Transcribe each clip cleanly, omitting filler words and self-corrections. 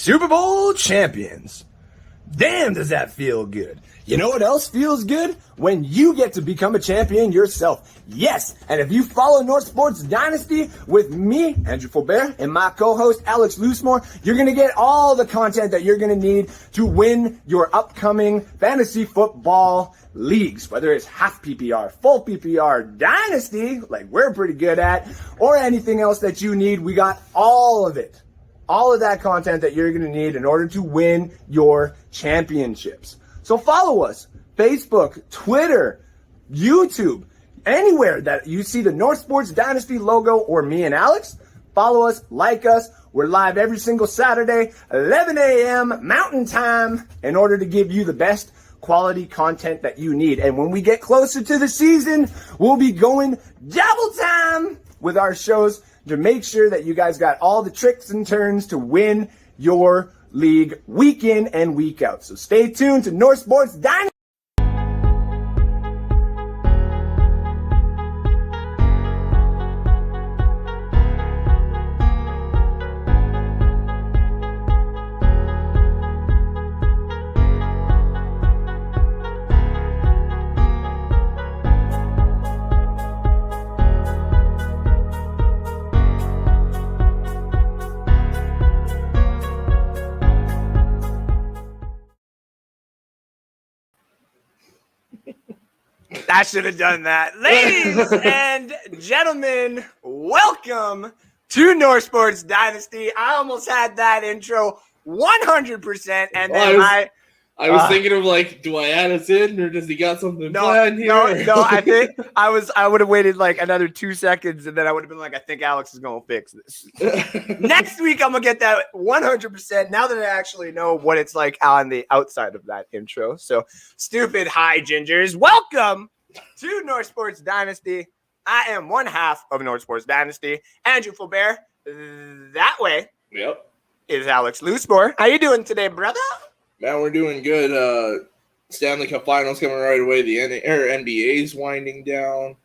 Super Bowl champions. Damn, does that feel good. You know what else feels good? When you get to become a champion yourself. Yes, and if you follow North Sports Dynasty with me, Andrew Faubert, and my co-host Alex Loosemore, you're going to get all the content that you're going to need to win your upcoming fantasy football leagues. Whether it's half PPR, full PPR, Dynasty, like we're pretty good at, or anything else that you need, we got all of it. All of that content that you're going to need in order to win your championships. So follow us, Facebook, Twitter, YouTube, anywhere that you see the North Sports Dynasty logo or me and Alex. Follow us, like us. We're live every single Saturday, 11 a.m. Mountain Time, in order to give you the best quality content that you need. And when we get closer to the season, we'll be going double time with our shows to make sure that you guys got all the tricks and turns to win your league week in and week out. So stay tuned to North Sports Dynasty. I should have done that. Ladies and gentlemen, welcome to North Sports Dynasty. I almost had that intro 100%, and then I was thinking of like, do I add us in, or does he got something planned here? No, I think I would have waited like another 2 seconds, and then I would have been like, I think Alex is going to fix this. Next week, I'm going to get that 100% now that I actually know what it's like on the outside of that intro. So, stupid hi, Gingers. Welcome to North Sports Dynasty. I am one half of North Sports Dynasty, Andrew Faubert. That way is Alex Loosemore. How you doing today, brother? Man, we're doing good. Stanley Cup Finals coming right away. The NBA's winding down.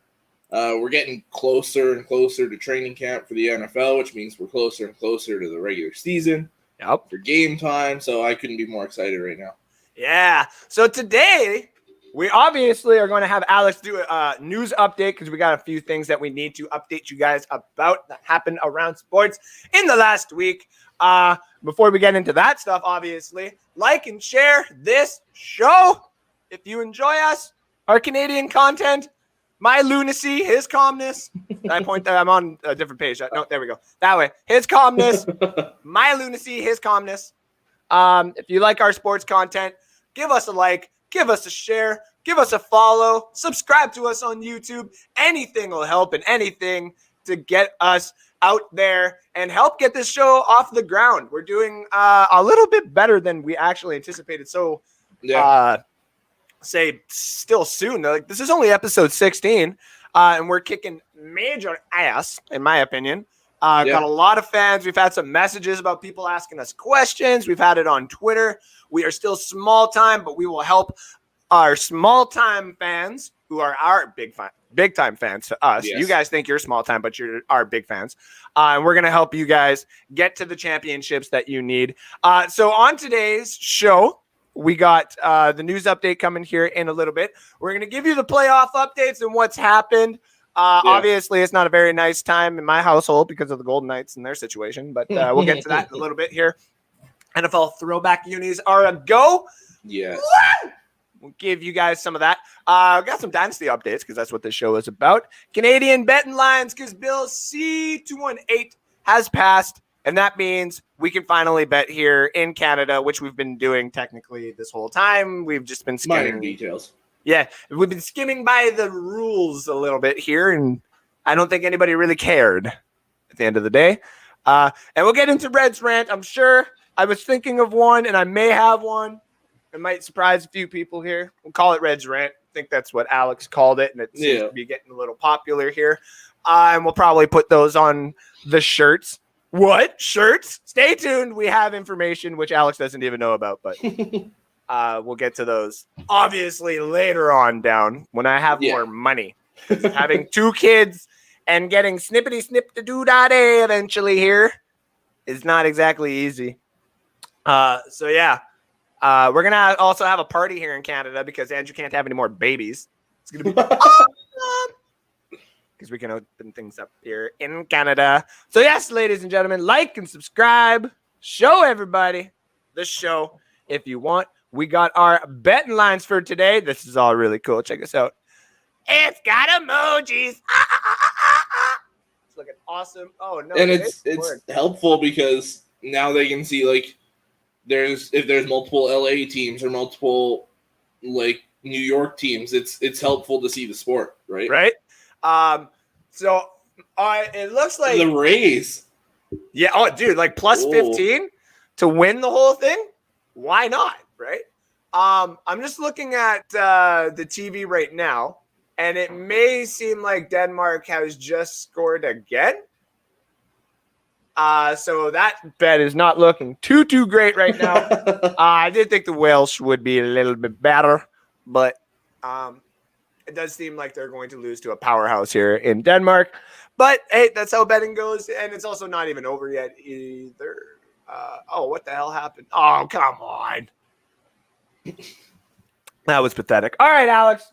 We're getting closer and closer to training camp for the NFL, which means we're closer and closer to the regular season for game time. So I couldn't be more excited right now. Yeah. So today, we obviously are going to have Alex do a news update because we got a few things that we need to update you guys about that happened around sports in the last week. Before we get into that stuff, obviously, like and share this show. If you enjoy us, our Canadian content, my lunacy, his calmness. I point that I'm on a different page. No, there we go. That way. His calmness, my lunacy, his calmness. If you like our sports content, give us a like, give us a share, give us a follow, subscribe to us on YouTube. Anything will help, and anything to get us out there and help get this show off the ground. We're doing a little bit better than we actually anticipated. So, say still soon. Like, this is only episode 16, and we're kicking major ass, in my opinion. Got a lot of fans. We've had some messages about people asking us questions. We've had it on Twitter. We are still small time, but we will help our small time fans who are our big time fans to us. Yes. You guys think you're small time, but you're our big fans. And we're going to help you guys get to the championships that you need. So on today's show, we got the news update coming here in a little bit. We're going to give you the playoff updates and what's happened. Obviously, it's not a very nice time in my household because of the Golden Knights and their situation, but we'll get to that in a little bit here. NFL throwback unis are a go. Yes. We'll give you guys some of that. I've got some Dynasty updates because that's what this show is about. Canadian betting lines because Bill C218 has passed, and that means we can finally bet here in Canada, which we've been doing technically this whole time. We've just been skimming. Minor details. Yeah, we've been skimming by the rules a little bit here, and I don't think anybody really cared at the end of the day. And we'll get into Red's rant, I'm sure. I was thinking of one, and I may have one. It might surprise a few people here. We'll call it Red's rant. I think that's what Alex called it, and it seems to be getting a little popular here. And we'll probably put those on the shirts. What? Shirts? Stay tuned. We have information which Alex doesn't even know about, but we'll get to those obviously later on down when I have more money. Having 2 kids and getting snippity snip to do da day eventually here is not exactly easy. So yeah, we're gonna also have a party here in Canada because Andrew can't have any more babies. It's gonna be awesome because we can open things up here in Canada. So yes, ladies and gentlemen, like and subscribe. Show everybody the show if you want. We got our betting lines for today. This is all really cool. Check this out. It's got emojis. It's looking awesome. Oh no! And it's helpful because now they can see like if there's multiple LA teams or multiple like New York teams, it's helpful to see the sport, right? Right. So it looks like the Rays. Yeah. Oh, dude, like plus 15 to win the whole thing. Why not? Right. I'm just looking at the TV right now, and it may seem like Denmark has just scored again. So that bet is not looking too great right now. I did think the Welsh would be a little bit better, but it does seem like they're going to lose to a powerhouse here in Denmark. But hey, that's how betting goes, and it's also not even over yet either. What the hell happened? Oh, come on. That was pathetic. All right, Alex,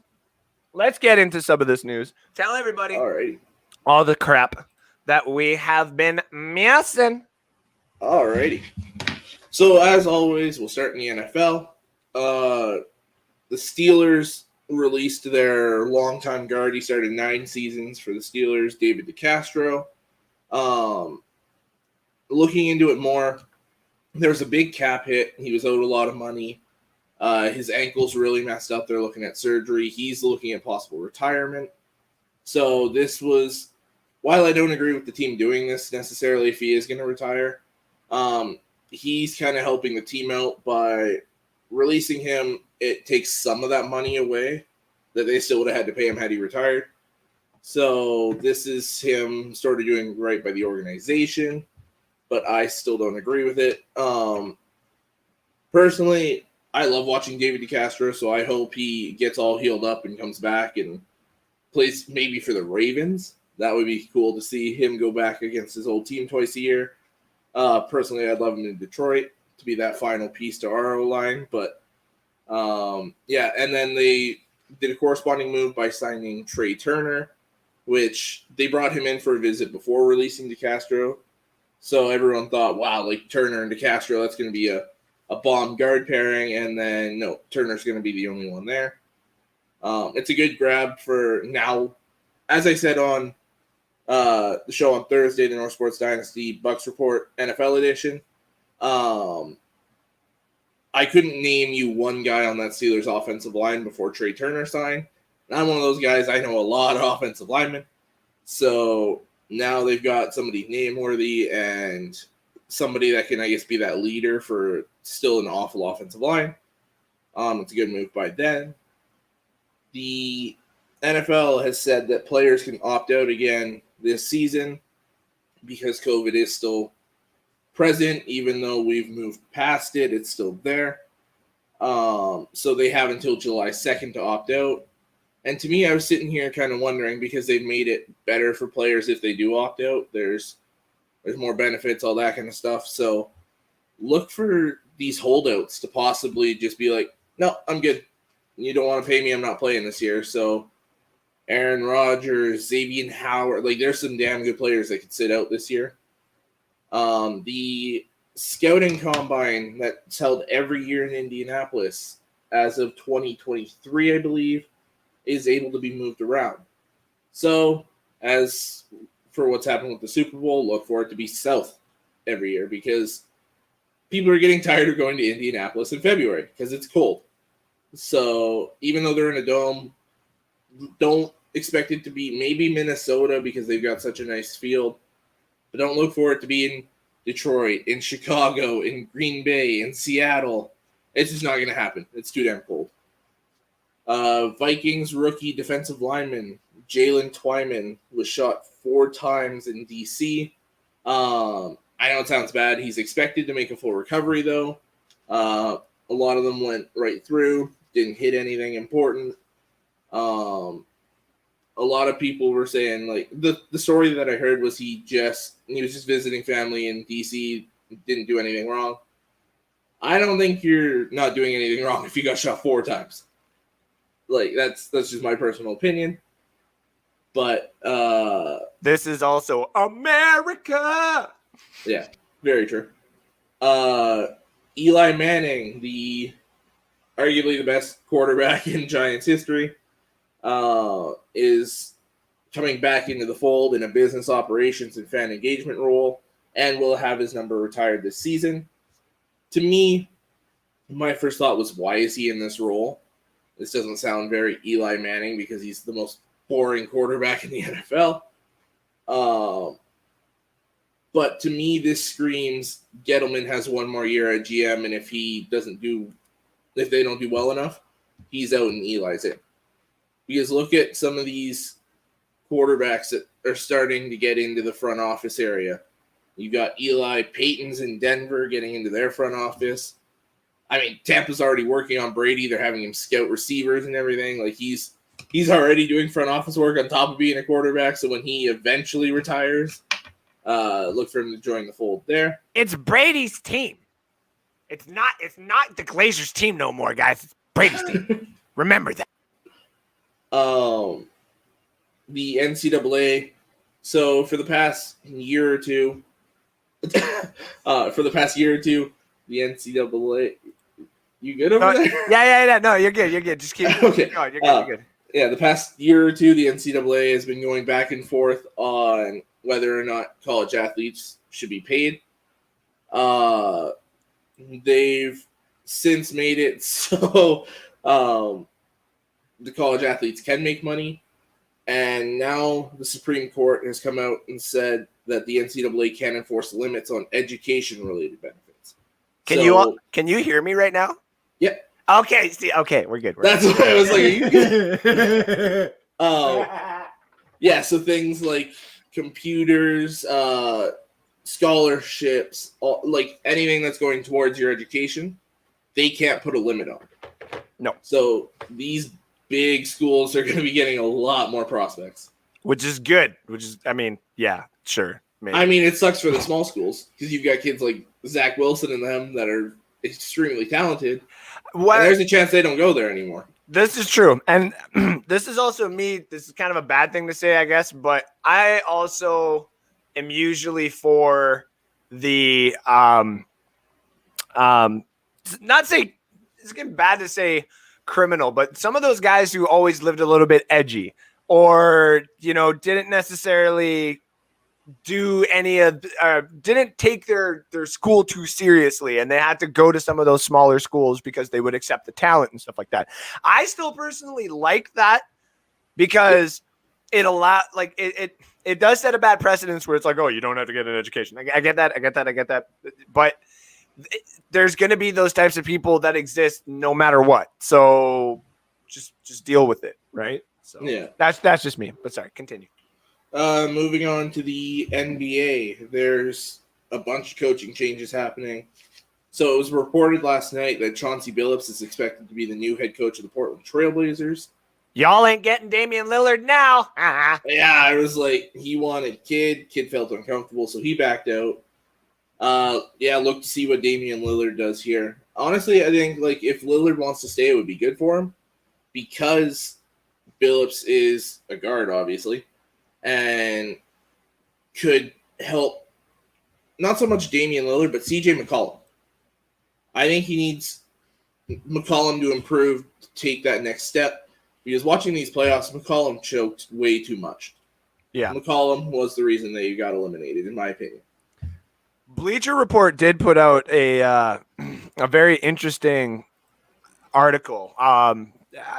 let's get into some of this news. Tell everybody all the crap that we have been missing. Alrighty. So as always, we'll start in the NFL. The Steelers released their longtime guard. He started 9 seasons for the Steelers, David DeCastro. Looking into it more, there was a big cap hit. He was owed a lot of money. His ankle's really messed up. They're looking at surgery. He's looking at possible retirement. So this was, while I don't agree with the team doing this necessarily if he is going to retire, he's kind of helping the team out by releasing him. It takes some of that money away that they still would have had to pay him had he retired. So this is him sort of doing right by the organization, but I still don't agree with it. Personally, I love watching David DeCastro, so I hope he gets all healed up and comes back and plays maybe for the Ravens. That would be cool to see him go back against his old team twice a year. Personally, I'd love him in Detroit to be that final piece to our O-line. But, yeah, and then they did a corresponding move by signing Trey Turner, which they brought him in for a visit before releasing DeCastro. So everyone thought, wow, like Turner and DeCastro, that's going to be a bomb guard pairing. And then, no, Turner's going to be the only one there. It's a good grab for now. As I said on the show on Thursday, the North Sports Dynasty Bucks Report NFL edition, I couldn't name you one guy on that Steelers offensive line before Trey Turner signed. And I'm one of those guys. I know a lot of offensive linemen. So now they've got somebody name-worthy and somebody that can, I guess, be that leader for still an awful offensive line. It's a good move by them. The NFL has said that players can opt out again this season because COVID is still present. Even though we've moved past it, it's still there. So they have until July 2nd to opt out. And to me, I was sitting here kind of wondering, because they've made it better for players if they do opt out. There's more benefits, all that kind of stuff. So look for these holdouts to possibly just be like, no, I'm good. You don't want to pay me, I'm not playing this year. So Aaron Rodgers, Xavier Howard, like there's some damn good players that could sit out this year. The scouting combine that's held every year in Indianapolis as of 2023, I believe, is able to be moved around. So as for what's happened with the Super Bowl, look for it to be south every year because people are getting tired of going to Indianapolis in February because it's cold. So even though they're in a dome, don't expect it to be maybe Minnesota because they've got such a nice field. But don't look for it to be in Detroit, in Chicago, in Green Bay, in Seattle. It's just not going to happen. It's too damn cold. Vikings rookie defensive lineman Jalen Twyman was shot 4 times in D.C. I know it sounds bad. He's expected to make a full recovery, though. A lot of them went right through, didn't hit anything important. A lot of people were saying, like, the story that I heard was he was just visiting family in D.C., didn't do anything wrong. I don't think you're not doing anything wrong if you got shot 4 times. Like, that's just my personal opinion. But this is also America. Yeah, very true. Eli Manning, arguably the best quarterback in Giants history, is coming back into the fold in a business operations and fan engagement role, and will have his number retired this season. To me, my first thought was, why is he in this role? This doesn't sound very Eli Manning because he's the most boring quarterback in the NFL. But to me, this screams Gettleman has one more year at GM, and if they don't do well enough, he's out and Eli's in. Because look at some of these quarterbacks that are starting to get into the front office area. You got Eli, Peyton's in Denver getting into their front office. I mean, Tampa's already working on Brady. They're having him scout receivers and everything. Like, he's already doing front office work on top of being a quarterback. So when he eventually retires, look for him to join the fold there. It's Brady's team. It's not the Glazers team no more, guys. It's Brady's team. Remember that. The NCAA. So for the past year or two, the NCAA. You good over there? Yeah. No, you're good. You're good. Just keep okay. going. You're good. Yeah, the past year or two, the NCAA has been going back and forth on whether or not college athletes should be paid. They've since made it so the college athletes can make money. And now the Supreme Court has come out and said that the NCAA can enforce limits on education-related benefits. Can you hear me right now? Yeah. Okay. Okay, we're good. That's why I was like, are you good? Yeah, so things like computers, scholarships, like anything that's going towards your education, they can't put a limit on. No. So these big schools are going to be getting a lot more prospects. Which is good. Yeah, sure. Maybe. I mean, it sucks for the small schools because you've got kids like Zach Wilson and them that are extremely talented. And there's a chance they don't go there anymore. This is true. And this is also me. This is kind of a bad thing to say, I guess. But I also am usually for the not say it's getting bad to say criminal, but some of those guys who always lived a little bit edgy or, didn't necessarily do any of didn't take their school too seriously, and they had to go to some of those smaller schools because they would accept the talent and stuff like that. I still personally like that because it does set a bad precedence where it's like, oh, you don't have to get an education. I get that. But there's going to be those types of people that exist no matter what. So just deal with it, right? So yeah, that's just me. But sorry, continue. Moving on to the NBA, there's a bunch of coaching changes happening. So it was reported last night that Chauncey Billups is expected to be the new head coach of the Portland Trailblazers. Y'all ain't getting Damian Lillard now. Yeah, I was like, he wanted Kid. Kid felt uncomfortable, so he backed out. Look to see what Damian Lillard does here. Honestly, I think if Lillard wants to stay, it would be good for him because Billups is a guard, obviously, and could help not so much Damian Lillard, but CJ McCollum. I think he needs McCollum to improve, to take that next step, because watching these playoffs, McCollum choked way too much. Yeah. McCollum was the reason they got eliminated, in my opinion. Bleacher Report did put out a very interesting article.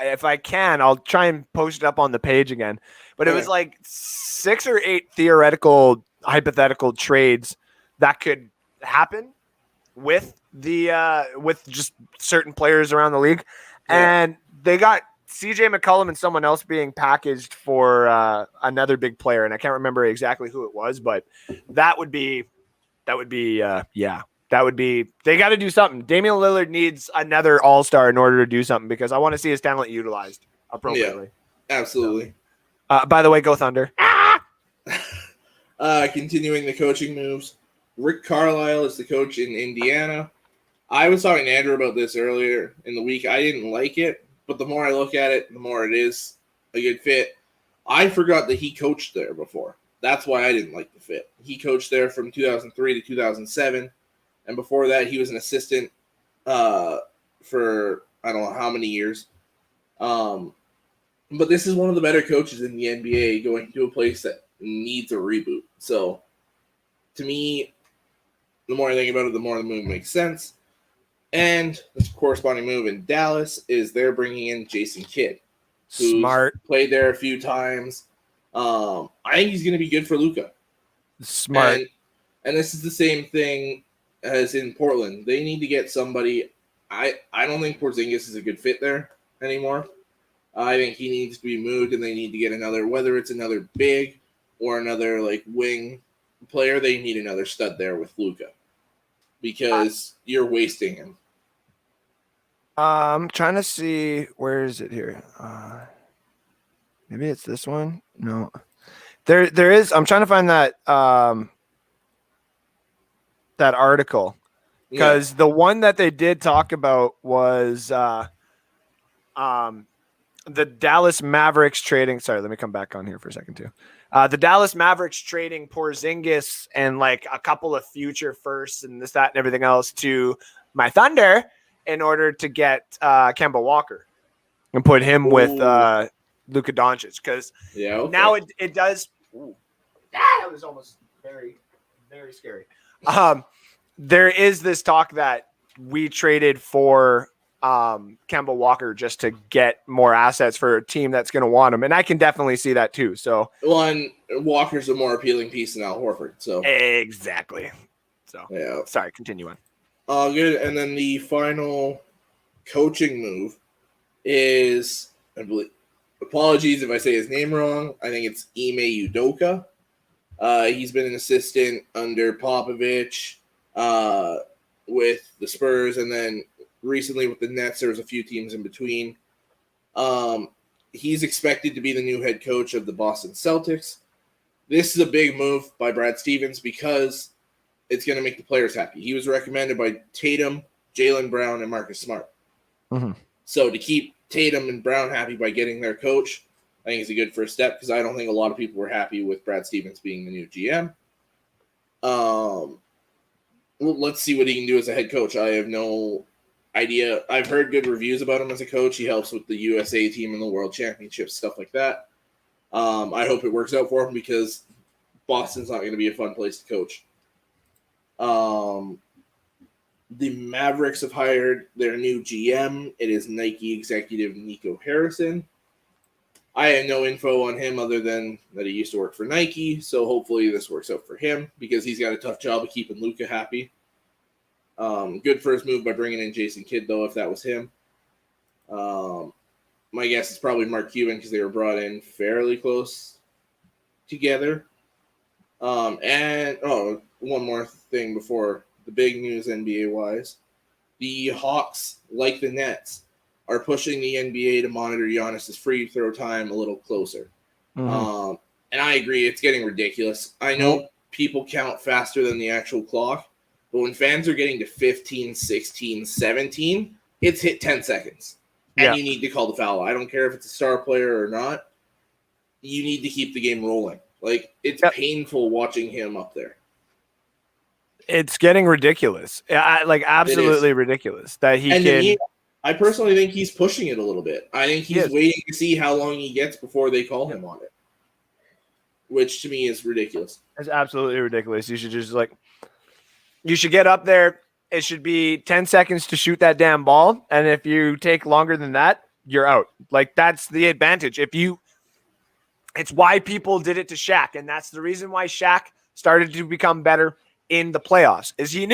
If I can, I'll try and post it up on the page again. But it was like 6 or 8 theoretical, hypothetical trades that could happen with with just certain players around the league, and they got CJ McCollum and someone else being packaged for another big player, and I can't remember exactly who it was, but that would be they got to do something. Damian Lillard needs another all-star in order to do something because I want to see his talent utilized appropriately. Yeah, absolutely. By the way, go Thunder. Continuing the coaching moves, Rick Carlisle is the coach in Indiana. I was talking to Andrew about this earlier in the week. I didn't like it, but the more I look at it, the more it is a good fit. I forgot that he coached there before. That's why I didn't like the fit. He coached there from 2003 to 2007, and before that, he was an assistant for I don't know how many years. But this is one of the better coaches in the NBA going to a place that needs a reboot. So, to me, the more I think about it, the more the move makes sense. And the corresponding move in Dallas is they're bringing in Jason Kidd, who's Smart. played there a few times. I think he's going to be good for Luka. Smart. And this is the same thing as in Portland. They need to get somebody. I don't think Porzingis is a good fit there anymore. I think he needs to be moved, and they need to get another, whether it's another big or another like wing player. They need another stud there with Luka because you're wasting him. I'm trying to see, where is it here? Maybe it's this one. No, there is. I'm trying to find that that article because the one that they did talk about was the Dallas Mavericks trading. Sorry, let me come back on here for a second too. The Dallas Mavericks trading Porzingis and like a couple of future firsts and this, that, and everything else to my Thunder in order to get Kemba Walker and put him with Luka Doncic. Because now it does. That was almost very, very scary. There is this talk that we traded for Kemba Walker just to get more assets for a team that's going to want him. And I can definitely see that too. So and Walker's a more appealing piece than Al Horford. So exactly. So sorry, continue on. Good. And then the final coaching move is, I believe, apologies if I say his name wrong. I think it's Ime Udoka. He's been an assistant under Popovich with the Spurs, and then recently with the Nets. There was a few teams in between. He's expected to be the new head coach of the Boston Celtics. This is a big move by Brad Stevens because it's going to make the players happy. He was recommended by Tatum, Jaylen Brown, and Marcus Smart. Mm-hmm. So to keep Tatum and Brown happy by getting their coach, I think is a good first step because I don't think a lot of people were happy with Brad Stevens being the new GM. Let's see what he can do as a head coach. I have no idea. I've heard good reviews about him as a coach. He helps with the USA team in the World Championships, stuff like that. I hope it works out for him because Boston's not going to be a fun place to coach. The Mavericks have hired their new GM. It is Nike executive Nico Harrison. I have no info on him other than that he used to work for Nike, so hopefully this works out for him because he's got a tough job of keeping Luka happy. Good first move by bringing in Jason Kidd, though, if that was him. My guess is probably Mark Cuban because they were brought in fairly close together. And one more thing before the big news NBA-wise. The Hawks, like the Nets, are pushing the NBA to monitor Giannis's free throw time a little closer. Mm-hmm. And I agree, it's getting ridiculous. I know people count faster than the actual clock, but when fans are getting to 15, 16, 17, it's hit 10 seconds. And you need to call the foul. I don't care if it's a star player or not. You need to keep the game rolling. Like, it's painful watching him up there. It's getting ridiculous. Absolutely ridiculous that he can. I personally think he's pushing it a little bit. I think he's waiting to see how long he gets before they call him on it, which to me is ridiculous. It's absolutely ridiculous. You should just you should get up there. It should be 10 seconds to shoot that damn ball. And if you take longer than that, you're out. Like, that's the advantage. It's why people did it to Shaq. And that's the reason why Shaq started to become better in the playoffs is he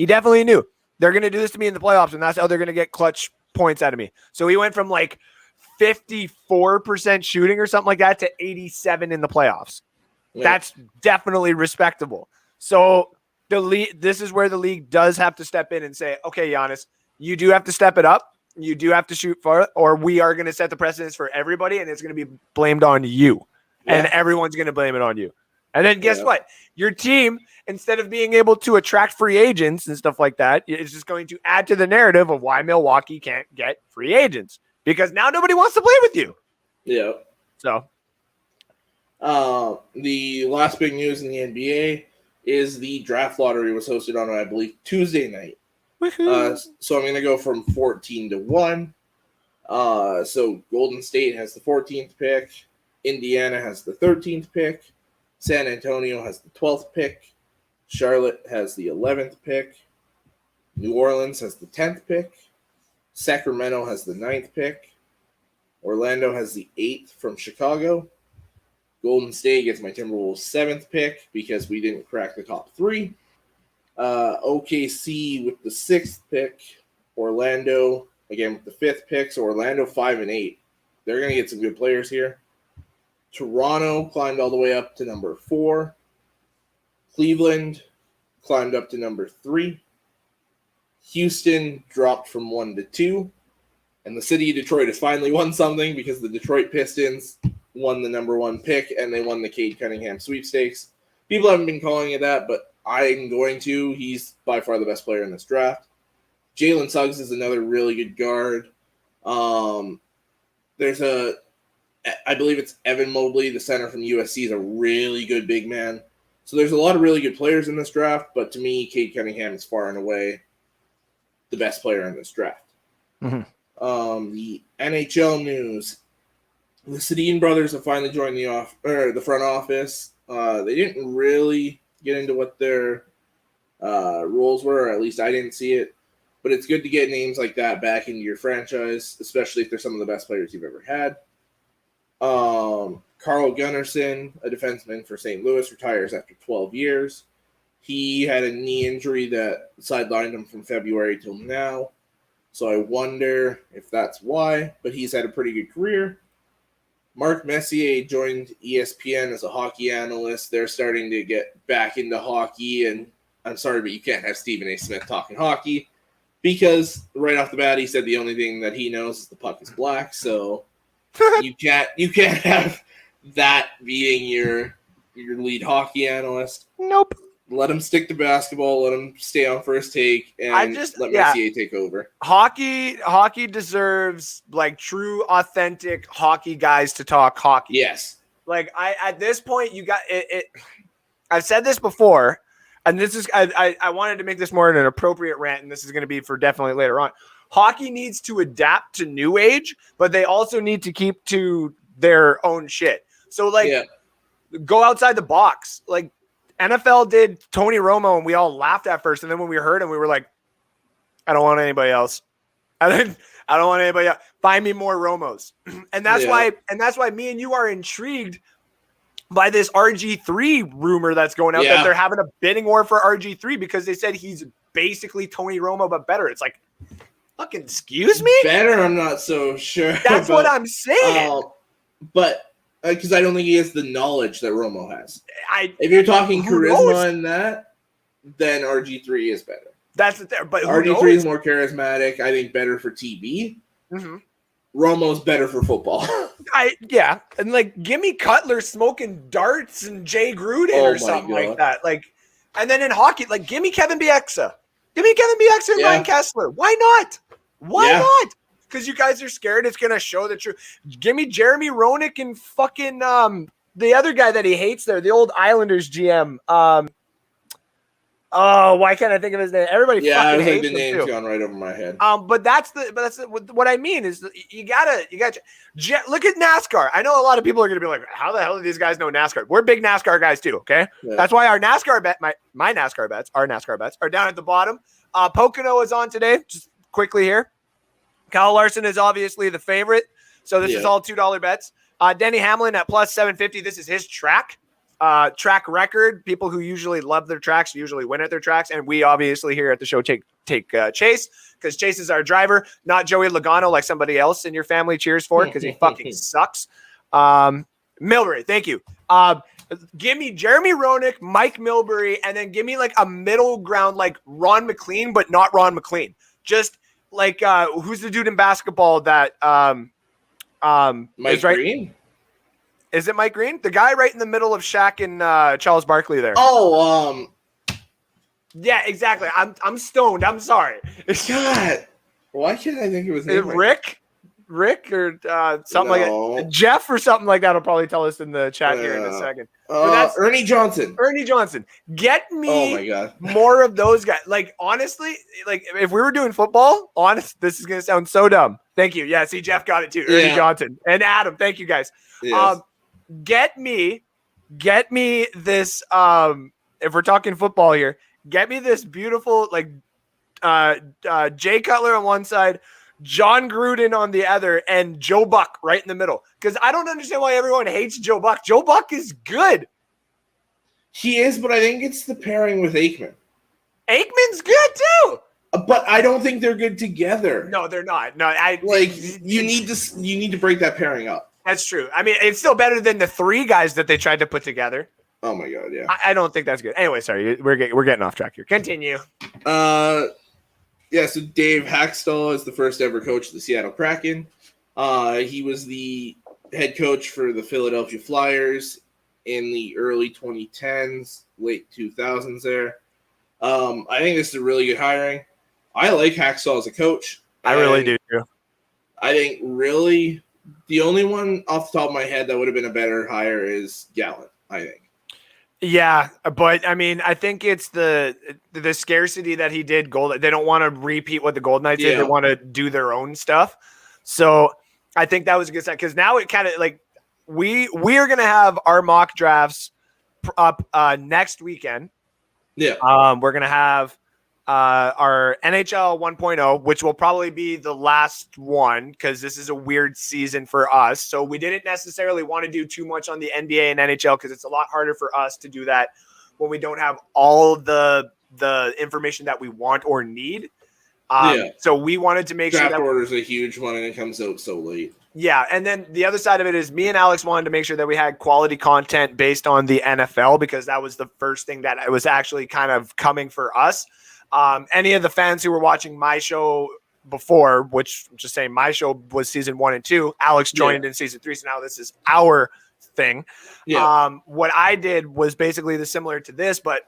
definitely knew they're going to do this to me in the playoffs. And that's how they're going to get clutch points out of me. So he went from like 54% shooting or something like that to 87 in the playoffs. Yeah. That's definitely respectable. So this is where the league does have to step in and say, okay, Giannis, you do have to step it up. You do have to shoot for it, or we are going to set the precedence for everybody, and it's going to be blamed on you. Yeah. And everyone's going to blame it on you. And then guess what? Your team, instead of being able to attract free agents and stuff like that, is just going to add to the narrative of why Milwaukee can't get free agents because now nobody wants to play with you. Yeah. So, the last big news in the NBA is the draft lottery was hosted on, I believe, Tuesday night. So I'm going to go from 14 to 1. So Golden State has the 14th pick. Indiana has the 13th pick. San Antonio has the 12th pick. Charlotte has the 11th pick. New Orleans has the 10th pick. Sacramento has the 9th pick. Orlando has the 8th from Chicago. Golden State gets my Timberwolves 7th pick because we didn't crack the top 3. OKC with the 6th pick. Orlando, again, with the 5th pick. So Orlando 5 and 8. They're going to get some good players here. Toronto climbed all the way up to number 4. Cleveland climbed up to number 3. Houston dropped from 1 to 2. And the city of Detroit has finally won something because the Detroit Pistons won the number 1 pick and they won the Cade Cunningham sweepstakes. People haven't been calling it that, but I'm going to. He's by far the best player in this draft. Jalen Suggs is another really good guard. I believe it's Evan Mobley, the center from USC, is a really good big man. So there's a lot of really good players in this draft, but to me, Cade Cunningham is far and away the best player in this draft. Mm-hmm. The NHL news: the Sedin brothers have finally joined the front office. They didn't really get into what their roles were, or at least I didn't see it. But it's good to get names like that back into your franchise, especially if they're some of the best players you've ever had. Carl Gunnarsson, a defenseman for St. Louis, retires after 12 years. He had a knee injury that sidelined him from February till now. So I wonder if that's why, but he's had a pretty good career. Mark Messier joined ESPN as a hockey analyst. They're starting to get back into hockey, and I'm sorry, but you can't have Stephen A. Smith talking hockey because right off the bat he said the only thing that he knows is the puck is black. So you can't have that being your lead hockey analyst. Nope. Let him stick to basketball. Let him stay on first take, and let Messier take over. Hockey deserves like true, authentic hockey guys to talk hockey. Yes. Like at this point, you got it. I've said this before, and this is I wanted to make this more an appropriate rant, and this is going to be for definitely later on. Hockey needs to adapt to new age, but they also need to keep to their own shit. So go outside the box. Like NFL did Tony Romo, and we all laughed at first, and then when we heard him, we were like, I don't want anybody else. I don't want anybody else. Find me more Romos. And that's why me and you are intrigued by this RG3 rumor that's going out that they're having a bidding war for RG3 because they said he's basically Tony Romo, but better. It's like, fucking excuse me? Better, I'm not so sure. That's what I'm saying. But because I don't think he has the knowledge that Romo has. If you're talking charisma and that, then RG3 is better. That's it there. But RG3 is more charismatic. I think better for TV. Mm-hmm. Romo's better for football. And like give me Cutler smoking darts and Jay Gruden or something like that. Like, and then in hockey, like give me Kevin Bieksa. Give me Kevin Bieksa and Ryan Kessler. Why not? Why not? Because you guys are scared it's gonna show the truth. Give me Jeremy Roenick and fucking the other guy that he hates there, the old Islanders GM. Why can't I think of his name? Everybody fucking hates him too. The name's gone right over my head. But that's what I mean is you gotta look at NASCAR. I know a lot of people are gonna be like, how the hell do these guys know NASCAR? We're big NASCAR guys too, okay? Yeah. That's why our NASCAR bet, my NASCAR bets, our NASCAR bets are down at the bottom. Pocono is on today. Just quickly here. Kyle Larson is obviously the favorite. So this is all $2 bets. Denny Hamlin at plus 750. This is his track record. People who usually love their tracks usually win at their tracks. And we obviously here at the show take Chase because Chase is our driver, not Joey Logano like somebody else in your family cheers for because he fucking sucks. Milbury, thank you. Give me Jeremy Roenick, Mike Milbury, and then give me like a middle ground like Ron McLean, but not Ron McLean. Just like who's the dude in basketball that Mike is right? Green? Is it Mike Green? The guy right in the middle of Shaq and Charles Barkley there. Oh, yeah, exactly. I'm stoned. I'm sorry. God, why can't I think it was him? Rick or something like that. Jeff or something like that will probably tell us in the chat here in a second. Ernie Johnson. Ernie Johnson. Get me my God. more of those guys. Like, honestly, like if we were doing football, this is going to sound so dumb. Thank you. Yeah, see, Jeff got it too. Ernie Johnson and Adam. Thank you, guys. Yes. Get me this, if we're talking football here, get me this beautiful, like, Jay Cutler on one side, John Gruden on the other, and Joe Buck right in the middle. Because I don't understand why everyone hates Joe Buck. Joe Buck is good. He is, but I think it's the pairing with Aikman. Aikman's good too. But I don't think they're good together. No, they're not. No, you need to break that pairing up. That's true. I mean, it's still better than the three guys that they tried to put together. Oh my God, yeah. I don't think that's good. Anyway, sorry, we're getting off track here. Continue. Yeah, so Dave Haxtell is the first ever coach of the Seattle Kraken. He was the head coach for the Philadelphia Flyers in the early 2010s, late 2000s there. I think this is a really good hiring. I like Haxtell as a coach. I really do too. I think really the only one off the top of my head that would have been a better hire is Gallant, I think. Yeah, but I mean, I think it's the scarcity that he did. They don't want to repeat what the Golden Knights did. They want to do their own stuff. So I think that was a good sign because now it kind of like we are going to have our mock drafts up next weekend. Yeah, we're going to have our NHL 1.0, which will probably be the last one because this is a weird season for us. So we didn't necessarily want to do too much on the NBA and NHL because it's a lot harder for us to do that when we don't have all the information that we want or need. So we wanted to make draft sure that order is a huge one and it comes out so late. Yeah, and then the other side of it is me and Alex wanted to make sure that we had quality content based on the NFL because that was the first thing that was actually kind of coming for us. Any of the fans who were watching my show before, which just saying my show was season 1 and 2, Alex joined in season 3. So now this is our thing. Yeah. What I did was basically similar to this, but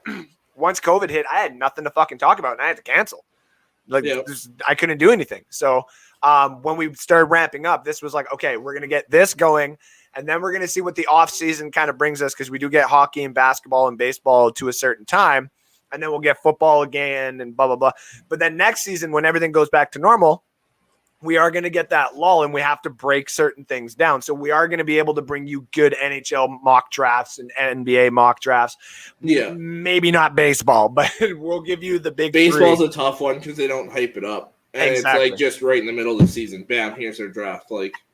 once COVID hit, I had nothing to fucking talk about and I had to cancel. I couldn't do anything. So when we started ramping up, this was like, okay, we're going to get this going. And then we're going to see what the off season kind of brings us. Cause we do get hockey and basketball and baseball to a certain time. And then we'll get football again and blah, blah, blah. But then next season, when everything goes back to normal, we are going to get that lull and we have to break certain things down. So we are going to be able to bring you good NHL mock drafts and NBA mock drafts. Yeah. Maybe not baseball, but we'll give you the big Baseball's three. a tough one because they don't hype it up. And exactly. It's like just right in the middle of the season. Bam, here's our draft.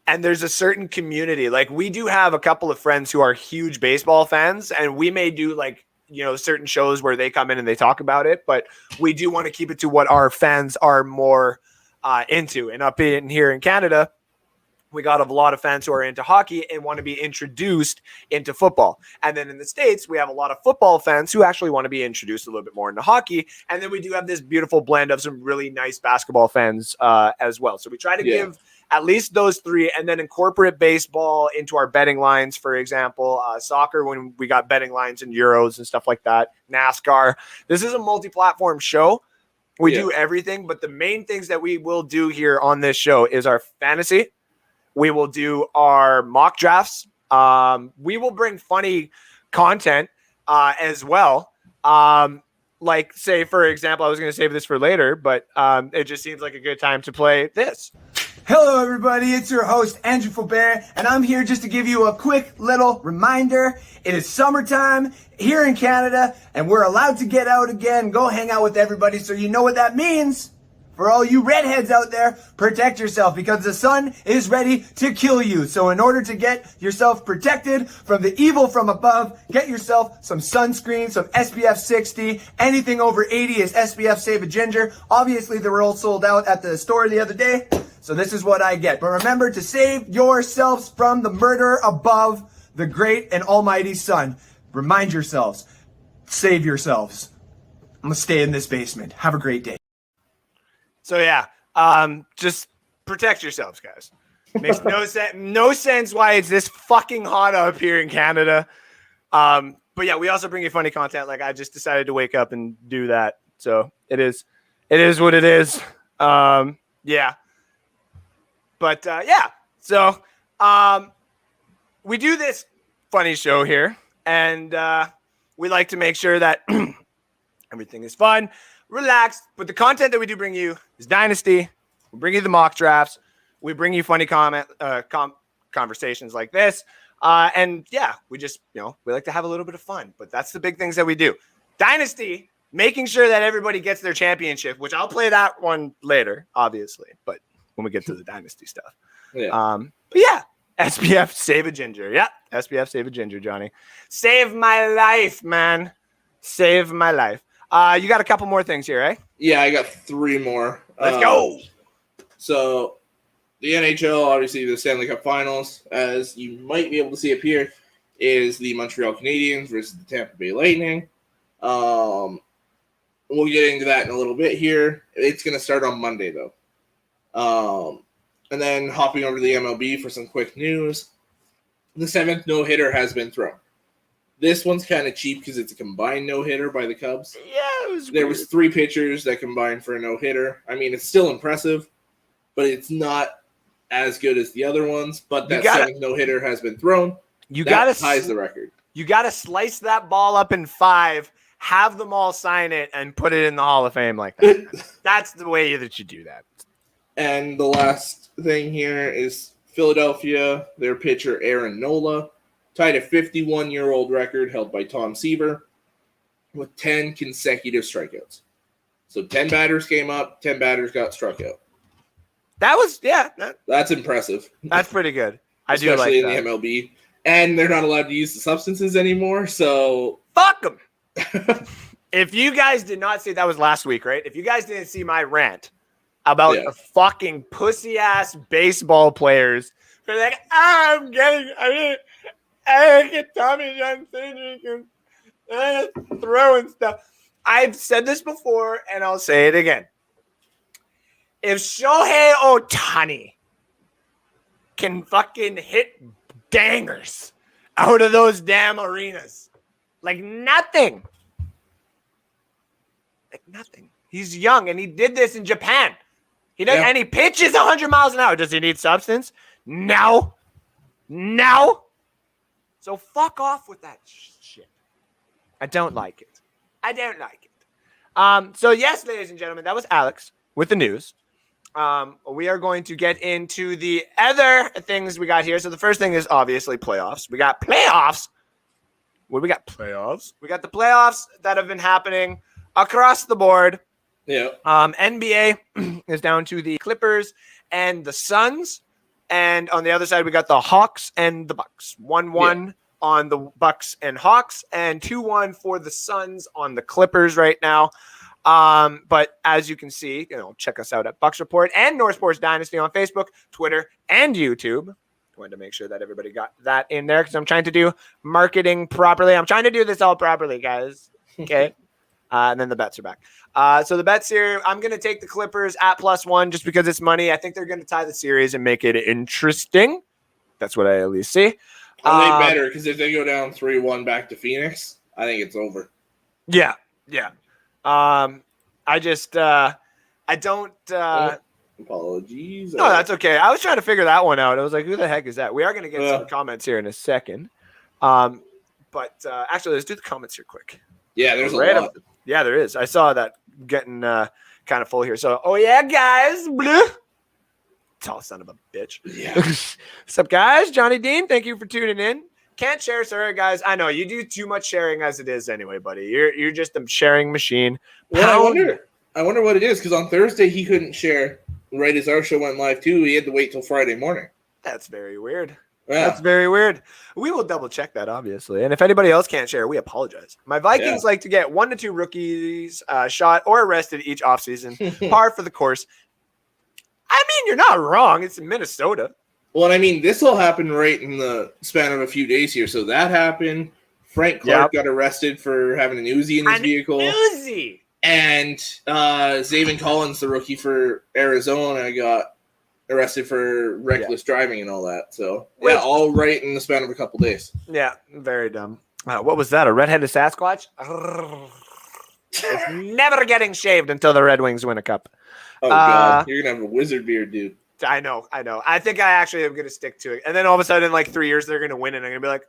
And there's a certain community. Like we do have a couple of friends who are huge baseball fans and we may do certain shows where they come in and they talk about it, but we do want to keep it to what our fans are more into. And up in here in Canada, we got a lot of fans who are into hockey and want to be introduced into football. And then in the States, we have a lot of football fans who actually want to be introduced a little bit more into hockey. And then we do have this beautiful blend of some really nice basketball fans as well. So we try to give at least those three and then incorporate baseball into our betting lines, for example, soccer when we got betting lines and Euros and stuff like that, NASCAR. This is a multi-platform show. We do everything, but the main things that we will do here on this show is our fantasy. We will do our mock drafts. We will bring funny content as well. Like, say, for example, I was going to save this for later, but it just seems like a good time to play this. Hello, everybody. It's your host, Andrew Faubert, and I'm here just to give you a quick little reminder. It is summertime here in Canada, and we're allowed to get out again, go hang out with everybody, so you know what that means. For all you redheads out there, protect yourself because the sun is ready to kill you. So in order to get yourself protected from the evil from above, get yourself some sunscreen, some SPF 60. Anything over 80 is SPF Save a Ginger. Obviously, they were all sold out at the store the other day. So this is what I get. But remember to save yourselves from the murderer above, the great and almighty sun. Remind yourselves. Save yourselves. I'm going to stay in this basement. Have a great day. So, just protect yourselves, guys. Makes no sense why it's this fucking hot up here in Canada. But yeah, we also bring you funny content. Like I just decided to wake up and do that. So it is what it is. Yeah. But yeah. So we do this funny show here, and we like to make sure that everything is fun, relaxed. But the content that we do bring you is Dynasty. We bring you the mock drafts. We bring you funny conversations like this. And yeah, we just, we like to have a little bit of fun, but that's the big things that we do. Dynasty, making sure that everybody gets their championship, which I'll play that one later, obviously, but when we get to the Dynasty stuff. Yeah. But yeah, SPF save a ginger. Yeah, SPF save a ginger, Johnny. Save my life, man. Save my life. You got a couple more things here, eh? Yeah, I got 3 more. Let's go. So the NHL, obviously the Stanley Cup Finals, as you might be able to see up here, is the Montreal Canadiens versus the Tampa Bay Lightning. We'll get into that in a little bit here. It's going to start on Monday, though. And then hopping over to the MLB for some quick news. The 7th no-hitter has been thrown. This one's kind of cheap because it's a combined no-hitter by the Cubs. Yeah, There was 3 pitchers that combined for a no-hitter. I mean, it's still impressive, but it's not as good as the other ones. But that 7th no-hitter has been thrown. That ties the record. You got to slice that ball up in 5, have them all sign it, and put it in the Hall of Fame like that. That's the way that you do that. And the last thing here is Philadelphia, their pitcher Aaron Nola, tied a 51-year-old record held by Tom Seaver with 10 consecutive strikeouts. So 10 batters came up, 10 batters got struck out. That was, that's impressive. That's pretty good. I do like that. Especially in the MLB. And they're not allowed to use the substances anymore, so... Fuck them! If you guys did not see, that was last week, right? If you guys didn't see my rant about the fucking pussy-ass baseball players, they're like, I get Tommy John surgery and throwing stuff. I've said this before, and I'll say it again. If Shohei Ohtani can fucking hit dangers out of those damn arenas, like nothing. He's young, and he did this in Japan. And he pitches 100 miles an hour. Does he need substance? No. So fuck off with that shit. I don't like it. So yes, ladies and gentlemen, that was Alex with the news. We are going to get into the other things we got here. So the first thing is obviously playoffs. We got playoffs. What do we got? Playoffs. We got the playoffs that have been happening across the board. Yeah. NBA is down to the Clippers and the Suns. And on the other side, we got the Hawks and the Bucks. 1-1 on the Bucks and Hawks, and 2-1 for the Suns on the Clippers right now. But as you can see, check us out at Bucks Report and North Sports Dynasty on Facebook, Twitter, and YouTube. I wanted to make sure that everybody got that in there because I'm trying to do marketing properly. I'm trying to do this all properly, guys. Okay. And then the bets are back. So the bets here, I'm going to take the Clippers at +1 just because it's money. I think they're going to tie the series and make it interesting. That's what I at least see. They better, because if they go down 3-1 back to Phoenix, I think it's over. Yeah. I just, I don't. Apologies. No, that's okay. I was trying to figure that one out. I was like, who the heck is that? We are going to get some comments here in a second. But actually, let's do the comments here quick. Yeah, there's a lot. Yeah, there is. I saw that getting kind of full here. So, guys. Blue. Tall son of a bitch. Yeah. What's up, guys? Johnny Dean, thank you for tuning in. Can't share, sorry, guys. I know you do too much sharing as it is anyway, buddy. You're just a sharing machine. Well, I wonder what it is, because on Thursday he couldn't share right as our show went live too. He had to wait till Friday morning. That's very weird. Yeah. That's very weird. We will double check that, obviously. And if anybody else can't share, we apologize. My Vikings like to get 1 to 2 rookies shot or arrested each offseason. Par for the course. I mean, you're not wrong. It's in Minnesota. Well, I mean, this will happen right in the span of a few days here. So that happened. Frank Clark got arrested for having an Uzi in his vehicle. Uzi! And Zaven Collins, the rookie for Arizona, got arrested for reckless driving and all that. So yeah, all right in the span of a couple days. Yeah, very dumb. What was that? A redheaded Sasquatch? It's never getting shaved until the Red Wings win a cup. Oh God, you're gonna have a wizard beard, dude. I know. I think I actually am gonna stick to it. And then all of a sudden, in like 3 years, they're gonna win, and I'm gonna be like,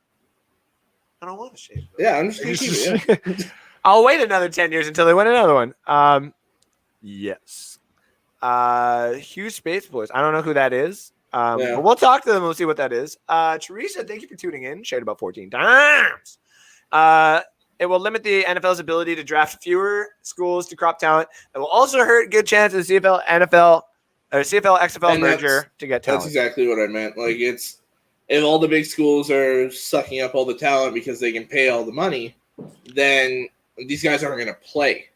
I don't want to shave. Yeah, I'm just gonna keep it. Yeah. I'll wait another 10 years until they win another one. Yes. Huge Space Boys. I don't know who that is. But we'll talk to them. We'll see what that is. Teresa, thank you for tuning in. Shared about 14 times. It will limit the NFL's ability to draft fewer schools to crop talent. It will also hurt good chance of the CFL XFL merger to get talent. That's exactly what I meant. Like, it's if all the big schools are sucking up all the talent because they can pay all the money, then these guys aren't going to play,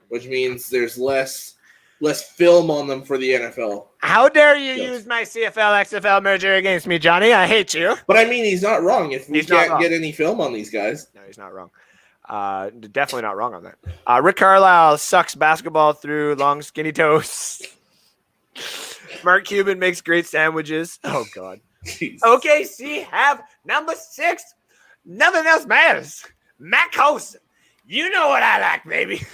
which means there's less film on them for the NFL. How dare you use my CFL XFL merger against me, Johnny? I hate you. But I mean, he's not wrong. If we can't get any film on these guys. No, he's not wrong. Definitely not wrong on that. Rick Carlisle sucks basketball through long, skinny toes. Mark Cuban makes great sandwiches. Oh, God. Jeez. OKC have number 6. Nothing else matters. Matt Coulson. You know what I like, baby.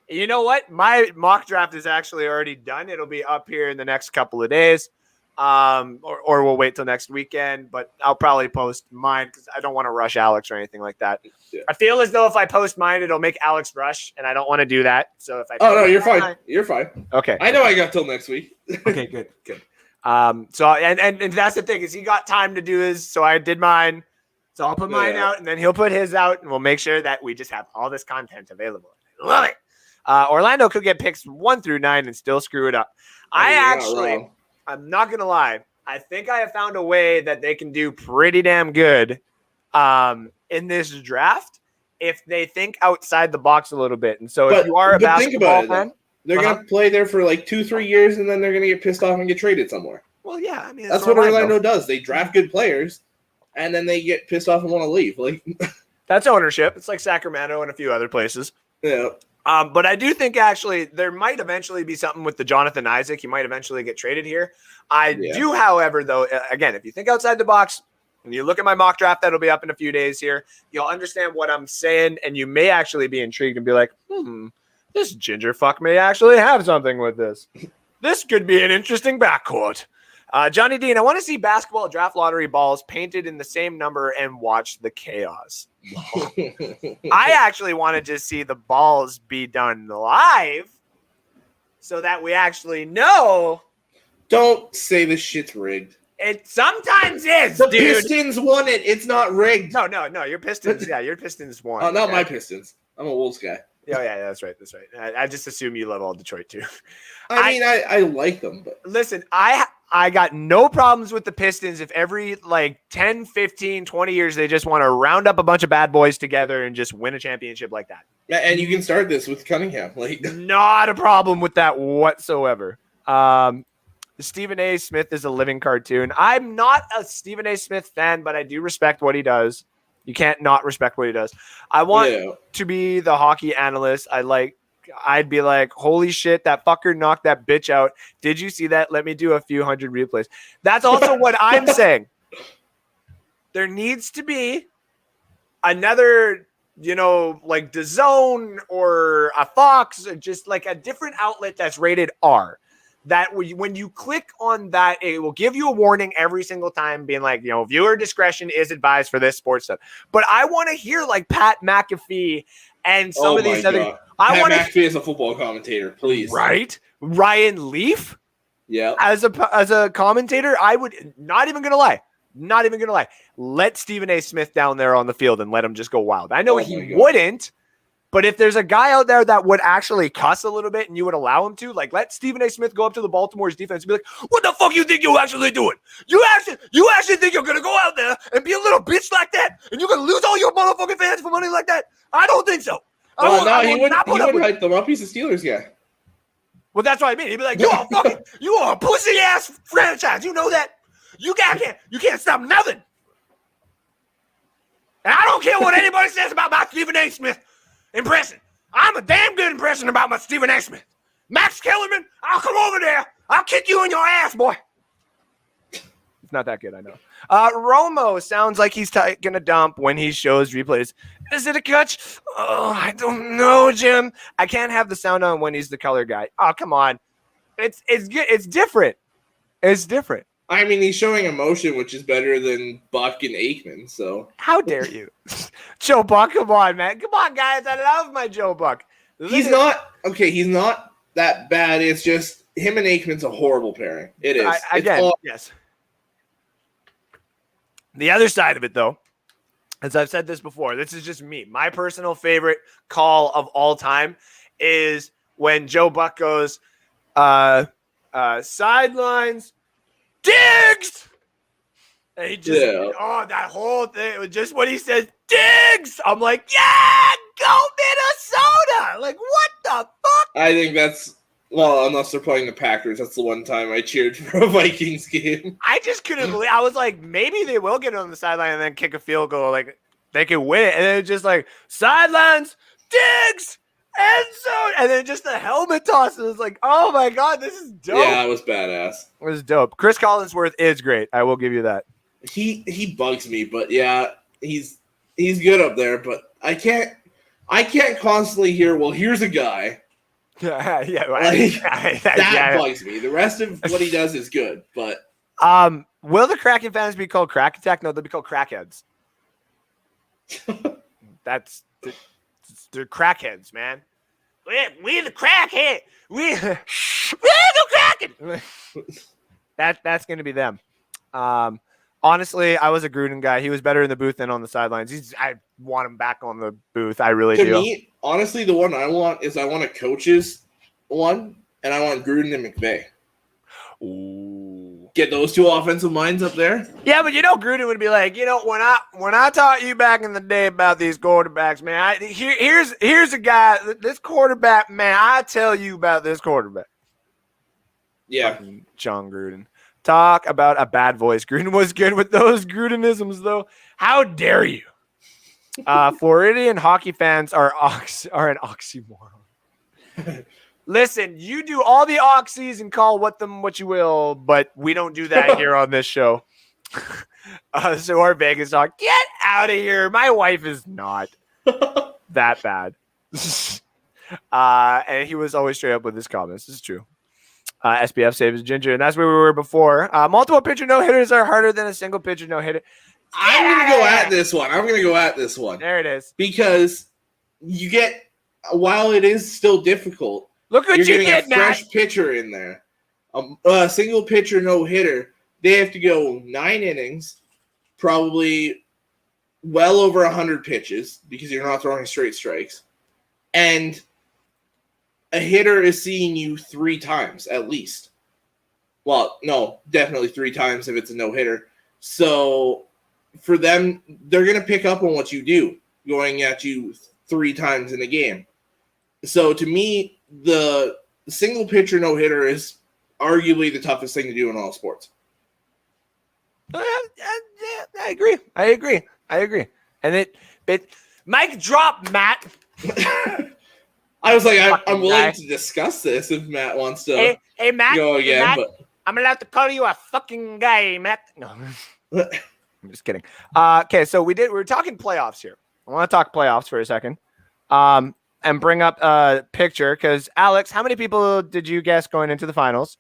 You know what? My mock draft is actually already done. It'll be up here in the next couple of days. Or we'll wait till next weekend, but I'll probably post mine because I don't want to rush Alex or anything like that. Yeah. I feel as though if I post mine, it'll make Alex rush, and I don't want to do that. So if I no, you're fine. You're fine. Okay. I know I got till next week. Okay, good. So and that's the thing is he got time to do his, so I did mine. So I'll put mine out, and then he'll put his out, and we'll make sure that we just have all this content available. Love it. Orlando could get picks 1 through 9 and still screw it up. I'm not going to lie. I think I have found a way that they can do pretty damn good in this draft if they think outside the box a little bit. And so if you are a basketball fan, they're going to play there for like 2-3 years, and then they're going to get pissed off and get traded somewhere. Well, yeah. I mean, that's what Orlando does. They draft good players, and then they get pissed off and want to leave. Like that's ownership. It's like Sacramento and a few other places. Yeah. But I do think actually there might eventually be something with the Jonathan Isaac. He might eventually get traded here. I do, however, though, again, if you think outside the box and you look at my mock draft, that'll be up in a few days here. You'll understand what I'm saying, and you may actually be intrigued and be like, this ginger fuck may actually have something with this. This could be an interesting backcourt. Johnny Dean, I want to see basketball draft lottery balls painted in the same number and watch the chaos. I actually want to just see the balls be done live so that we actually know. Don't say this shit's rigged. It sometimes is, the dude. Pistons won it. It's not rigged. No. Your Pistons. Yeah, your Pistons won. Oh, not my Pistons. I'm a Wolves guy. Oh, yeah, that's right. I just assume you love all Detroit, too. I like them. But listen, I got no problems with the Pistons if every, 10, 15, 20 years they just want to round up a bunch of bad boys together and just win a championship like that. Yeah, and you can start this with Cunningham. Not a problem with that whatsoever. Stephen A. Smith is a living cartoon. I'm not a Stephen A. Smith fan, but I do respect what he does. You can't not respect what he does. I want to be the hockey analyst. I'd be like, holy shit, that fucker knocked that bitch out. Did you see that? Let me do a few hundred replays. That's also what I'm saying. There needs to be another, DAZN or a Fox, or just like a different outlet that's rated R. That when you click on that, it will give you a warning every single time being like, viewer discretion is advised for this sports stuff. But I want to hear like Pat McAfee and some of these other. Pat McAfee is a football commentator, please. Right? Ryan Leaf? Yeah. As a commentator, I would not even gonna lie. Let Stephen A. Smith down there on the field and let him just go wild. I know he wouldn't. But if there's a guy out there that would actually cuss a little bit and you would allow him to, let Stephen A. Smith go up to the Baltimore's defense and be like, what the fuck you think you're actually doing? You actually think you're going to go out there and be a little bitch like that? And you're going to lose all your motherfucking fans for money like that? I don't think so. He wouldn't hype them up. He's a Steelers guy. Well, that's what I mean. He'd be like, you are a pussy-ass franchise. You know that? You can't stop nothing. And I don't care what anybody says about my Stephen A. Smith impression. I'm a damn good impression about my Stephen A. Smith. Max Kellerman, I'll come over there I'll kick you in your ass, boy. It's not that good, I know. Romo sounds like he's taking a dump when he shows replays. Is it a catch? Oh, I don't know, Jim. I can't have the sound on when he's the color guy. Oh, come on. It's good. It's different. It's different. I mean, he's showing emotion, which is better than Buck and Aikman. So how dare you, Joe Buck? Come on, man. Come on, guys. I love my Joe Buck. He's not that bad. It's just him and Aikman's a horrible pairing. It is. Yes. The other side of it, though, as I've said this before, this is just me. My personal favorite call of all time is when Joe Buck goes, sidelines, Diggs! And he just, that whole thing, it was just when he says, Diggs! I'm like, yeah, go Minnesota! Like, what the fuck? I think that's, well, unless they're playing the Packers, that's the one time I cheered for a Vikings game. I just couldn't believe, I was like, maybe they will get on the sideline and then kick a field goal. Like, they could win it. And then it's just like, sidelines, Diggs! End zone, and then just the helmet toss. It was like, oh my god, this is dope. Yeah, it was badass. It was dope. Chris Collinsworth is great. I will give you that. He bugs me, but yeah, he's good up there. But I can't constantly hear. Well, here's a guy. That bugs me. The rest of what he does is good, but will the Kraken fans be called Crack Attack? No, they'll be called Crackheads. They're crackheads, man. We the crackhead. We the Kraken. That's gonna be them. Honestly, I was a Gruden guy. He was better in the booth than on the sidelines. I want him back on the booth. I really do. To me, honestly, the one I want is I want a coach's one, and I want Gruden and McVay. Ooh. Get those two offensive minds up there. Yeah, but Gruden would be like, when I taught you back in the day about these quarterbacks, man, here's a guy, this quarterback, man, I tell you about this quarterback. Yeah. Fucking John Gruden. Talk about a bad voice. Gruden was good with those Grudenisms, though. How dare you? Floridian hockey fans are an oxymoron. Listen, you do all the oxys and call what you will, but we don't do that here on this show. So our Vegas talk, get out of here. My wife is not that bad. And he was always straight up with his comments. This is true. SBF saves Ginger, and that's where we were before. Multiple pitcher no-hitters are harder than a single pitcher no-hitter. I'm going to go at this one. There it is. Because you get, while it is still difficult, look what you're you getting did, a fresh pitcher in there. A single pitcher no-hitter. They have to go 9 innings, probably well over 100 pitches because you're not throwing straight strikes. And a hitter is seeing you 3 times at least. Well, no, definitely 3 times if it's a no-hitter. So for them, they're going to pick up on what you do, going at you 3 times in a game. So to me, the single pitcher no-hitter is arguably the toughest thing to do in all sports. I agree. And it mic drop, Matt. I was like, I'm willing to discuss this if Matt wants to hey, Matt, go again. Matt, but I'm allowed to call you a fucking guy, Matt. No, I'm just kidding. Okay, so we were talking playoffs here. I want to talk playoffs for a second. And bring up a picture because Alex, how many people did you guess going into the finals?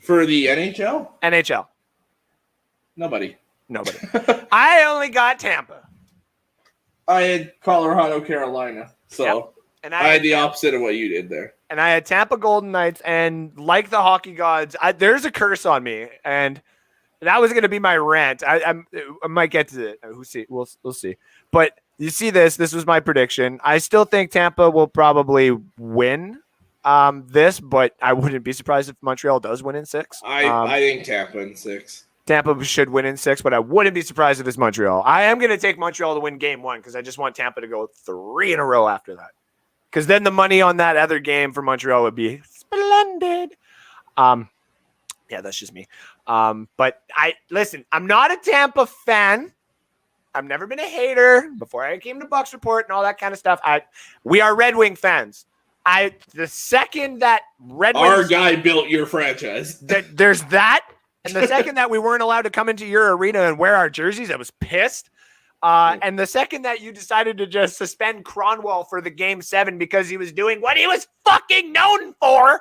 For the NHL? NHL. Nobody. I only got Tampa. I had Colorado, Carolina. So yep. And I had the opposite of what you did there. And I had Tampa Golden Knights, and like the hockey gods, there's a curse on me, and that was going to be my rant. I might get to it. We'll see. But you see this was my prediction. I still think Tampa will probably win this, but I wouldn't be surprised if Montreal does win in 6. I think Tampa in 6. Tampa should win in 6, but I wouldn't be surprised if it's Montreal. I am going to take Montreal to win game 1 because I just want Tampa to go 3 in a row after that. Because then the money on that other game for Montreal would be splendid. Yeah, that's just me. But listen, I'm not a Tampa fan. I've never been a hater before I came to Bucks Report and all that kind of stuff. We are Red Wing fans. The second that Red Our Wings, guy built your franchise. there's that, and the second that we weren't allowed to come into your arena and wear our jerseys, I was pissed. And the second that you decided to just suspend Cronwall for the Game 7 because he was doing what he was fucking known for.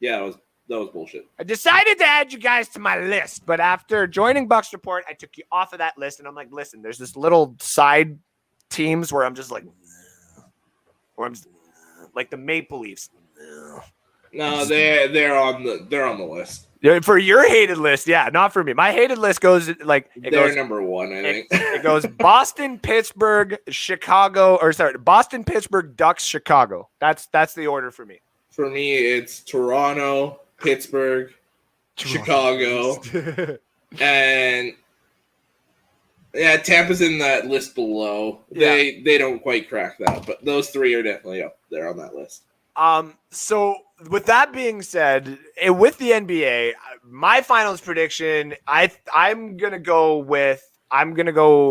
Yeah, that was bullshit. I decided to add you guys to my list, but after joining Bucks Report, I took you off of that list, and I'm like, listen, there's this little side teams where I'm just like, like the Maple Leafs. No, they're on the list. For your hated list, yeah, not for me. My hated list goes like They're number one, I think. It goes Boston, Pittsburgh, Boston, Pittsburgh, Ducks, Chicago. That's the order for me. For me, it's Toronto, Pittsburgh, Chicago, and yeah, Tampa's in that list below. They don't quite crack that, but those three are definitely up there on that list. So with that being said, with the NBA, my finals prediction, I'm gonna go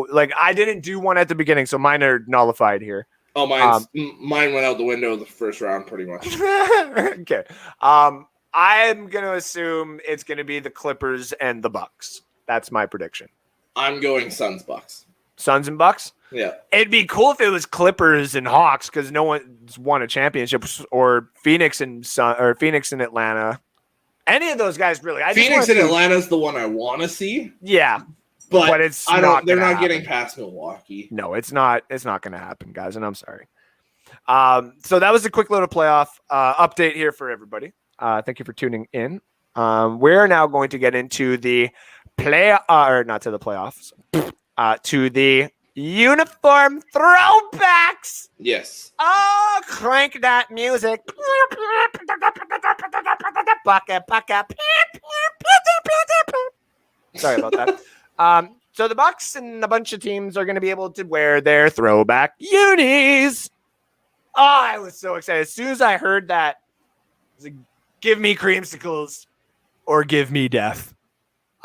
like I didn't do one at the beginning, so mine are nullified here. Oh, mine went out the window the first round, pretty much. Okay. I'm gonna assume it's gonna be the Clippers and the Bucks. That's my prediction. I'm going Suns-Bucks. Suns and Bucks? Yeah. It'd be cool if it was Clippers and Hawks because no one's won a championship, or Phoenix and Atlanta. Any of those guys, really. Phoenix and Atlanta's the one I want to see. Yeah. But they're not happen. Getting past Milwaukee. No, it's not going to happen, guys, and I'm sorry. So that was a quick little playoff update here for everybody. Thank you for tuning in. We're now going to get into the not to the playoffs, to the uniform throwbacks. Yes. Oh, crank that music. Sorry about that. So the Bucks and a bunch of teams are going to be able to wear their throwback unis. Oh, I was so excited. As soon as I heard that, I was like, give me creamsicles or give me death.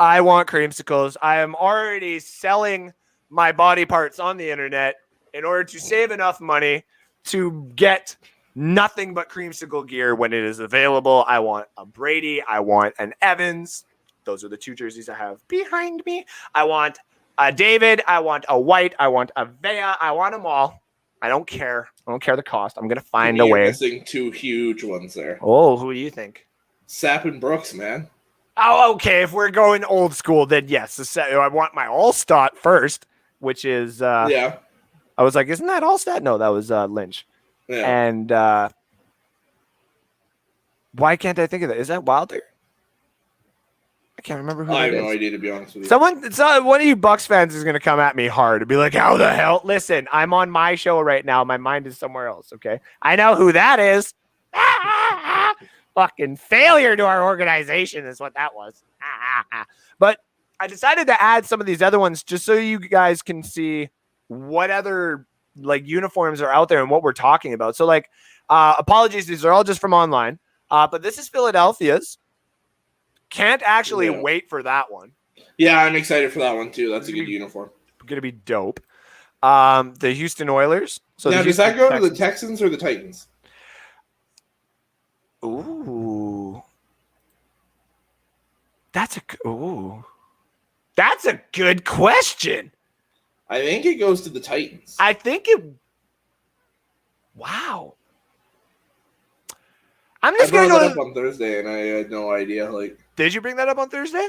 I want creamsicles. I am already selling my body parts on the internet in order to save enough money to get nothing but creamsicle gear when it is available. I want a Brady. I want an Evans. Those are the two jerseys I have behind me. I want a David. I want a White. I want a Vea. I want them all. I don't care. I don't care the cost. I'm going to find a way. You're missing two huge ones there. Oh, who do you think? Sapp and Brooks, man. Oh, okay. If we're going old school, then yes. I want my All-Stat first, which is yeah. I was like, isn't that All-Stat? No, that was Lynch. Yeah. And why can't I think of that? Is that Wilder? I can't remember who. I have it is. no idea, to be honest with you. One of you Bucks fans is going to come at me hard and be like, "How the hell?" Listen, I'm on my show right now. My mind is somewhere else. Okay, I know who that is. Fucking failure to our organization is what that was. But I decided to add some of these other ones just so you guys can see what other like uniforms are out there and what we're talking about. So like, apologies, these are all just from online. But this is Philadelphia's. Can't actually wait for that one. Yeah, I'm excited for that one too. That's a good uniform. Gonna be dope. The Houston Oilers. So now, does that go to the Texans or the Titans? Ooh, that's a good question. I think it goes to the Titans. I think it. Wow. I'm just going to go up on Thursday, and I had no idea. Like, did you bring that up on Thursday?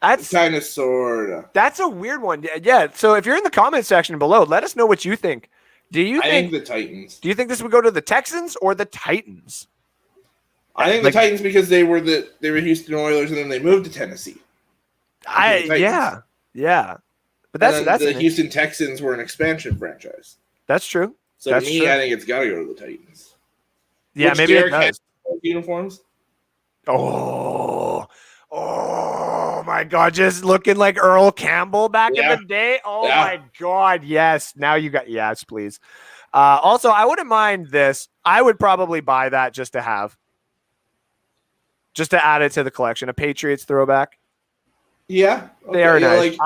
That's kind of sorta. That's a weird one. Yeah. So if you're in the comment section below, let us know what you think. I think the Titans. Do you think this would go to the Texans or the Titans? I think the Titans because they were Houston Oilers and then they moved to Tennessee. Yeah. But that's the Houston Texans were an expansion franchise. That's true. So I think it's got to go to the Titans. Yeah, maybe it does. Uniforms. Oh my God! Just looking like Earl Campbell back in the day. Oh my God! Yes. Now you got please. Also, I wouldn't mind this. I would probably buy that just to add it to the collection. A Patriots throwback. Yeah, they are nice.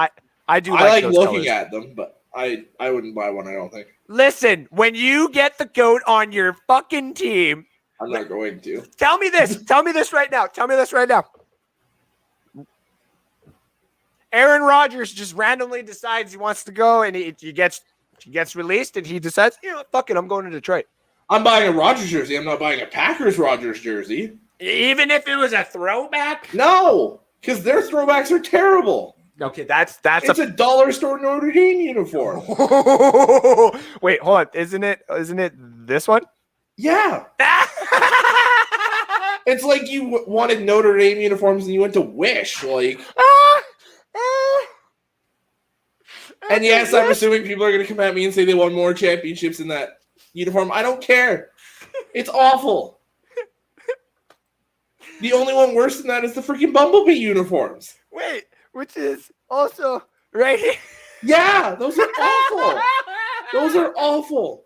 I do. I like those looking colors. at them, but I wouldn't buy one, I don't think. Listen, when you get the goat on your fucking team, I'm not going to. tell me this. Tell me this right now. Tell me this right now. Aaron Rodgers just randomly decides he wants to go, and he gets released, and he decides, fuck it, I'm going to Detroit. I'm buying a Rodgers jersey. I'm not buying a Packers Rodgers jersey. Even if it was a throwback? No, because their throwbacks are terrible. Okay, that's it's a dollar store Notre Dame uniform. Wait, hold on. Isn't it this one? Yeah. It's like you wanted Notre Dame uniforms and you went to Wish, like. And yes, I'm assuming people are going to come at me and say they won more championships in that uniform. I don't care. It's awful. The only one worse than that is the freaking Bumblebee uniforms. Wait, which is also right here. Yeah, those are awful. Those are awful.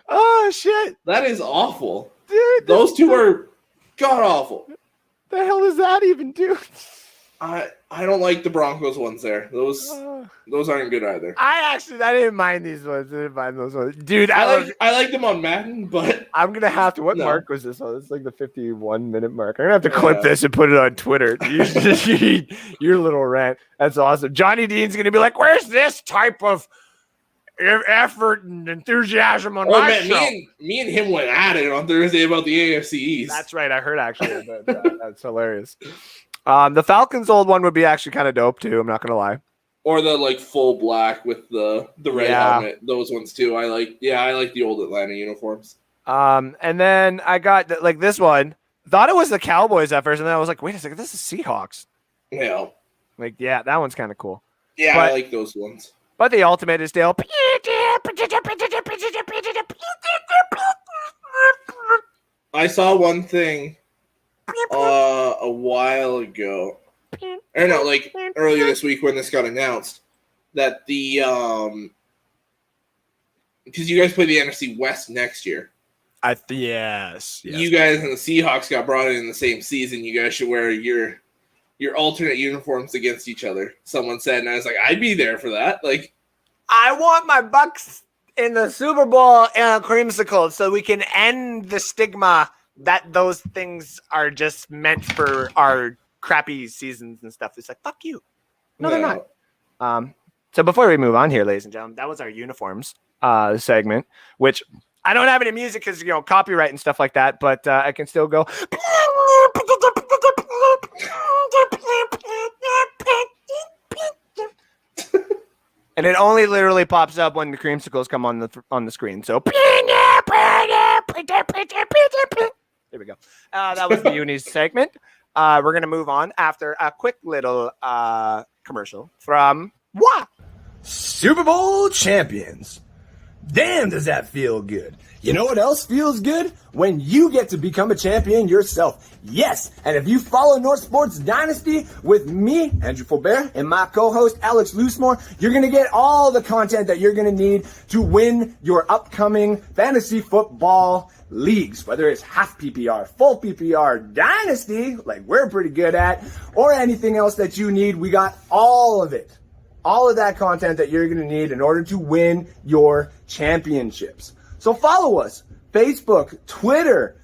Oh, shit. That is awful. Dude. Those two are god-awful. The hell does that even do? I don't like the Broncos ones there. Those aren't good either. I didn't mind these ones. I didn't mind those ones. Dude, I like them on Madden, but I'm gonna have to. What mark was this on? It's like the 51-minute mark. I'm gonna have to clip this and put it on Twitter. Your little rant. That's awesome. Johnny Dean's gonna be like, "Where's this type of effort and enthusiasm on my show?" Me and him went at it on Thursday about the AFC East. That's right. I heard actually. That's hilarious. The Falcons old one would be actually kind of dope too. I'm not gonna lie. Or the like full black with the red helmet. Those ones too. I like the old Atlanta uniforms. And then I got like this one. Thought it was the Cowboys at first, and then I was like, wait a second, this is Seahawks. Yeah. Like, yeah, that one's kind of cool. Yeah, I like those ones. But the ultimate is still. I saw one thing a while ago, or no, like earlier this week when this got announced, that the because you guys play the NFC West next year. Yes. You guys and the Seahawks got brought in the same season. You guys should wear your alternate uniforms against each other. Someone said, and I was like, I'd be there for that. Like, I want my Bucks in the Super Bowl and a creamsicle so we can end the stigma that those things are just meant for our crappy seasons and stuff. It's like, fuck you. No, they're not. So before we move on here, ladies and gentlemen, that was our uniforms segment, which I don't have any music because, copyright and stuff like that, but I can still go. And it only literally pops up when the creamsicles come on the screen. So there we go. That was the unis segment. We're gonna move on after a quick little commercial from Super Bowl champions. Damn, does that feel good? You know what else feels good? When you get to become a champion yourself. Yes, and if you follow North Sports Dynasty with me, Andrew Faubert, and my co-host Alex Loosemore, you're going to get all the content that you're going to need to win your upcoming fantasy football leagues, whether it's half PPR, full PPR, Dynasty, like we're pretty good at, or anything else that you need. We got all of it. All of that content that you're going to need in order to win your championships. So follow us, Facebook, Twitter,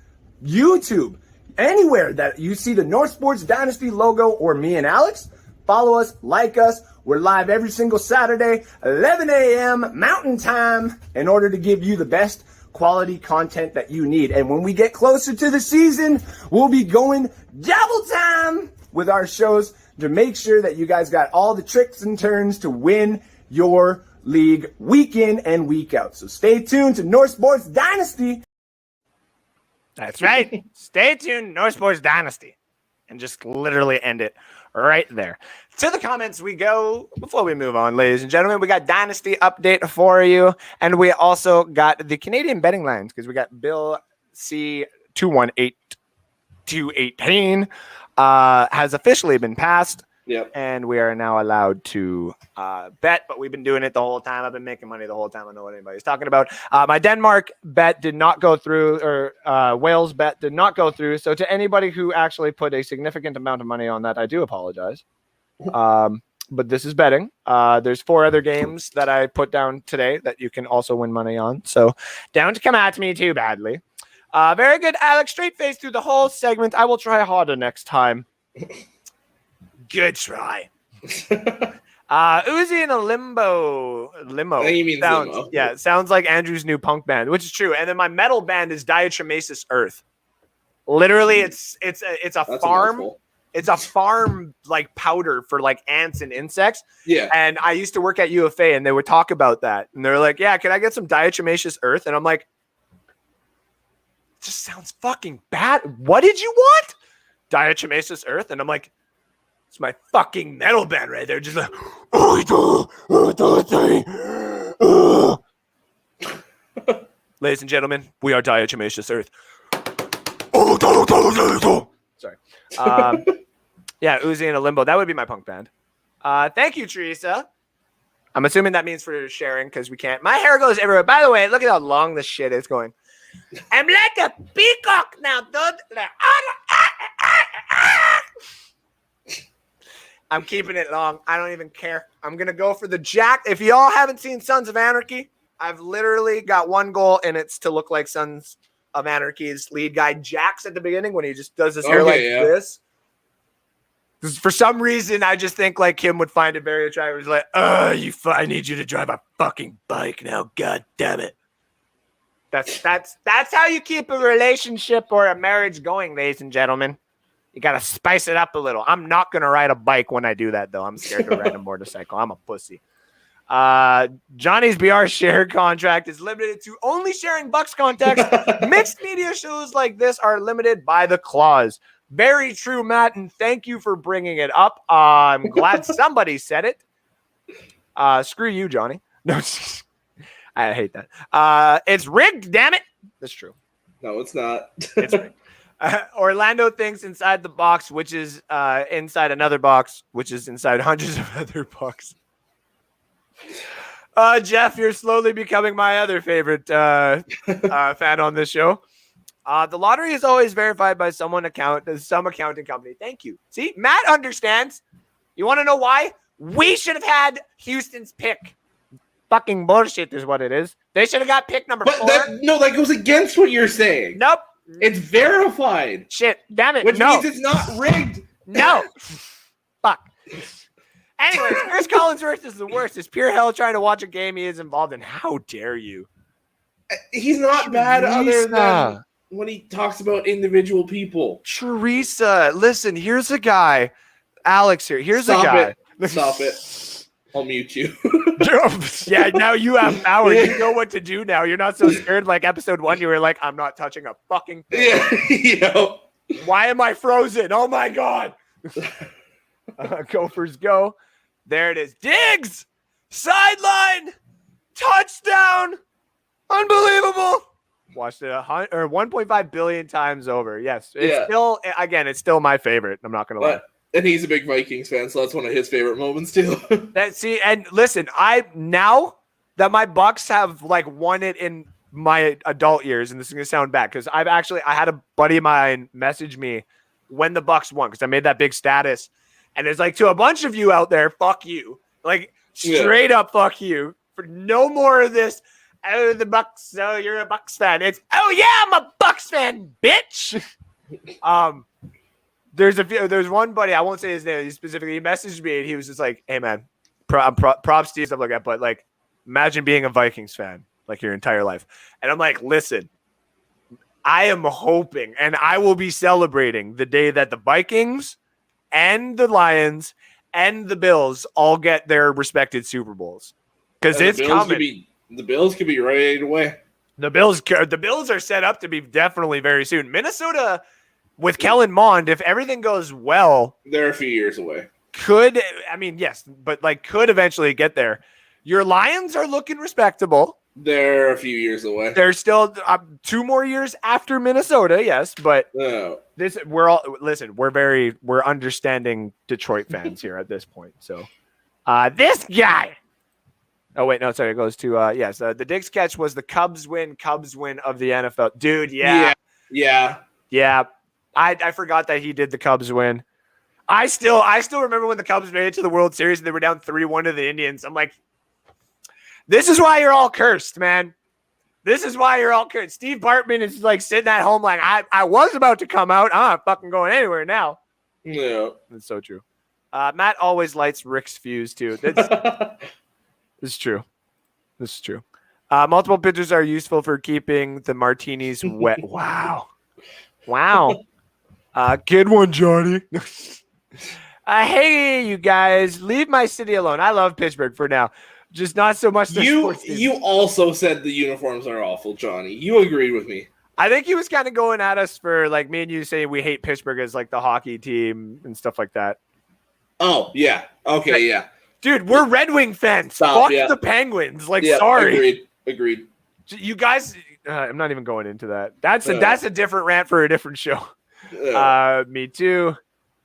YouTube, anywhere that you see the North Sports Dynasty logo or me and Alex. Follow us, like us. We're live every single Saturday, 11 a.m. Mountain Time, in order to give you the best quality content that you need. And when we get closer to the season, we'll be going double time with our shows to make sure that you guys got all the tricks and turns to win your league week in and week out. So stay tuned to North Sports Dynasty. That's right. Stay tuned, North Sports Dynasty. And just literally end it right there. To the comments we go before we move on, ladies and gentlemen. We got Dynasty update for you. And we also got the Canadian betting lines because we got Bill C218218 has officially been passed. Yep. And we are now allowed to bet, but we've been doing it the whole time. I've been making money the whole time. I know what anybody's talking about. My Denmark bet did not go through, or Wales bet did not go through. So to anybody who actually put a significant amount of money on that, I do apologize. but this is betting. There's 4 other games that I put down today that you can also win money on. So don't come at me too badly. Very good, Alex. Straight face through the whole segment. I will try harder next time. Good try. Uzi in a limo. I think he means sounds, limo. Yeah, it sounds like Andrew's new punk band, which is true. And then my metal band is Diatremasis Earth. Literally, it's a That's farm. A It's a farm like powder for like ants and insects. Yeah. And I used to work at UFA and they would talk about that. And they're like, yeah, can I get some Diatremaceous Earth? And I'm like, it just sounds fucking bad. What did you want? Diatremaceous Earth? And I'm like, it's my fucking metal band right there. Just like, ladies and gentlemen, we are Diatremaceous Earth. Sorry. Yeah, Uzi in a limbo. That would be my punk band. Thank you, Teresa. I'm assuming that means for sharing because we can't. My hair goes everywhere. By the way, look at how long this shit is going. I'm like a peacock now, dude. I'm keeping it long. I don't even care. I'm going to go for the Jack. If y'all haven't seen Sons of Anarchy, I've literally got one goal, and it's to look like Sons of Anarchy's lead guy, Jax, at the beginning when he just does his hair like this. For some reason, I just think like him would find it very attractive. He's like, I need you to drive a fucking bike now. God damn it. That's how you keep a relationship or a marriage going, ladies and gentlemen. You got to spice it up a little. I'm not going to ride a bike when I do that, though. I'm scared to ride a motorcycle. I'm a pussy. Johnny's BR share contract is limited to only sharing Bucks context. Mixed media shows like this are limited by the clause. Very true, Matt, and thank you for bringing it up. I'm glad somebody said it. Screw you, Johnny. No, I hate that. It's rigged, damn it. That's true. No, it's not. It's rigged. Orlando thinks inside the box, which is inside another box, which is inside hundreds of other boxes. Jeff, you're slowly becoming my other favorite fan on this show. The lottery is always verified by some accounting company. Thank you. See, Matt understands. You want to know why? We should have had Houston's pick. Fucking bullshit is what it is. They should have got pick number 4. That goes against what you're saying. Nope. It's verified. Shit. Damn it. Which means it's not rigged. No. Fuck. Anyways, Chris Collinsworth is the worst. It's pure hell trying to watch a game he is involved in. How dare you? He's not bad other than when he talks about individual people. Teresa, listen, here's a guy. Alex here. Here's a guy. Stop it. I'll mute you. Yeah, now you have power. You know what to do now. You're not so scared like episode 1. You were like, I'm not touching a fucking thing. Yeah. Why am I frozen? Oh my God. Gophers go. There it is. Diggs! Sideline! Touchdown! Unbelievable! Watched it 1.5 billion times over. Yes. It's still my favorite. I'm not going to lie. And he's a big Vikings fan, so that's one of his favorite moments too. And listen, now that my Bucks have like won it in my adult years, and this is going to sound bad because I had a buddy of mine message me when the Bucks won because I made that big status. And it's like, to a bunch of you out there, fuck you. Like, straight up fuck you. For no more of this, oh, the Bucks, oh, you're a Bucks fan. It's, oh, yeah, I'm a Bucks fan, bitch. There's one buddy, I won't say his name, he messaged me, and he was just like, hey, man, props to you, stuff like that, but, like, imagine being a Vikings fan, like, your entire life. And I'm like, listen, I am hoping, and I will be celebrating the day that the Vikings and the Lions and the Bills all get their respected Super Bowls, because it's coming. The Bills could be right away. The Bills are set up to be definitely very soon. Minnesota with Kellen Mond, if everything goes well, they're a few years away. Could eventually get there. Your Lions are looking respectable. They're a few years away. They're still 2 more years after Minnesota, yes, but we're understanding Detroit fans here at this point. So, this guy. Oh wait, no, sorry. It goes to the Diggs catch was the Cubs win of the NFL, dude. Yeah. I forgot that he did the Cubs win. I still remember when the Cubs made it to the World Series and they were down 3-1 to the Indians. I'm like, this is why you're all cursed, man. This is why you're all cursed. Steve Bartman is like sitting at home like, I was about to come out. I'm not fucking going anywhere now. Yeah. That's so true. Matt always lights Rick's fuse too. This is true. This is true. Multiple pitchers are useful for keeping the martinis wet. Wow. Good one, Johnny. Hey, you guys, leave my city alone. I love Pittsburgh for now. Just not so much. You also said the uniforms are awful, Johnny. You agreed with me. I think he was kind of going at us for like me and you saying we hate Pittsburgh as like the hockey team and stuff like that. Oh, yeah. Okay, yeah. Dude, we're Red Wing fans. Fuck the Penguins. Like, sorry. Agreed. You guys, I'm not even going into that. That's a different rant for a different show. Me too.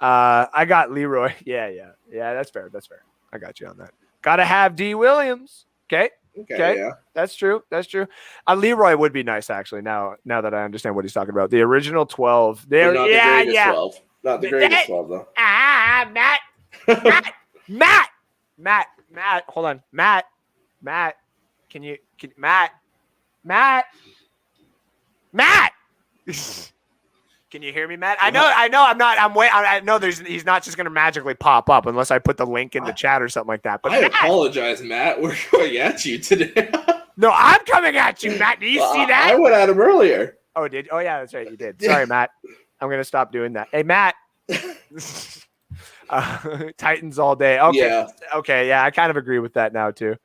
I got Leroy. Yeah. That's fair. I got you on that. Gotta have D. Williams. Okay. Yeah. That's true. Leroy would be nice actually. Now that I understand what he's talking about, the original 12. They're not the greatest 12. Not the greatest 12 though. Matt. Hold on, Matt. Can you Matt? Can you hear me, Matt? I know. I know he's not just going to magically pop up unless I put the link in the chat or something like that. But I apologize, Matt. We're going at you today. No, I'm coming at you, Matt. Do you see that? I went at him earlier. Oh, did? Oh, yeah, that's right. You did. Sorry, Matt. I'm going to stop doing that. Hey, Matt. Titans all day. Okay. Yeah. Okay. Yeah, I kind of agree with that now too.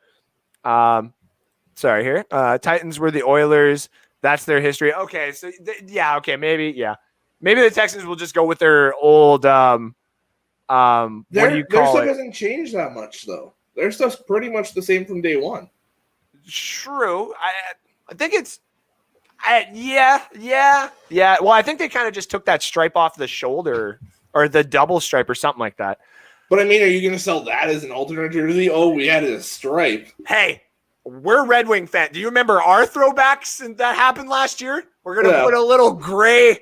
Sorry here. Titans were the Oilers. That's their history. Okay. So okay. Maybe the Texans will just go with their old, what do you call their stuff it? Hasn't changed that much though. Their stuff's pretty much the same from day one. True. I think it's, yeah. Well, I think they kind of just took that stripe off the shoulder or the double stripe or something like that. But I mean, are you going to sell that as an alternate jersey? Oh, we added a stripe. Hey, we're Red Wing fans. Do you remember our throwbacks that happened last year? We're going to put a little gray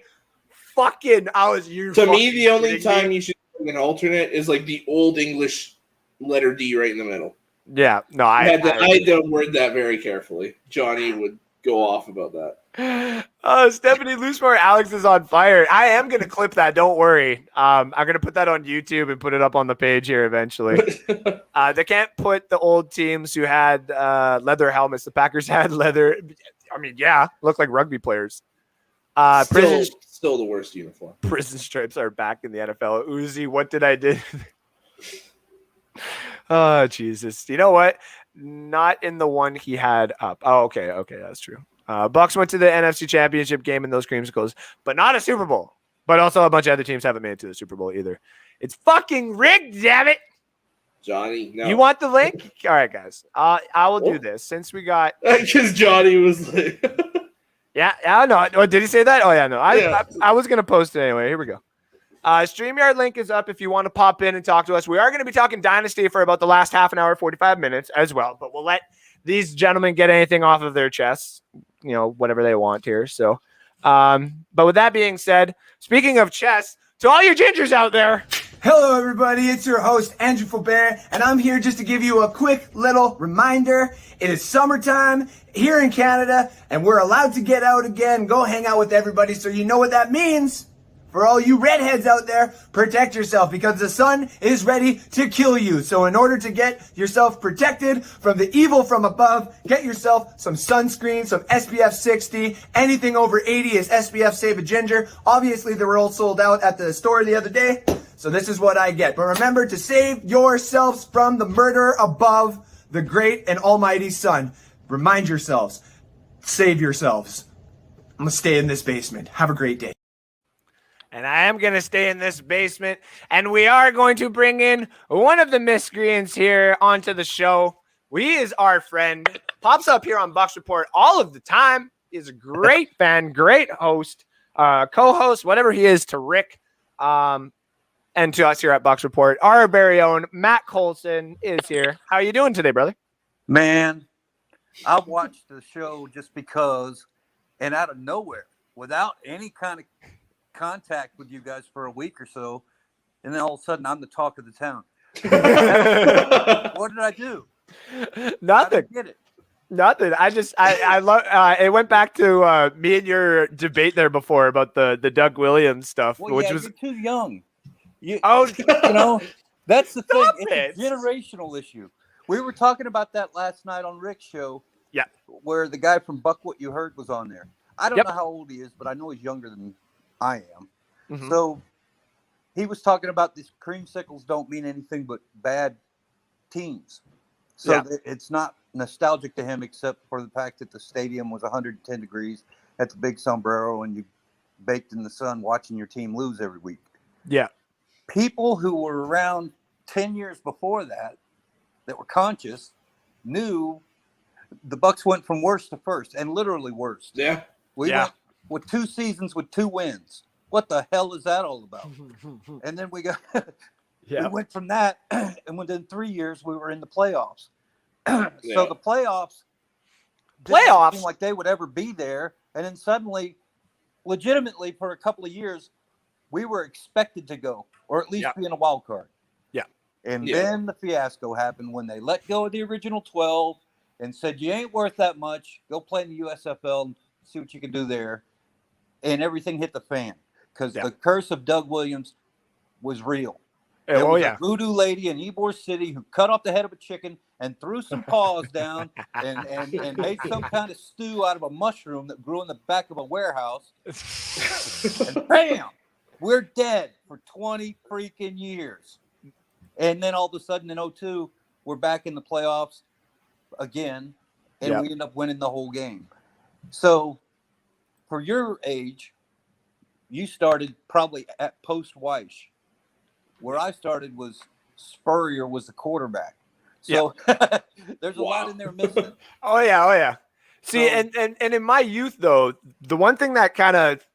fucking... To me, the only time you should put an alternate is like the old English letter D right in the middle. Yeah, no, I had to word that very carefully. Johnny would go off about that. Stephanie Loosemore, Alex is on fire. I am going to clip that. Don't worry. I'm going to put that on YouTube and put it up on the page here eventually. They can't put the old teams who had leather helmets. The Packers had leather. I mean, yeah, look like rugby players. Still the worst uniform. Prison stripes are back in the NFL. Uzi, what did I do? Oh, Jesus. You know what? Not in the one he had up. Oh, okay. That's true. Bucks went to the NFC Championship game in those creamsicles, but not a Super Bowl. But also a bunch of other teams haven't made it to the Super Bowl either. It's fucking rigged, damn it. Johnny, no. You want the link? All right, guys. I will do this since we got... Because Johnny was like... Yeah, no. Oh, did he say that? Oh, yeah, no. I was going to post it anyway. Here we go. StreamYard link is up if you want to pop in and talk to us. We are going to be talking Dynasty for about the last half an hour, 45 minutes as well. But we'll let these gentlemen get anything off of their chests, whatever they want here. So, but with that being said, speaking of chess, to all your gingers out there. Hello, everybody. It's your host, Andrew Faubert, and I'm here just to give you a quick little reminder. It is summertime here in Canada, and we're allowed to get out again, go hang out with everybody. So you know what that means. For all you redheads out there, protect yourself because the sun is ready to kill you. So in order to get yourself protected from the evil from above, get yourself some sunscreen, some SPF 60. Anything over 80 is SPF Save a Ginger. Obviously, they were all sold out at the store the other day. So this is what I get. But remember to save yourselves from the murderer above, the great and almighty sun. Remind yourselves. Save yourselves. I'm going to stay in this basement. Have a great day. And I am going to stay in this basement. And we are going to bring in one of the miscreants here onto the show. He is our friend. Pops up here on Bucks Report all of the time. He's a great fan, great host, co-host, whatever he is to Rick. And to us here at Bucks Report. Our very own Matt Colson is here. How are you doing today, brother? Man, I watched the show just because, and out of nowhere, without any kind of contact with you guys for a week or so, and then all of a sudden I'm the talk of the town. What did I do? Nothing. I didn't get it. Nothing. I love. It went back to me and your debate there before about the Doug Williams stuff, Well, which yeah, was you're too young. You oh know, that's the thing. Stop It's it. a generational issue. We were talking about that last night on Rick's show. Yeah. Where the guy from Buck What You Heard was on there. I don't Yep. know how old he is, but I know he's younger than I am. Mhm. So he was talking about these creamsicles don't mean anything but bad teams. So Yeah. it's not nostalgic to him except for the fact that the stadium was 110 degrees at the Big Sombrero and you baked in the sun watching your team lose every week. yeah. People who were around 10 years before that were conscious knew the Bucks went from worst to first, and literally worst. Yeah. We Yeah. went with 2 seasons with 2 wins. What the hell is that all about? And then we Yeah. went from that, and within 3 years we were in the playoffs. So Yeah. the playoffs didn't Playoffs? seem like they would ever be there, and then suddenly, legitimately, for a couple of years, we were expected to go, or at least Yeah. be in a wild card. Yeah. And Yeah. then the fiasco happened when they let go of the original 12 and said, you ain't worth that much. Go play in the USFL and see what you can do there. And everything hit the fan because Yeah. the curse of Doug Williams was real. Oh There was yeah. a voodoo lady in Ybor City who cut off the head of a chicken and threw some paws down and made some kind of stew out of a mushroom that grew in the back of a warehouse. And bam, we're dead for 20 freaking years. And then all of a sudden in 2002, we're back in the playoffs again, and Yep. we end up winning the whole game. So for your age, you started probably at post-Weish. Where I started was Spurrier was the quarterback. So there's a lot in there missing. Oh yeah. Oh yeah. See, So- and in my youth though, the one thing that kind of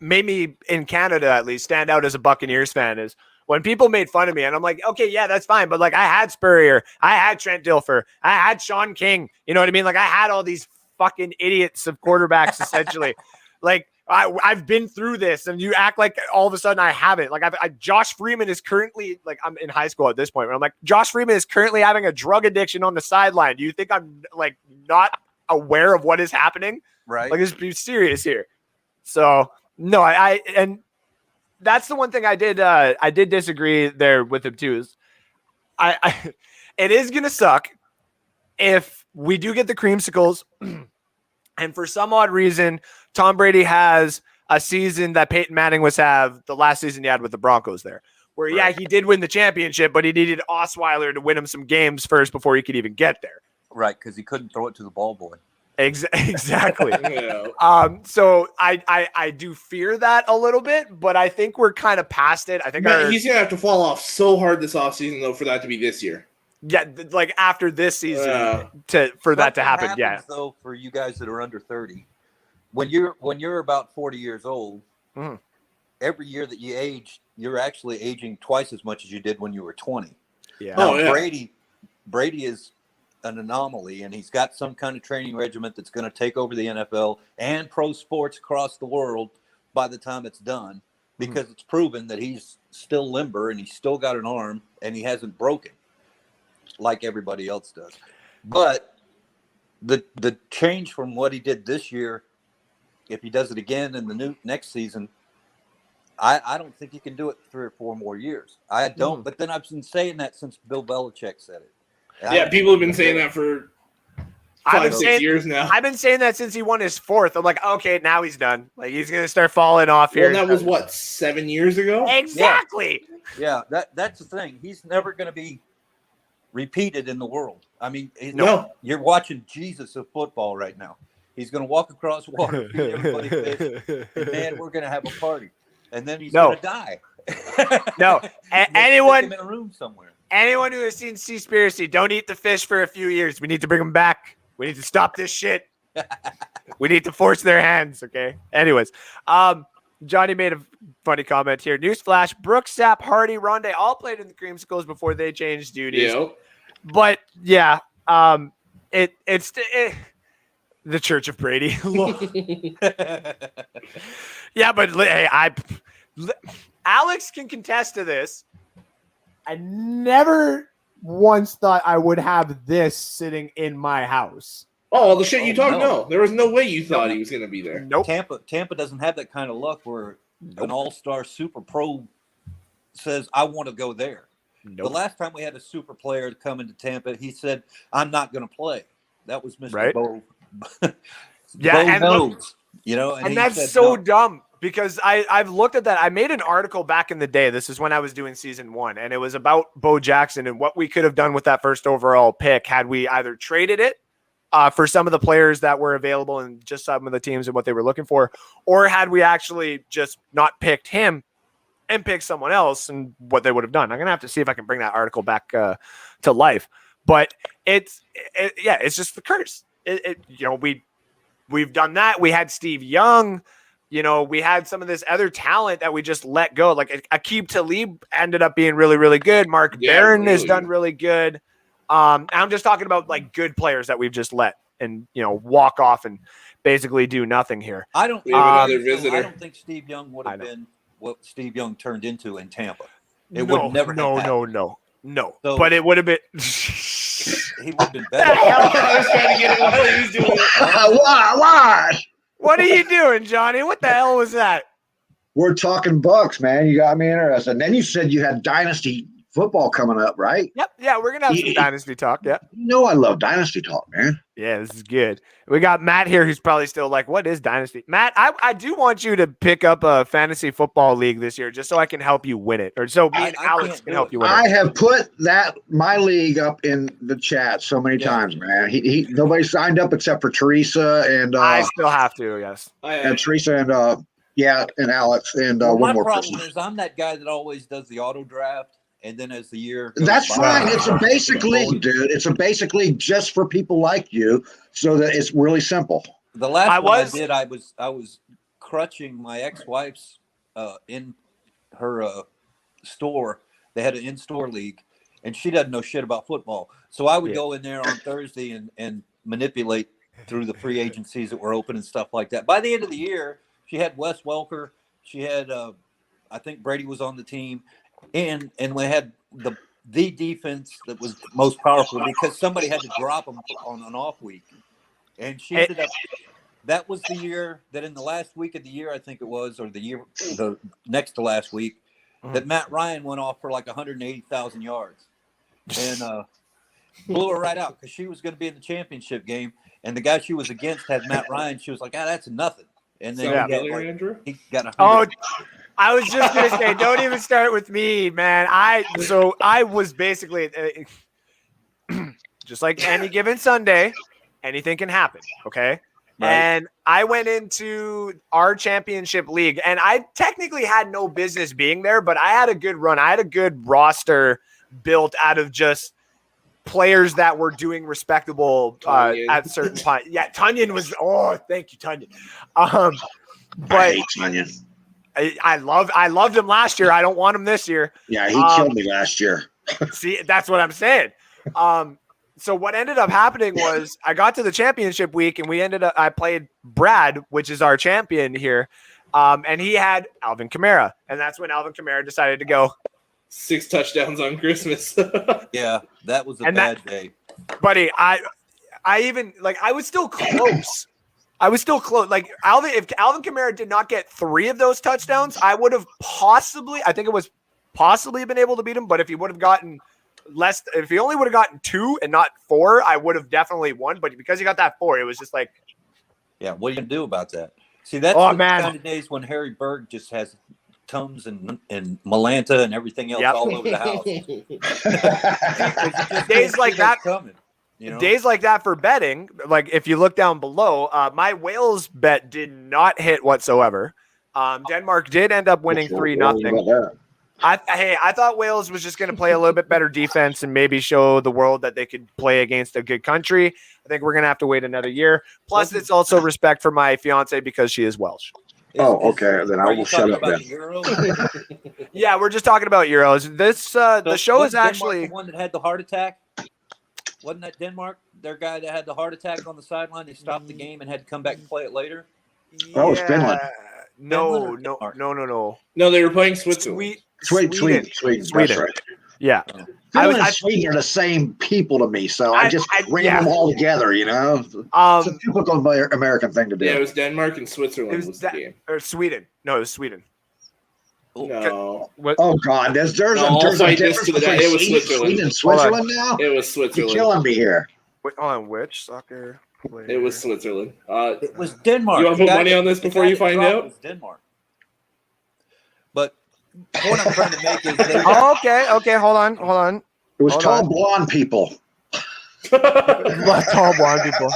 made me in Canada at least stand out as a Buccaneers fan is when people made fun of me, and I'm like, okay, yeah, that's fine, but like I had Spurrier, I had Trent Dilfer, I had Sean King. You know what I mean? Like I had all these fucking idiots of quarterbacks essentially. Like I've been through this, and you act like all of a sudden I haven't. Like Josh Freeman is currently, like, I'm in high school at this point, but I'm like, Josh Freeman is currently having a drug addiction on the sideline. Do you think I'm like not aware of what is happening? Right. Like, let's be serious here. So no, and that's the one thing I did disagree there with him too. Is it is gonna suck if we do get the creamsicles, and for some odd reason, Tom Brady has a season that Peyton Manning was have the last season he had with the Broncos there. Where, yeah, he did win the championship, but he needed Osweiler to win him some games first before he could even get there. Right, because he couldn't throw it to the ball boy. Exactly. Yeah. So I do fear that a little bit, but I think we're kind of past it. I think He's gonna have to fall off so hard this offseason though for that to be this year. like after this season for that to Something happen. happens, Yeah. though, for you guys that are under 30, when you're about 40 years old, Mhm. every year that you age, you're actually aging twice as much as you did when you were 20. Yeah. Oh, Now, yeah. Brady is an anomaly, and he's got some kind of training regimen that's going to take over the NFL and pro sports across the world by the time it's done, because it's proven that he's still limber and he's still got an arm and he hasn't broken like everybody else does. But the change from what he did this year, if he does it again in the next season, I don't think he can do it 3 or 4 more years. I don't. But then I've been saying that since Bill Belichick said it. And Yeah, people have been saying that for I've been 5-6 saying- years now. I've been saying that since he won his 4th. I'm like, okay, now he's done. Like, he's gonna start falling off Well, here. that was what, 7 years ago? Exactly. Yeah, that's the thing. He's never going to be repeated in the world. I mean, No. you're watching Jesus of football right now. He's going to walk across water, feed everybody fish, and man, we're going to have a party. And then he's No. going to die. No. We'll stick Anyone him in a room somewhere. who has seen Seaspiracy, don't eat the fish for a few years. We need to bring them back. We need to stop this shit. We need to force their hands. Okay. Anyways, Johnny made a funny comment here. Newsflash: Brooks, Sapp, Hardy, Rondé all played in the Creamsicles before they changed duties. Yep. But yeah, it's the Church of Brady. Yeah, but hey, Alex can contest to this. I never once thought I would have this sitting in my house. Oh, the shit you talked. No. No, there was no way you thought he was going to be there. Nope. Tampa doesn't have that kind of luck where an all-star super pro says, I want to go there. Nope. The last time we had a super player come into Tampa, he said, I'm not going to play. That was Mr. Right. Bo. Yeah, Bo and knows, you know, And he that's said so no. dumb because I've looked at that. I made an article back in the day. This is when I was doing season 1, and it was about Bo Jackson and what we could have done with that first overall pick had we either traded it for some of the players that were available and just some of the teams and what they were looking for, or had we actually just not picked him and picked someone else and what they would have done. I'm going to have to see if I can bring that article back to life. But it's just the curse. We've done that. We had Steve Young. We had some of this other talent that we just let go. Like Aqib Talib ended up being really, really good. Mark Barron has done really good. I'm just talking about like good players that we've just let and walk off and basically do nothing here. I don't think Steve Young would have been what Steve Young turned into in Tampa. It would never. No. So, but it would have been. He would have been better. I was trying to get it while he was doing it. Why? What are you doing, Johnny? What the hell was that? We're talking Bucks, man. You got me interested. And then you said you had Dynasty football coming up, right? Yep. Yeah, we're gonna have some Dynasty talk. Yeah. You know I love Dynasty talk, man. Yeah, this is good. We got Matt here who's probably still like, what is Dynasty? Matt, I do want you to pick up a fantasy football league this year just so I can help you win it. Or so me and Alex can help you win it. I have put my league up in the chat so many times, man. Nobody signed up except for Teresa and I still have to, yes. And Teresa and and Alex and one more person. My problem is I'm that guy that always does the auto draft. And then as the year that's fine. It's a basic league, dude. It's a basic league just for people like you, so that it's really simple. The last one I did, I was crutching my ex-wife's in her store. They had an in-store league, and she doesn't know shit about football. So I would go in there on Thursday and manipulate through the free agencies that were open and stuff like that. By the end of the year, she had Wes Welker. She had, I think Brady was on the team. And we had the defense that was most powerful because somebody had to drop them on an off week. And she ended up – that was the year that in the last week of the year, I think it was, or the next to last week, that Matt Ryan went off for like 180,000 yards. And blew her right out because she was going to be in the championship game. And the guy she was against had Matt Ryan. She was like, that's nothing. And then he got 100. Oh, I was just going to say, don't even start with me, man. I was basically just like any given Sunday, anything can happen. Okay. Right. And I went into our championship league and I technically had no business being there, but I had a good run. I had a good roster built out of just players that were doing respectable at certain points. Yeah. Tunyon was, thank you, Tunyon. But I hate Tunyon. I loved him last year. I don't want him this year. Yeah, he killed me last year. See, that's what I'm saying. So what ended up happening was I got to the championship week and I played Brad, which is our champion here. And he had Alvin Kamara. And that's when Alvin Kamara decided to go 6 touchdowns on Christmas. Yeah, that was a bad day. Buddy, I was still close. Like if Alvin Kamara did not get 3 of those touchdowns, I would have possibly been able to beat him. But if he would have gotten if he only would have gotten 2 and not 4, I would have definitely won. But because he got that 4, it was just like, yeah, what are you gonna do about that? See, that's the kind of days when Harry Berg just has Tums and Malanta and everything else all over the house. Days like that coming. Days like that for betting, like if you look down below, my Wales bet did not hit whatsoever. Denmark did end up winning 3-0. I thought Wales was just going to play a little bit better defense and maybe show the world that they could play against a good country. I think we're going to have to wait another year. Plus, it's also respect for my fiance because she is Welsh. Okay. Then I will shut up then. Yeah, we're just talking about Euros. This the show is actually the one that had the heart attack. Wasn't that Denmark? Their guy that had the heart attack on the sideline. They stopped the game and had to come back and play it later. Oh, it's Finland. No. No, they were playing Switzerland. Sweden. That's right. Yeah. Finland and Sweden are the same people to me, so I just ran them all together. You know, it's a typical American thing to do. Yeah, it was Denmark and Switzerland was the game. Or Sweden. No, it was Sweden. No. What? Oh God, there's a difference between it was Switzerland. Sweden and Switzerland now. It was You're Switzerland. killing me here. Wait, hold on, which soccer player? It was Switzerland. It was Denmark. You want to put money on this before you find out? It was Denmark. But the point I'm trying to make is Okay, hold on. It was tall blonde people. Tall blonde people.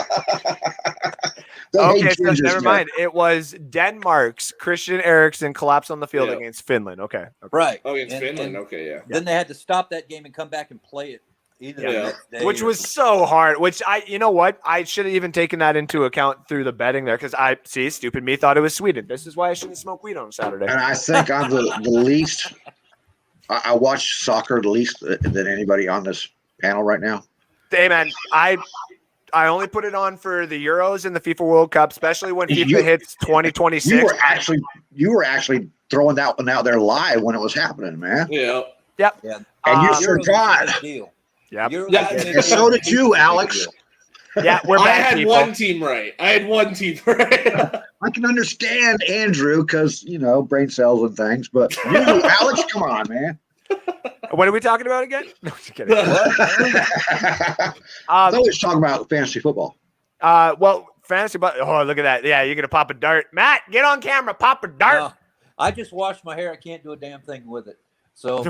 They Okay, hate so gingers never there. mind. It was Denmark's Christian Eriksen collapsed on the field Yeah. against Finland. Okay. right. Oh, against And- Finland. and Okay, yeah. Then they had to stop that game and come back and play it either the Yeah. next day. Which or- was so hard. Which you know what? I should have even taken that into account through the betting there because stupid me thought it was Sweden. This is why I shouldn't smoke weed on Saturday. And I think I'm the least. I watch soccer the least than anybody on this panel right now. Hey man, I only put it on for the Euros and the FIFA World Cup, especially when FIFA hits 2026. You were actually throwing that one out there live when it was happening, man. Yeah. Yep. Yeah. And you Um, Euros forgot. is a big deal. Yep. Euros Yeah, is a big And so deal. did you, Alex. Yeah, we're I back, had people. one team right. I can understand Andrew because brain cells and things, but you, Alex, come on, man. What are we talking about again? No, just kidding. I thought we were talking about fantasy football. Well, fantasy, but look at that. Yeah, you're gonna pop a dart. Matt, get on camera, pop a dart. No, I just washed my hair. I can't do a damn thing with it. So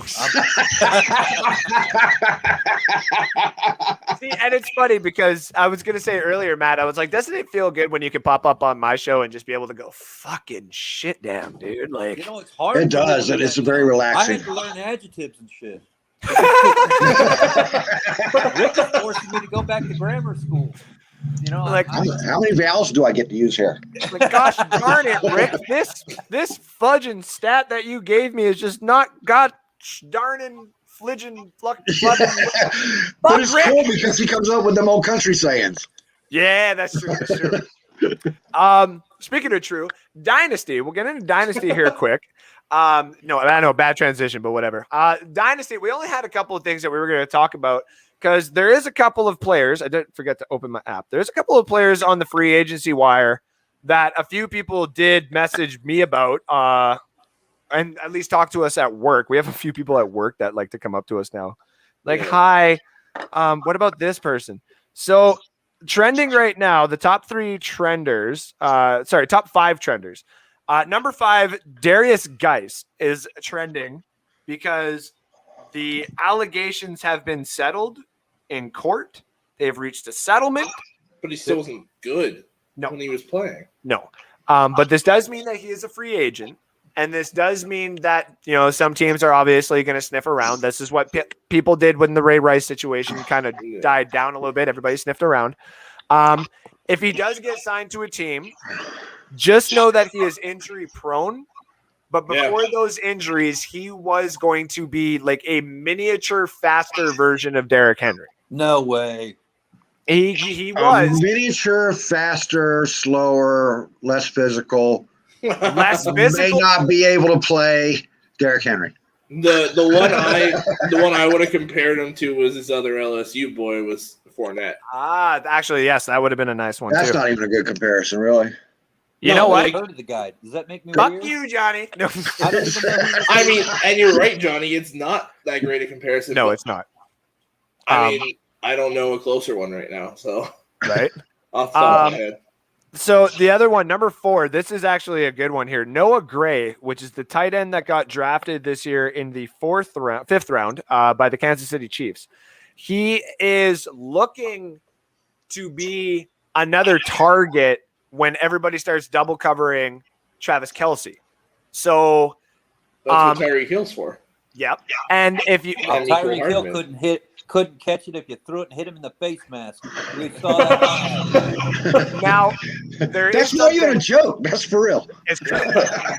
See, and it's funny because I was gonna say earlier, Matt, I was like, doesn't it feel good when you can pop up on my show and just be able to go fucking shit down, dude? Like, it's hard. It does, and it's very relaxing. I had to learn adjectives and shit. Rick is forcing me to go back to grammar school. like, How many vowels do I get to use here? like, gosh darn it, Rick, this fudging stat that you gave me is just not darnin' fliggin' But it's cool because he comes up with them old country sayings. Yeah, that's true. Speaking of true, Dynasty. We'll get into Dynasty here quick. No, I know, bad transition, but whatever. Dynasty, we only had a couple of things that we were going to talk about because there is a couple of players. I didn't forget to open my app. There's a couple of players on the free agency wire that a few people did message me about and at least talk to us at work. We have a few people at work that like to come up to us now. Like, hi, what about this person? So trending right now, the top 5 trenders. Number 5, Darius Geis is trending because the allegations have been settled in court. They've reached a settlement. But he still wasn't good when he was playing. No. But this does mean that he is a free agent. And this does mean that, some teams are obviously going to sniff around. This is what people did when the Ray Rice situation kind of died down a little bit. Everybody sniffed around. If he does get signed to a team, just know that he is injury prone. But before those injuries, he was going to be like a miniature, faster version of Derrick Henry. No way. He was miniature, faster, slower, less physical. less physical. May not be able to play Derrick Henry. The one I would have compared him to was his other LSU boy was Fournette. Actually, yes, that would have been a nice one. That's too. not even a good comparison, really. You know what? I heard of the guy. Does that make me Fuck weird? you, Johnny. No. I don't even know who this I is. mean, and you're right, Johnny. It's not that great a comparison. No, but, it's not. I mean, I don't know a closer one right now. So Right. off the top of my head. So the other one, number 4, this is actually a good one here. Noah Gray, which is the tight end that got drafted this year in the 5th round by the Kansas City Chiefs. He is looking to be another target when everybody starts double covering Travis Kelce. So That's what Tyreek Hill's for. yep. And if you Tyreek Hill couldn't catch it if you threw it and hit him in the face mask. We saw that. now there That's is not even a something- joke. That's for real. it's true.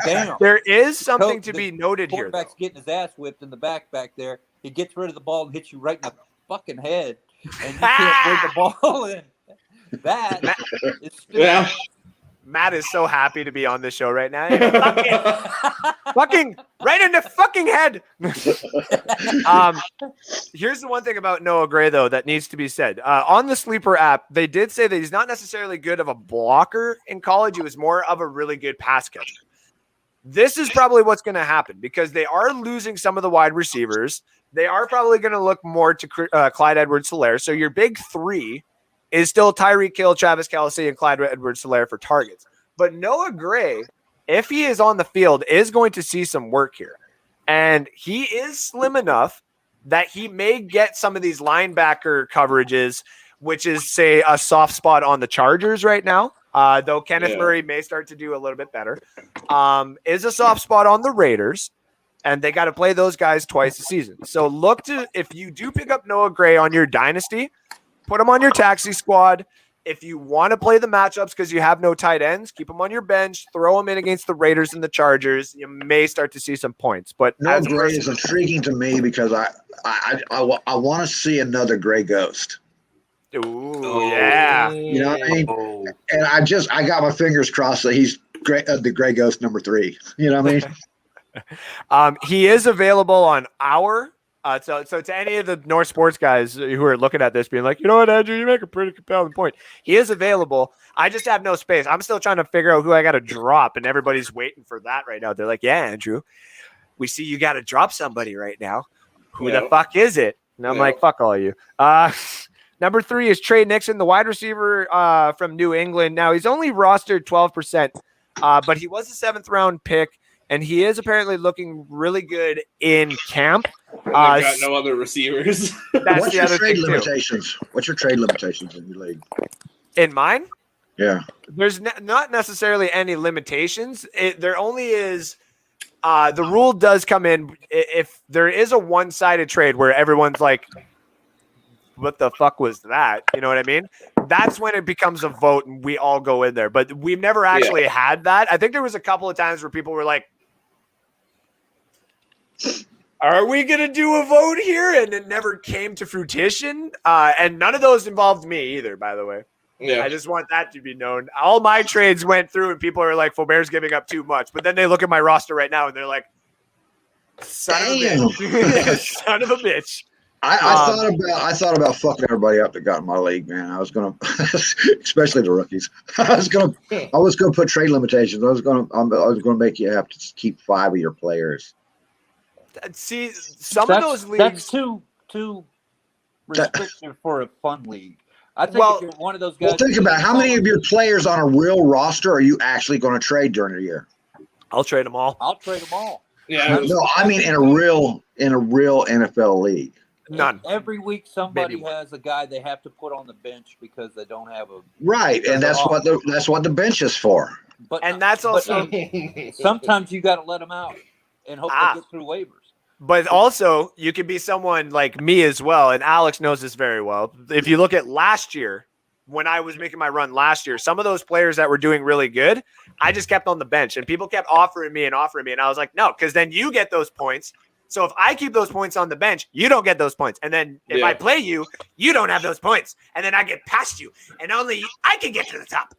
Damn. There is something Coach, to the be noted here. Quarterback's getting his ass whipped in the back there. He gets rid of the ball and hits you right in the fucking head, and you can't bring the ball in. That is stupid. Yeah. Matt is so happy to be on this show right now. fucking right in the fucking head. Here's the one thing about Noah Gray, though, that needs to be said. On the Sleeper app, they did say that he's not necessarily good of a blocker in college. He was more of a really good pass catcher. This is probably what's going to happen because they are losing some of the wide receivers. They are probably going to look more to Clyde Edwards-Helaire. So your big three is still Tyreek Hill, Travis Kelce, and Clyde Edwards-Helaire for targets. But Noah Gray, if he is on the field, is going to see some work here. And he is slim enough that he may get some of these linebacker coverages, which is, say, a soft spot on the Chargers right now. Though Kenneth Murray may start to do a little bit better, is a soft spot on the Raiders, and they got to play those guys twice a season. So look to, if you do pick up Noah Gray on your dynasty, put him on your taxi squad. If you want to play the matchups because you have no tight ends, keep him on your bench, throw him in against the Raiders and the Chargers. You may start to see some points. But Noah Gray is intriguing to me because I want to see another Gray Ghost. Ooh, yeah. You know what I mean? And I got my fingers crossed that he's the Gray Ghost number 3. You know what I mean? He is available on our so to any of the North Sports guys who are looking at this being like, you know what, Andrew, you make a pretty compelling point. He is available. I just have no space. I'm still trying to figure out who I got to drop, and everybody's waiting for that right now. They're like, yeah, Andrew, we see you got to drop somebody right now. Who the fuck is it? And I'm like, fuck all of you. Number 3 is Trey Nixon, the wide receiver from New England. Now, he's only rostered 12%, but he was a 7th-round pick, and he is apparently looking really good in camp. They've got no other receivers. What's your trade limitations? What's your trade limitations in your league? In mine? Yeah. There's not necessarily any limitations. There only is the rule does come in if there is a one-sided trade where everyone's like, what the fuck was that? You know what I mean? That's when it becomes a vote and we all go in there. But we've never actually had that. I think there was a couple of times where people were like, are we going to do a vote here? And it never came to fruition. And none of those involved me either, by the way. Yeah. I just want that to be known. All my trades went through and people are like, Faubert's giving up too much. But then they look at my roster right now and they're like, son of a bitch. Son of a bitch. I thought about fucking everybody up that got in my league, man. I was gonna, especially the rookies. I was gonna put trade limitations. I was gonna make you have to keep 5 of your players. See, some of those leagues. That's too restrictive for a fun league. I think if you're one of those guys. Well, think about how many of your players on a real roster are you actually going to trade during the year? I'll trade them all. I'll trade them all. Yeah. No, I mean in a real NFL league. None. Every week somebody has a guy they have to put on the bench because they don't have a right, and that's what the bench is for. But that's also sometimes you got to let them out and hope they get through waivers. But also, you could be someone like me as well, and Alex knows this very well. If you look at last year, when I was making my run last year, some of those players that were doing really good, I just kept on the bench, and people kept offering me, and I was like, no, because then you get those points. So if I keep those points on the bench, you don't get those points. And then if I play you, you don't have those points. And then I get past you. And only I can get to the top.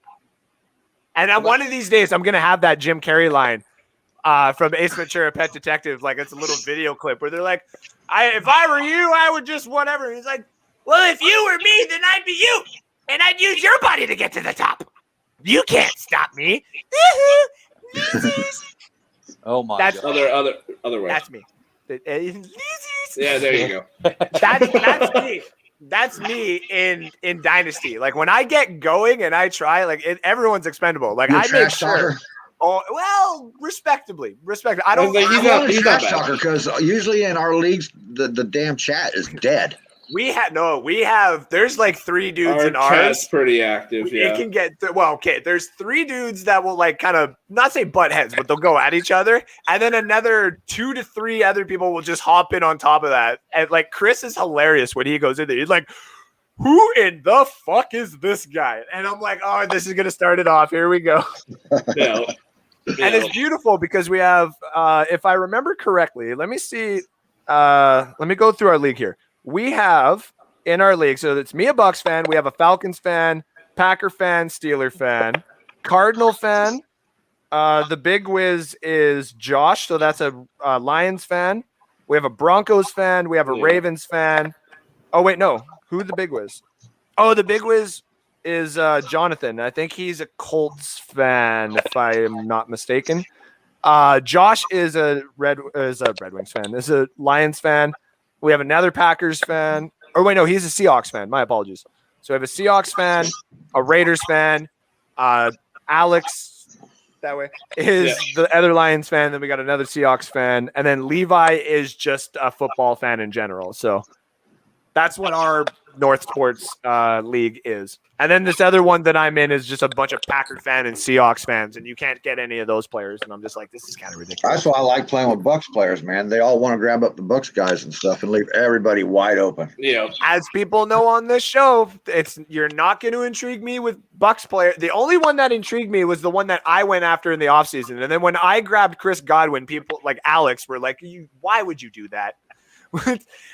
And one of these days, I'm going to have that Jim Carrey line from Ace Ventura Pet Detective. Like, it's a little video clip where they're like, if I were you, I would just whatever. And he's like, well, if you were me, then I'd be you. And I'd use your body to get to the top. You can't stop me. Oh, my God. Other way. That's me. Yeah, there you go. That's me. That's me in Dynasty. Like when I get going and I try, like everyone's expendable. Like I make sure. Oh well, respectably. I don't. He's not talker because usually in our leagues the damn chat is dead. There's like 3 dudes in ours. Chat's pretty active. It can get there's 3 dudes that will like kind of not say butt heads, but they'll go at each other, and then another 2 to 3 other people will just hop in on top of that. And like Chris is hilarious when he goes in there. He's like, "Who in the fuck is this guy?" And I'm like, "Oh, this is gonna start it off. Here we go." Yeah. And it's beautiful because we have, if I remember correctly, let me see. Let me go through our league here. We have in our league, so it's me, a Bucks fan. We have a Falcons fan, Packer fan, Steeler fan, Cardinal fan, The big whiz is Josh, so that's a Lions fan. We have a Broncos fan. We have a Ravens fan. Oh wait, no. Who the big whiz? Oh, the big whiz is Jonathan. I think he's a Colts fan, if I am not mistaken. Josh is a Red Wings fan. Is a Lions fan. We have another Packers fan. Or wait, no, he's a Seahawks fan. My apologies. So we have a Seahawks fan, a Raiders fan, Alex that way is the other Lions fan. Then we got another Seahawks fan, and then Levi is just a football fan in general. So that's what our North Sports League is. And then this other one that I'm in is just a bunch of Packer fan and Seahawks fans, and you can't get any of those players. And I'm just like, this is kind of ridiculous. That's why I like playing with Bucks players, man. They all want to grab up the Bucks guys and stuff and leave everybody wide open. Yeah. As people know on this show, you're not going to intrigue me with Bucks player. The only one that intrigued me was the one that I went after in the offseason. And then when I grabbed Chris Godwin, people like Alex were like, why would you do that?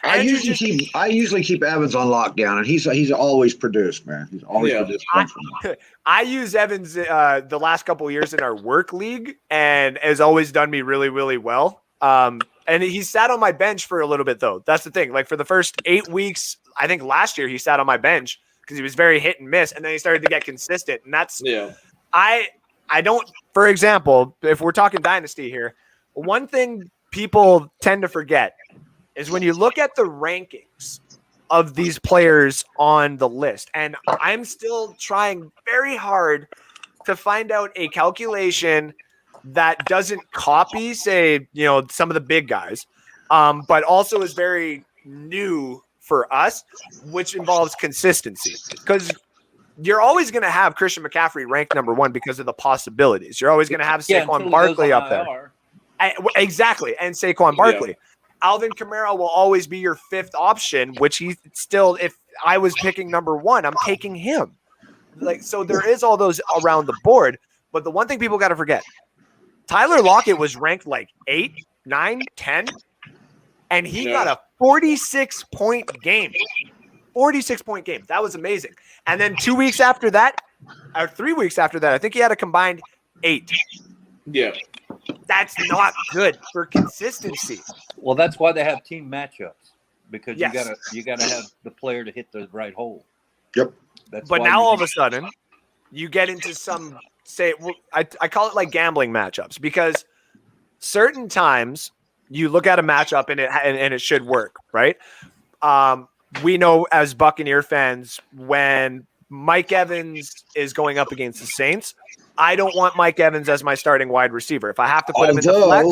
I usually keep Evans on lockdown, and he's always produced, man. He's always produced. I use Evans the last couple of years in our work league, and has always done me really, really well. And he sat on my bench for a little bit, though. That's the thing. Like for the first 8 weeks, I think last year he sat on my bench because he was very hit and miss, and then he started to get consistent. And that's I don't. For example, if we're talking Dynasty here, one thing people tend to forget is when you look at the rankings of these players on the list, and I'm still trying very hard to find out a calculation that doesn't copy, say, some of the big guys, but also is very new for us, which involves consistency. Because you're always going to have Christian McCaffrey ranked number one because of the possibilities. You're always going to have Saquon Barkley up there. Exactly, and Saquon Barkley. Yeah. Alvin Kamara will always be your fifth option, which he still, if I was picking number one, I'm taking him. So there is all those around the board. But the one thing people got to forget, Tyler Lockett was ranked like 8, 9, 10, and he got a 46-point game. 46-point game. That was amazing. And then 2 weeks after that, or 3 weeks after that, I think he had a combined 8. Yeah. That's not good for consistency. Well, that's why they have team matchups, because you gotta have the player to hit the right hole. Yep. But now all of a sudden, you get into some I call it like gambling matchups, because certain times you look at a matchup and it should work, right? We know as Buccaneer fans, when Mike Evans is going up against the Saints, I don't want Mike Evans as my starting wide receiver. If I have to put him in the flex.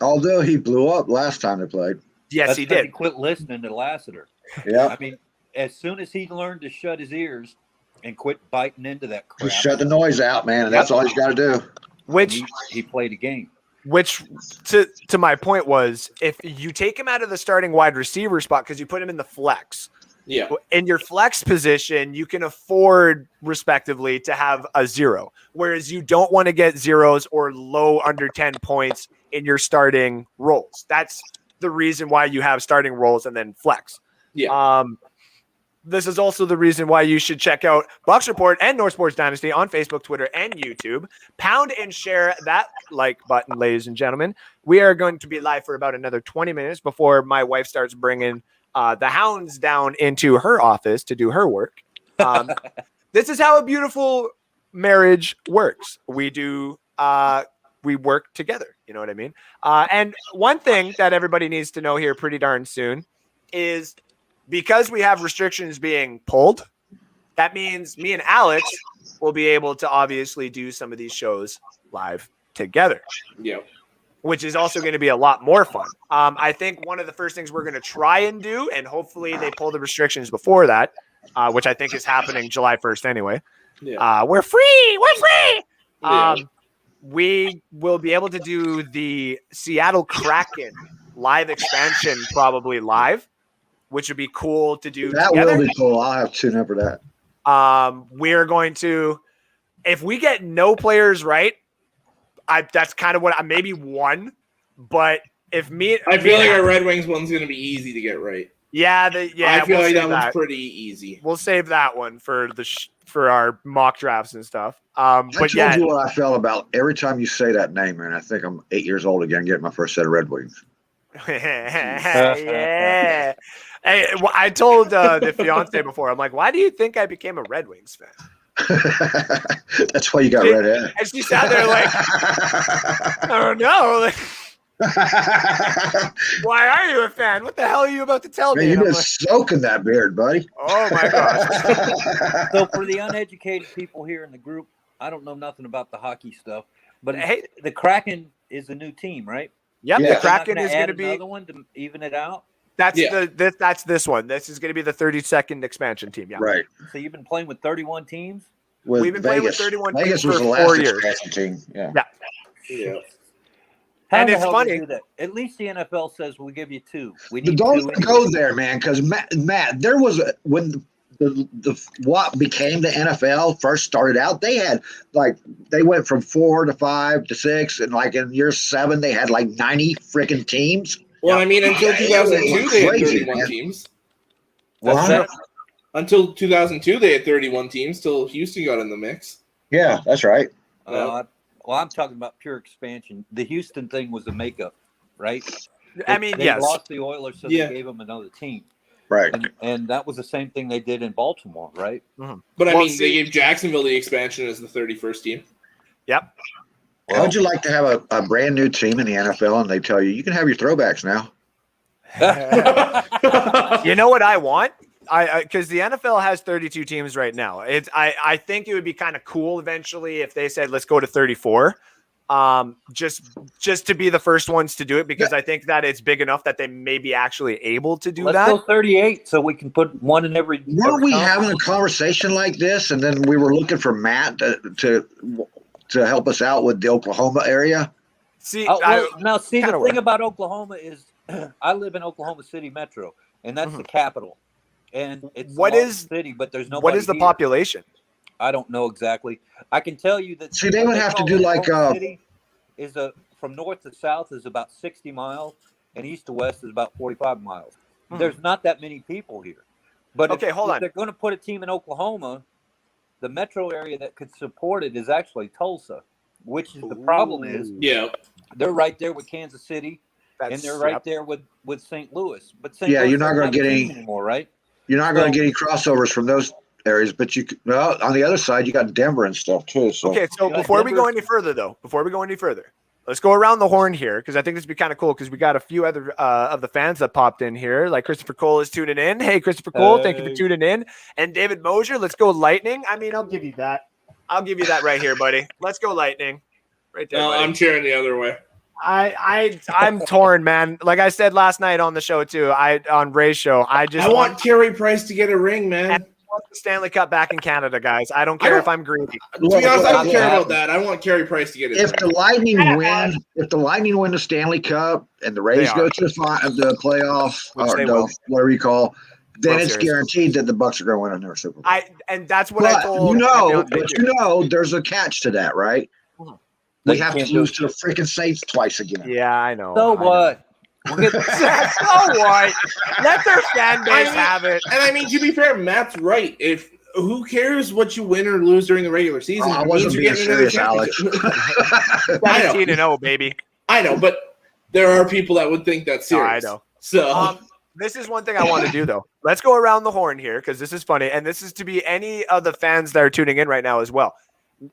Although he blew up last time they played. Yes, he did. He quit listening to Lassiter. Yeah. I mean, as soon as he learned to shut his ears and quit biting into that crap. Just shut the noise out, man. And that's all he's got to do. Which he played a game. Which, to my point was, if you take him out of the starting wide receiver spot because you put him in the flex, in your flex position, you can afford, respectively, to have a 0. Whereas you don't want to get zeros or low under 10 points in your starting roles. That's the reason why you have starting roles and then flex. Yeah. This is also the reason why you should check out Bucks Report and North Sports Dynasty on Facebook, Twitter, and YouTube. Pound and share that like button, ladies and gentlemen. We are going to be live for about another 20 minutes before my wife starts bringing the hounds down into her office to do her work. This is how a beautiful marriage works. We work together. You know what I mean? And one thing that everybody needs to know here pretty darn soon is, because we have restrictions being pulled, that means me and Alex will be able to obviously do some of these shows live together. Yeah. Which is also going to be a lot more fun. I think one of the first things we're going to try and do, and hopefully they pull the restrictions before that, which I think is happening July 1st anyway. Yeah. We're free. Yeah. We will be able to do the Seattle Kraken live expansion probably live, which would be cool to do that together. Will be cool. I'll have to tune in for that. We're going to, if we get no players right, that's kind of what maybe one, but if me, I feel like our Red Wings one's going to be easy to get right. Yeah, I feel we'll like save that one's that. pretty easy. We'll save that one for for our mock drafts and stuff. I But told yeah, you what I felt about every time you say that name, man. I think I'm 8 years old again, getting my first set of Red Wings. yeah. Hey, I told the fiance before. I'm like, why do you think I became a Red Wings fan? That's why you got red hair. And she sat there like, I don't know. Like, why are you a fan? What the hell are you about to tell Man, me? you've And I'm been like, soaking that beard, buddy. oh my gosh. So for the uneducated people here in the group, I don't know nothing about the hockey stuff, but Hey. the Kraken is a new team, right? Yep, Yeah. the They're not Kraken gonna is going add to be. another one to even it out. That's Yeah. that's this one. This is going to be the 32nd expansion team. Yeah. Right. So you've been playing with 31 teams. With We've been playing with Vegas. 31 Vegas teams was for the 4 last years. expansion team. Yeah. Yeah. Yeah. How And the it's hell do funny. you do that? At least the NFL says we'll give you 2. We But need don't 2 even go there, man, because Matt, there was when the what became the NFL first started out, they had they went from 4 to 5 to 6, and like in year 7 they had like 90 freaking teams. Well, I mean, until Yeah, it 2002, was they had crazy, 31 man. teams. What's that? Until 2002, they had 31 teams. Till Houston got in the mix. Yeah, that's right. Well, I'm talking about pure expansion. The Houston thing was a makeup, right? I mean, they yes. lost the Oilers, so Yeah. they gave them another team, Right. and that was the same thing they did in Baltimore, right? But I Well, mean, see- they gave Jacksonville the expansion as the 31st team. Yep. How would you like to have a brand new team in the NFL and they tell you can have your throwbacks now? You know what I want? Because the NFL has 32 teams right now. I think it would be kind of cool eventually if they said let's go to 34. Just to be the first ones to do it, because I think that it's big enough that they may be actually able to do Let's that. go 38, so we can put one in every. Weren't we conference. having a conversation like this, and then we were looking for Matt to help us out with the Oklahoma area? See, Oh, well, now, see, the kinda thing were. about Oklahoma is I live in Oklahoma City Metro, and that's the capital. And it's What a large is- city, but there's no. what is the population? I don't know exactly. I can tell you that. See, they what would have to call do like, Oklahoma City is from north to south is about 60 miles, and east to west is about 45 miles. There's not that many people here. But Okay, hold if on. they're going to put a team in Oklahoma, the metro area that could support it is actually Tulsa, which is the problem is Yeah. they're right there with Kansas City, and they're right Yep. there with St. Louis. But St. Yeah, Louis you're not doesn't gonna have a get team any- anymore, right? You're not going to get any crossovers from those areas, but on the other side, you got Denver and stuff too. So Okay, so Yeah, before we Denver- go any further, let's go around the horn here, because I think this would be kind of cool, because we got a few other of the fans that popped in here. Like Christopher Cole is tuning in. Hey, Christopher Cole, thank you for Hey. tuning in. And David Mosier, let's go Lightning. I mean, I'll give you that. I'll give you that right here, buddy. Let's go Lightning. Right there, No, buddy. I'm cheering the other way. I'm torn, man. Like I said last night on the show too, on Ray's show, I want Carey Price to get a ring, man. I want the Stanley Cup back in Canada, guys. I don't care if I'm greedy. To be honest, I don't care Look, about that. I want Carey Price to get his if ring. the Lightning win the Stanley Cup and the Rays They go are. to the playoffs Which or they will. whatever you call, then World it's Series. guaranteed that the Bucks are going to win another Super Bowl. And that's what I But told my fiance, too. there's a catch to that, right? They We have can't to do lose it. to the freaking Saints twice again. Yeah, I know. So I know. what? We'll get So what? Let their fan base mean- have it. And I mean, to be fair, Matt's right. If who cares what you win or lose during the regular season? I It wasn't means being you're getting another serious, Alex. championship. I know. 17-0, baby. I know, but there are people that would think that's No, serious. I know. So This is one thing I want to do, though. Let's go around the horn here, because this is funny, and this is to be any of the fans that are tuning in right now as well.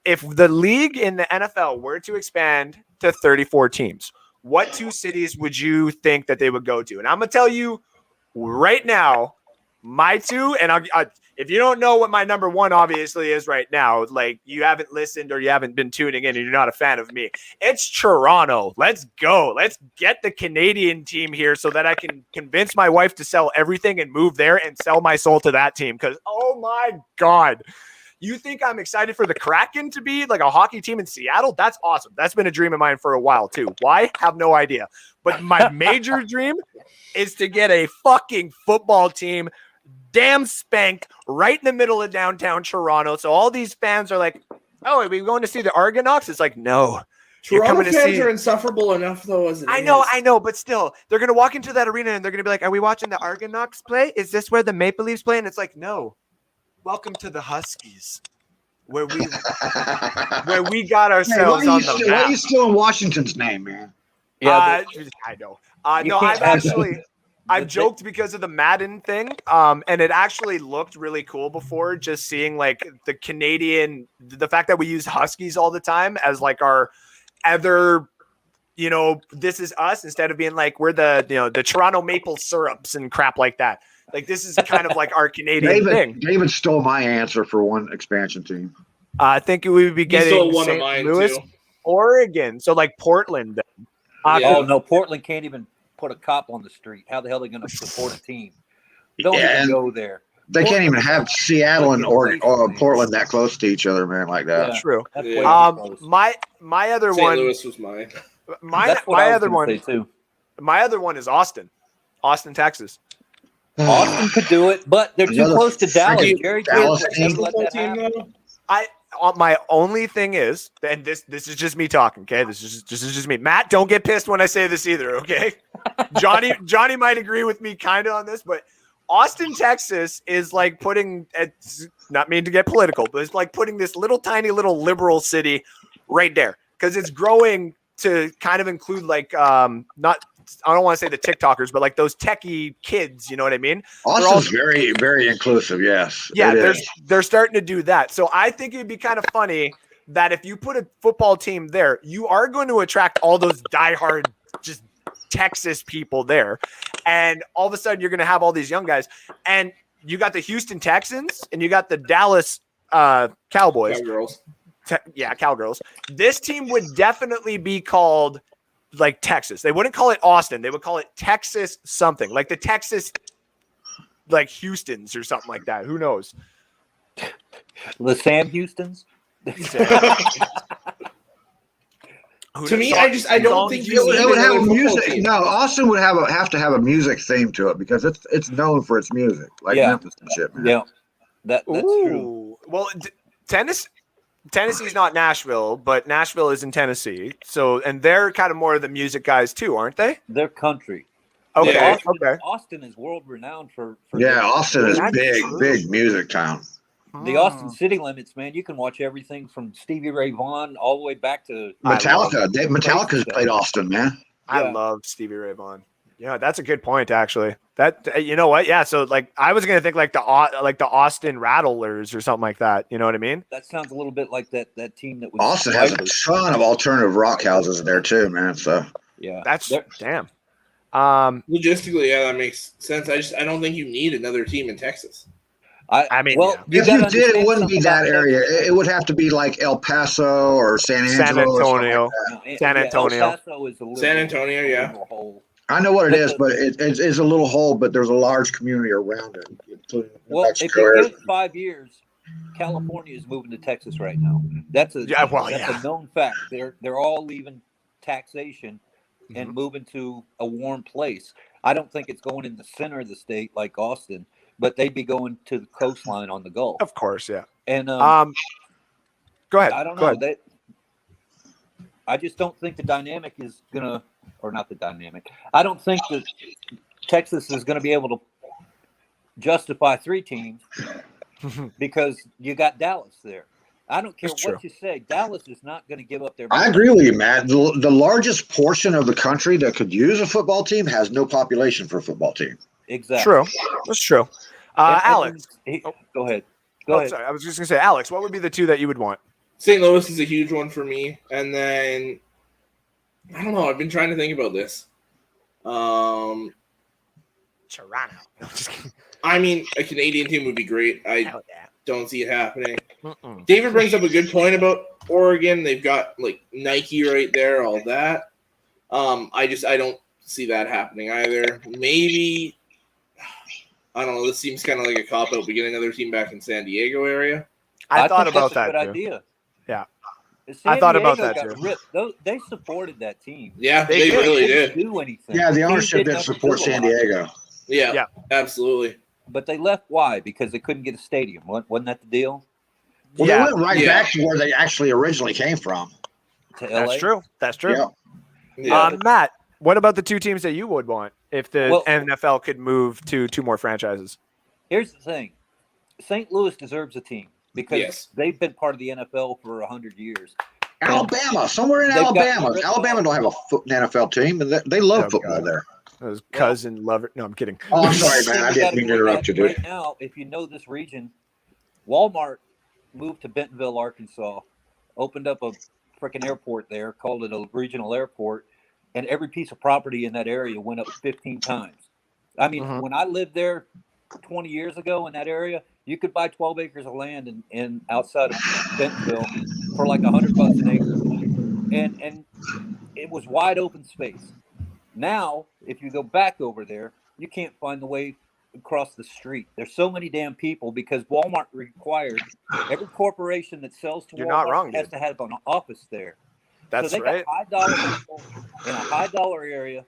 If the league in the NFL were to expand to 34 teams, what 2 cities would you think that they would go to? And I'm going to tell you right now, my 2, and if you don't know what my number 1 obviously is right now, like you haven't listened or you haven't been tuning in and you're not a fan of me, it's Toronto. Let's go. Let's get the Canadian team here so that I can convince my wife to sell everything and move there and sell my soul to that team. Because, oh my God. You think I'm excited for the Kraken to be like a hockey team in Seattle? That's awesome. That's been a dream of mine for a while too. Why? Have no idea. But my major dream is to get a fucking football team damn spank right in the middle of downtown Toronto. So all these fans are like, oh, are we going to see the Argonauts? It's like, no, You're Toronto coming to fans see. are insufferable enough, though, as it I is. know, but still, they're gonna walk into that arena and they're gonna be like, "Are we watching the Argonauts play? Is this where the Maple Leafs play?" And it's like, no. Welcome to the Huskies, where we got ourselves on the why are map. you stealing Washington's name, man? I know. You No, can't I've joked because of the Madden thing, and it actually looked really cool before. Just seeing like the Canadian, the fact that we use Huskies all the time as like our other, this is us instead of being like we're the Toronto Maple Syrups and crap like that. Like this is kind of like our Canadian thing. David stole my answer for one expansion team. I think we would be He stole getting one of St. mine, Louis, too. Oregon, so like Portland. Yeah. Oh no, Portland can't even put a cop on the street. How the hell are they going to support a team? Don't Yeah, even and go there. They can't even have Seattle and Freaking or Portland that close to each other, man, like that. Yeah. True. That's Yeah. way too close. My other St. one, Louis was mine. That's what my I was other gonna one, say too. my other one is Austin, Texas. Austin could do it, but they're too Another close to Dallas. freaking Jerry Dallas Jones team. never let that Team, happen. though? My only thing is, and this is just me talking, okay? This is just me. Matt, don't get pissed when I say this either, okay? Johnny might agree with me kind of on this, but Austin, Texas is like putting, it's not mean to get political, but it's like putting this tiny little liberal city right there because it's growing to kind of include like not, I don't want to say the TikTokers, but like those techie kids, you know what I mean? Austin's very, very inclusive. Yes. Yeah, it is. they're starting to do that. So I think it'd be kind of funny that if you put a football team there, you are going to attract all those diehard just Texas people there. And all of a sudden you're going to have all these young guys. And you got the Houston Texans and you got the Dallas Cowboys. Cowgirls. Cowgirls. This team would definitely be called like Texas. They wouldn't call it Austin. They would call it Texas something. Like the Texas like Houstons or something like that. Who knows? The Sam Houstons. To me, I don't think It would have a another music. football team. No, Austin would have to have a music theme to it because it's known for its music, like Yeah. Memphis and shit, man. Yeah, that's true. Ooh. Well, Tennessee's not Nashville, but Nashville is in Tennessee. So, and they're kind of more of the music guys too, aren't they? They're country. Okay. Yeah. Okay. Austin is world renowned for Yeah, Austin is That's big, true. big music town. the Austin City Limits. Man, you can watch everything from Stevie Ray Vaughan all the way back to Metallica's played Austin, man. I Yeah. love Stevie Ray Vaughan. Yeah, that's a good point, actually. That you know what? Yeah, so like I was gonna think like the Austin Rattlers or something like that. You know what I mean? That sounds a little bit like that team that was Austin has a ton of alternative rock houses there too, man. So Yeah, That's They're- damn. Logistically, yeah, that makes sense. I don't think you need another team in Texas. I mean, well, if gotta you did, it understand wouldn't be something that about area. It would have to be like El Paso or San Angelo. San or something Antonio. like that. No, San yeah, Antonio. El Paso is a little, San Antonio, yeah. little hole. I know what it is, but it's a little hole, but there's a large community around it, including New Well, if Mexico you area. give it 5 years, California is moving to Texas right now. That's a known fact. They're all leaving taxation and moving to a warm place. I don't think it's going in the center of the state like Austin, but they'd be going to the coastline on the Gulf. Of course, yeah. And Go ahead. I don't Go know. ahead. I just don't think the dynamic is gonna, or not the dynamic. I don't think that Texas is going to be able to justify 3 teams because you got Dallas there. I don't care That's what true. you say. Dallas is not going to give up their. I agree with you, Matt. The largest portion of the country that could use a football team has no population for a football team. Exactly. True. That's true. Alex. Go ahead. Go ahead. Sorry, I was just gonna say, Alex, what would be the 2 that you would want? St. Louis is a huge one for me. And then, I don't know. I've been trying to think about this. Toronto. No, just kidding. I mean, a Canadian team would be great. I Hell yeah. don't see it happening. Mm-mm. David brings up a good point about Oregon. They've got like Nike right there, all that. I don't see that happening either. Maybe, I don't know. This seems kind of like a cop out. We get another team back in San Diego area. I thought think about that's that a too. good idea. Yeah. San I thought about Diego that got too. ripped. They supported that team. Yeah, They they really didn't did. do anything. Yeah, the Team ownership didn't ever support do a San lot. Diego. Yeah, Yeah. absolutely. But they left. Why? Because they couldn't get a stadium. Wasn't that the deal? Well, Yeah. they went right Yeah. back to where they actually originally came from. to LA. That's true. That's true. Yeah. Yeah. Matt, what about the two teams that you would want if the Well- NFL could move to two more franchises? Here's the thing: St. Louis deserves a team because Yes. they've been part of the NFL for 100 years. Alabama, somewhere in They've got- Alabama. Alabama don't have a NFL team, and they love Oh, football God. there. Those cousin lover. No, I'm kidding. Oh, I'm sorry, man. I You didn't gotta mean to look interrupt at you, dude. Right now, if you know this region, Walmart moved to Bentonville, Arkansas, opened up a freaking airport there, called it a regional airport, and every piece of property in that area went up 15 times. I mean, Mhm. when I lived there 20 years ago in that area, you could buy 12 acres of land in outside of Bentonville for like $100 an acre, and it was wide open space. Now, if you go back over there, you can't find the way across the street. There's so many damn people because Walmart required every corporation that sells to You're Walmart not wrong, has dude. to have an office there. That's so they right. got high dollar people in a high dollar area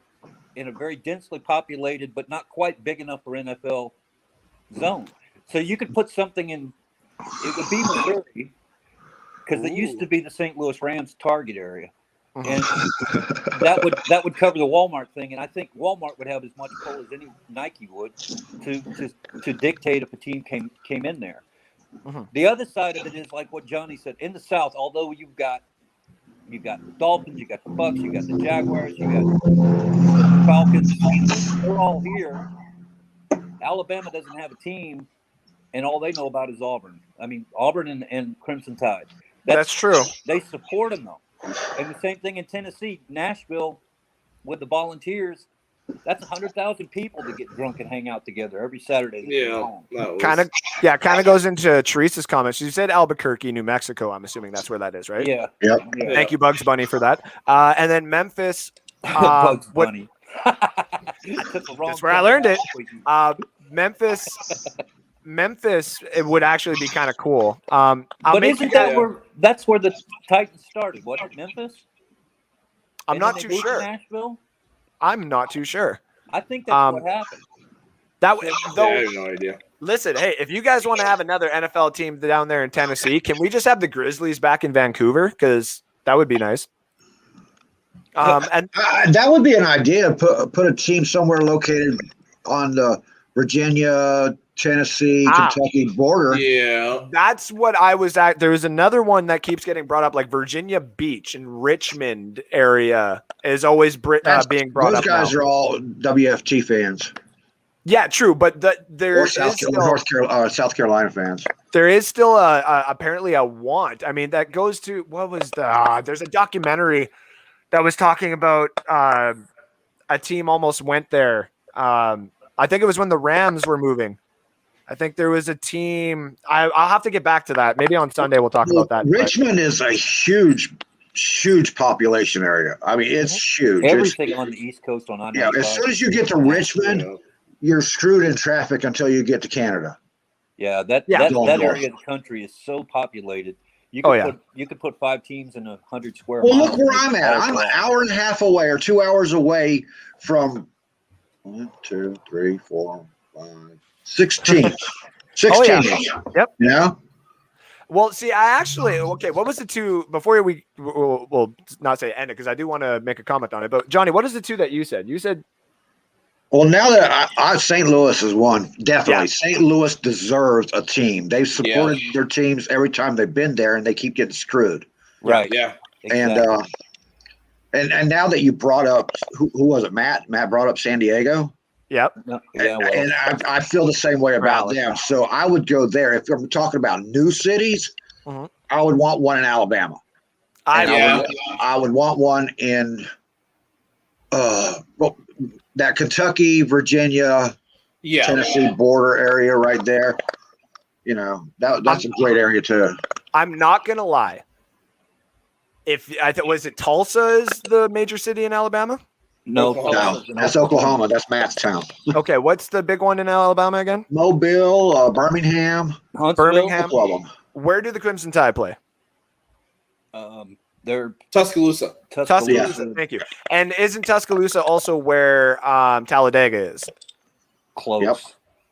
in a very densely populated but not quite big enough for NFL zone. So you could put something in. It would be Missouri because it used to be the St. Louis Rams target area. And that would cover the Walmart thing, and I think Walmart would have as much pull as any Nike would to dictate if a team came in there. Mhm. The other side of it is like what Johnny said. In the South, although you've got the Dolphins, you got the Bucks, you got the Jaguars, you got the Falcons. They're all here. Alabama doesn't have a team, and all they know about is Auburn. I mean, Auburn and Crimson Tide. That's true. They support them though. And the same thing in Tennessee, Nashville, with the Volunteers. That's 100,000 people to get drunk and hang out together every Saturday. Yeah. That was, Kind of goes into Teresa's comments. You said Albuquerque, New Mexico. I'm assuming that's where that is, right? Yeah. Yep. Yeah. Thank you, Bugs Bunny, for that. And then Memphis. Bugs what- Bunny. I took the wrong That's where I learned it. fucking- Memphis, it would actually be kind of cool. I'll But make isn't you that guys- where that's where the Titans started? Wasn't it Memphis? I'm And not then too they moved to sure. Nashville. I'm not too sure. I think that's what happened. That yeah, though. I have no idea. Listen, hey, if you guys want to have another NFL team down there in Tennessee, can we just have the Grizzlies back in Vancouver? Because that would be nice. And That would be an idea. Put a team somewhere located on the Virginia, Tennessee, Kentucky border. Yeah. that's what I was at. There was another one that keeps getting brought up, like Virginia Beach and Richmond area is always being brought Those up. guys now. are all WFT fans, Yeah, true, but there or is South Carolina fans. there is still apparently a want. I mean, that goes to what was there's a documentary that was talking about a team almost went there. I think it was when the Rams were moving. I think there was a team. I'll have to get back to that. Maybe on Sunday we'll talk about that. Richmond is a huge population area. I mean, it's huge. Everything on the East Coast on I-95. Yeah, as soon as you get to Richmond, Yeah. you're screwed in traffic until you get to Canada. Yeah, that Going area of the country is so populated. You could put 5 teams in 100 square Well, miles. look where I'm at. I'm an hour and a half away or 2 hours away from 1, 2, 3, 4, 5, 6 teams. 6 Oh, yeah. teams. Yep. You know? Well, see, what was the two before we'll not say end it because I do want to make a comment on it. But Johnny, what is the two that you said? You said Well, now that St. Louis is one, definitely. Yeah. St. Louis deserves a team. They've supported their teams every time they've been there, and they keep getting screwed. Right. Yeah. Exactly. And now that you brought up who was it? Matt brought up San Diego. yep. No, yeah, well, And I feel the same way about Raleigh. them. So I would go there. If I'm talking about new cities, Mhm. I would want one in Alabama. I And Yeah. I would want one in that Kentucky, Virginia, Yeah. Tennessee border area right there. You know, that's a great area too. I'm not gonna lie. If was it Tulsa is the major city in Alabama? no, Oklahoma. No, that's Oklahoma. That's Matt's town. Okay, what's the big one in Alabama again? Mobile, Birmingham, Huntsville, Birmingham. couple of them. Where do the Crimson Tide play? They're Tuscaloosa. Tuscaloosa. Thank you. And isn't Tuscaloosa also where Talladega is? close. Yep.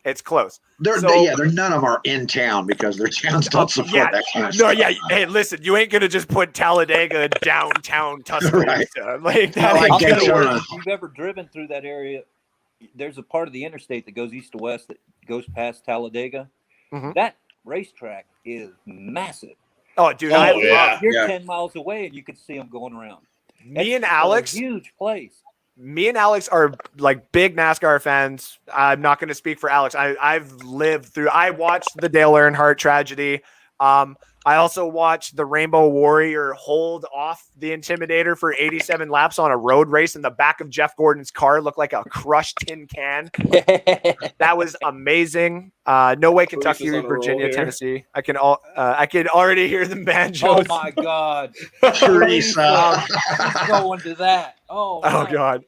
It's close. They're So- they're none of them are in town because their towns don't support yeah. that kind of No, stuff. yeah. Hey, listen, you ain't gonna just put Talladega downtown Tuscaloosa. Right. Like that. No, I ain't I'll get gonna tell you work. you. what, if you've ever driven through that area, there's a part of the interstate that goes east to west that goes past Talladega. Mhm. That racetrack is massive. Oh, dude, Oh, I yeah. love You're Yeah. 10 miles away and you can see them going around. me and It's a Alex. huge place. Me and Alex are like big NASCAR fans. I'm not going to speak for Alex. I've lived through. I watched the Dale Earnhardt tragedy. I also watched the Rainbow Warrior hold off the Intimidator for 87 laps on a road race, and the back of Jeff Gordon's car looked like a crushed tin can. That was amazing. No way, Kentucky, on a roll Virginia, here. Tennessee. I can already hear the banjos. Oh my God. Teresa. He's going to that. Oh, Oh man. God.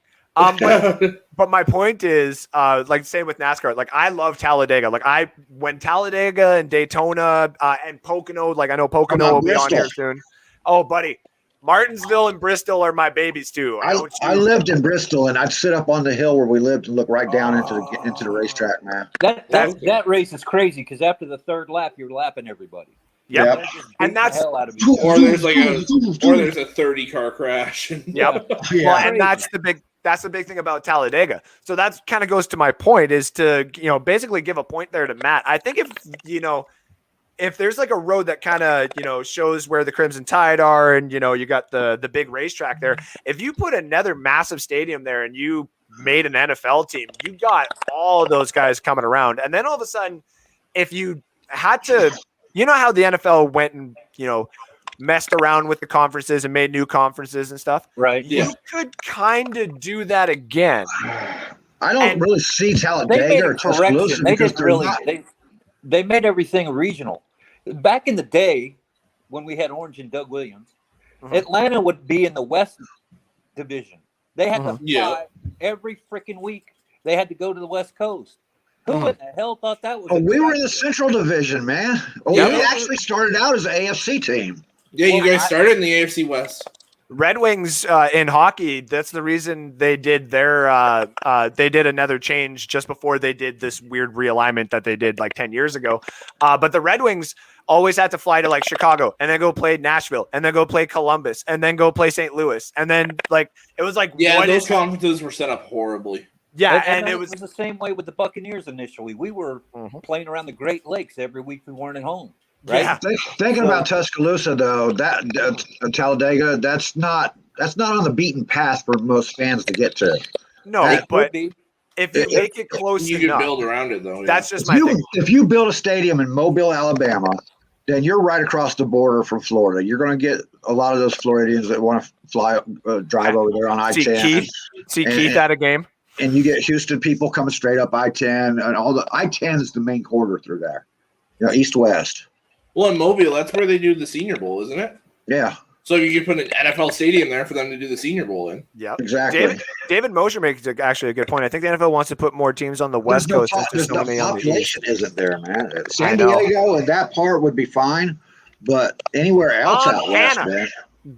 But my point is, like same with NASCAR. Like I love Talladega. Like when Talladega and Daytona and Pocono. Like I know Pocono about will be on Bristol? here soon. Oh, buddy, Martinsville and Bristol are my babies too. I lived in Bristol, and I'd sit up on the hill where we lived and look right down into the racetrack, man. That race is crazy because after the third lap, you're lapping everybody. Yep. Yep. They're just And beating that's- the hell out of each other. Or there's a 30 car crash. Yep. Yeah. Well, and that's the big thing about Talladega. So that's kind of goes to my point is to, basically give a point there to Matt. I think if there's like a road that kind of, shows where the Crimson Tide are and, you got the big racetrack there, if you put another massive stadium there and you made an NFL team, you got all those guys coming around. And then all of a sudden, if you had to, how the NFL went and, messed around with the conferences and made new conferences and stuff. Right. Yeah. You could kind of do that again. I don't really see They made Talladega a or Tuscaloosa correction. They because didn't they're really. not. They made everything regional. Back in the day, when we had Orange and Doug Williams, Mhm. Atlanta would be in the West Division. They had to Yeah. fly every freaking week. They had to go to the West Coast. Who in the hell thought that was? Oh, a we good were in the idea? Central Division, man. Oh, Yeah. we actually started out as an AFC team. Yeah, you guys started in the AFC West. Red Wings in hockey, that's the reason they did they did another change just before they did this weird realignment that they did like 10 years ago. But the Red Wings always had to fly to like Chicago and then go play Nashville and then go play Columbus and then go play St. Louis. And then like, it was like, Yeah, what those is- conferences were set up horribly. yeah. And it was, the same way with the Buccaneers initially. We were playing around the Great Lakes every week we weren't at home. Right? yeah. Thinking about Tuscaloosa, though, that Talladega, that's not on the beaten path for most fans to get to. No, That but Could be. if you make it close You can enough, build around it though. that's just my thing. If you build a stadium in Mobile, Alabama, then you're right across the border from Florida. You're going to get a lot of those Floridians that want to drive over there on See I-10. Keith at a game. And you get Houston people coming straight up I-10, and all the I-10 is the main corridor through there, east-west. Well, in Mobile, that's where they do the Senior Bowl, isn't it? Yeah, So you could put an NFL stadium there for them to do the Senior Bowl in. Yep. exactly. David Mosher makes actually a good point. I think the NFL wants to put more teams on the West Coast. Since there's so many on the East. population isn't there, man. San know. Diego and that part would be fine, but anywhere else out west, Montana. man.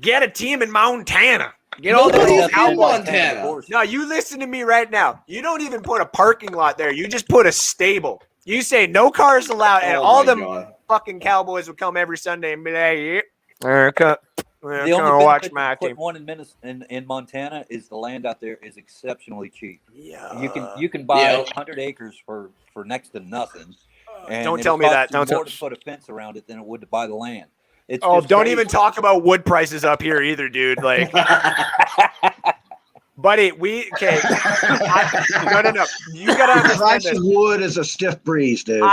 Get a team in Montana. Get all Nobody's those in Cowboys. Montana. of course. No, you listen to me right now. You don't even put a parking lot there. You just put a stable. You say no cars allowed, and Oh all my them God. fucking Cowboys would come every Sunday and be like, "Yeah, we're The gonna only watch benefit my to put team." one in Montana is the land out there is exceptionally cheap. Yeah. You can buy Yeah. 100 acres for next to nothing. And Don't it'll tell me cost that. you Don't tell- more to put a fence around it than it would to buy the land. It's Oh, just don't crazy. even talk about wood prices up here either, dude. Like, buddy, no. You gotta understand Price this. of wood is a stiff breeze, dude.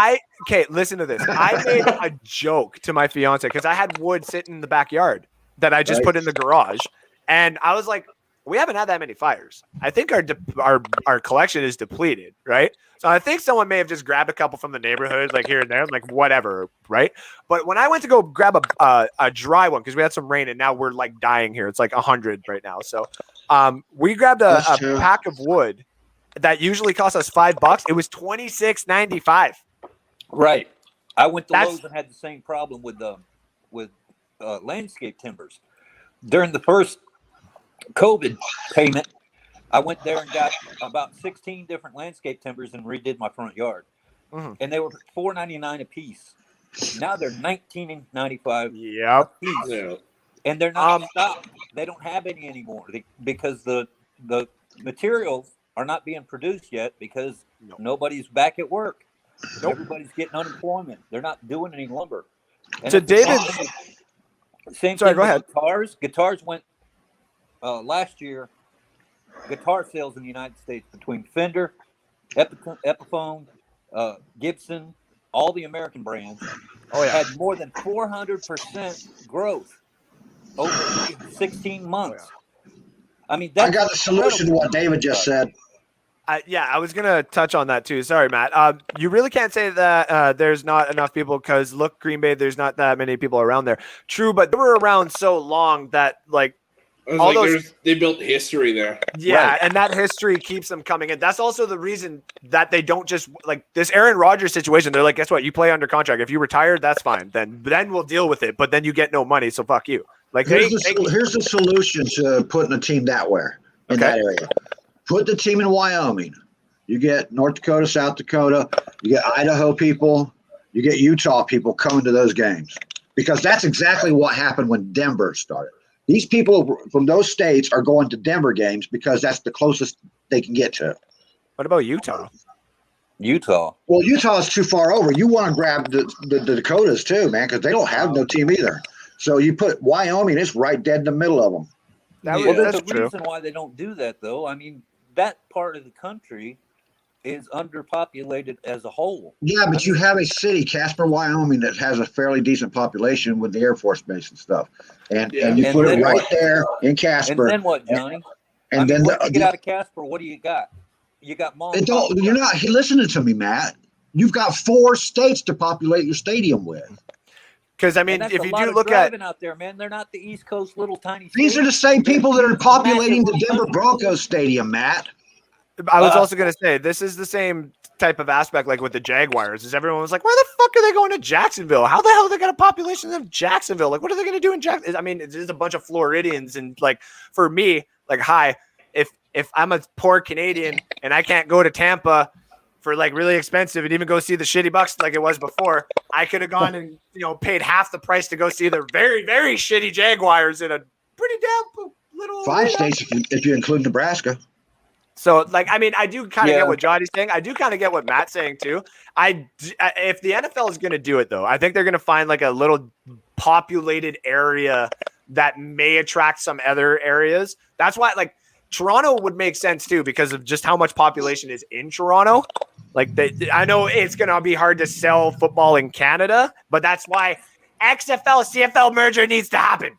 Listen to this. I made a joke to my fiance because I had wood sitting in the backyard that I just Right. put in the garage, and I was like, "We haven't had that many fires. I think our collection is depleted, right?" So I think someone may have just grabbed a couple from the neighborhood, like here and there, like whatever, right? But when I went to go grab a dry one because we had some rain and now we're like dying here. It's like 100 right now. So we grabbed a That's true. pack of wood that usually costs us $5. It was $26.95. Right. I went to That's- Lowe's and had the same problem with landscape timbers. During the first COVID payment, I went there and got about 16 different landscape timbers and redid my front yard. Mhm. and they were $4.99 a piece. Now they're $19.95 Yep. a piece, Yeah. and they're not stocked. They don't have any anymore because the materials are not being produced yet because No. nobody's back at work. Nope. Everybody's getting unemployment. They're not doing any lumber. And So it's the same David- thing Same Sorry, thing go with ahead. guitars. Guitars went last year. Guitar sales in the United States between Fender, Epiphone, Gibson, all the American brands had more than 400% growth over 16 months. I mean, that's I got the solution to what David just said. I was gonna touch on that too. Sorry, Matt. You really can't say that there's not enough people because look, Green Bay, there's not that many people around there. True, but they were around so long that like all those they built history there. yeah, Right. and that history keeps them coming in. That's also the reason that they don't just like this Aaron Rodgers situation. They're like, guess what? You play under contract. If you retire, that's fine. Then we'll deal with it. But then you get no money, so fuck you. Like Here's the solution to putting a team that way in that area. Put the team in Wyoming. You get North Dakota, South Dakota. You get Idaho people. You get Utah people coming to those games because that's exactly what happened when Denver started. These people from those states are going to Denver games because that's the closest they can get to. What about Utah? Utah. Well, Utah is too far over. You want to grab the Dakotas too, man, because they don't have no team either. So you put Wyoming, it's right dead in the middle of them. Well, there's that's a true. reason why they don't do that, though. I mean, that part of the country is underpopulated as a whole. Yeah, but you have a city, Casper, Wyoming, that has a fairly decent population with the Air Force Base and stuff. And you And put it then right what? there in And Casper. then what, Johnny? And then once you get out of Casper, what do you got? You got mom. you're not listening to me, Matt. You've got 4 states to populate your stadium with. Because I mean, that's if a you lot do of look at driving out there, man, they're not the East Coast little tiny. These are the same people that are populating the Denver Broncos stadium, Matt. I was also going to say, this is the same type of aspect like with the Jaguars. Is everyone was like, why the fuck are they going to Jacksonville? How the hell they got a population of Jacksonville? Like, what are they going to do in Jacksonville? I mean, it's just a bunch of Floridians. And like, for me, like, if I'm a poor Canadian and I can't go to Tampa for like really expensive and even go see the shitty Bucks like it was before, I could have gone and, paid half the price to go see the very, very shitty Jaguars in a pretty damn little 5 states if you include Nebraska. So, like, I mean, I do kind of get what Johnny's saying. I do kind of get what Matt's saying, too. If the NFL is going to do it, though, I think they're going to find, like, a little populated area that may attract some other areas. That's why, like, Toronto would make sense, too, because of just how much population is in Toronto. Like, I know it's going to be hard to sell football in Canada, but that's why XFL-CFL merger needs to happen.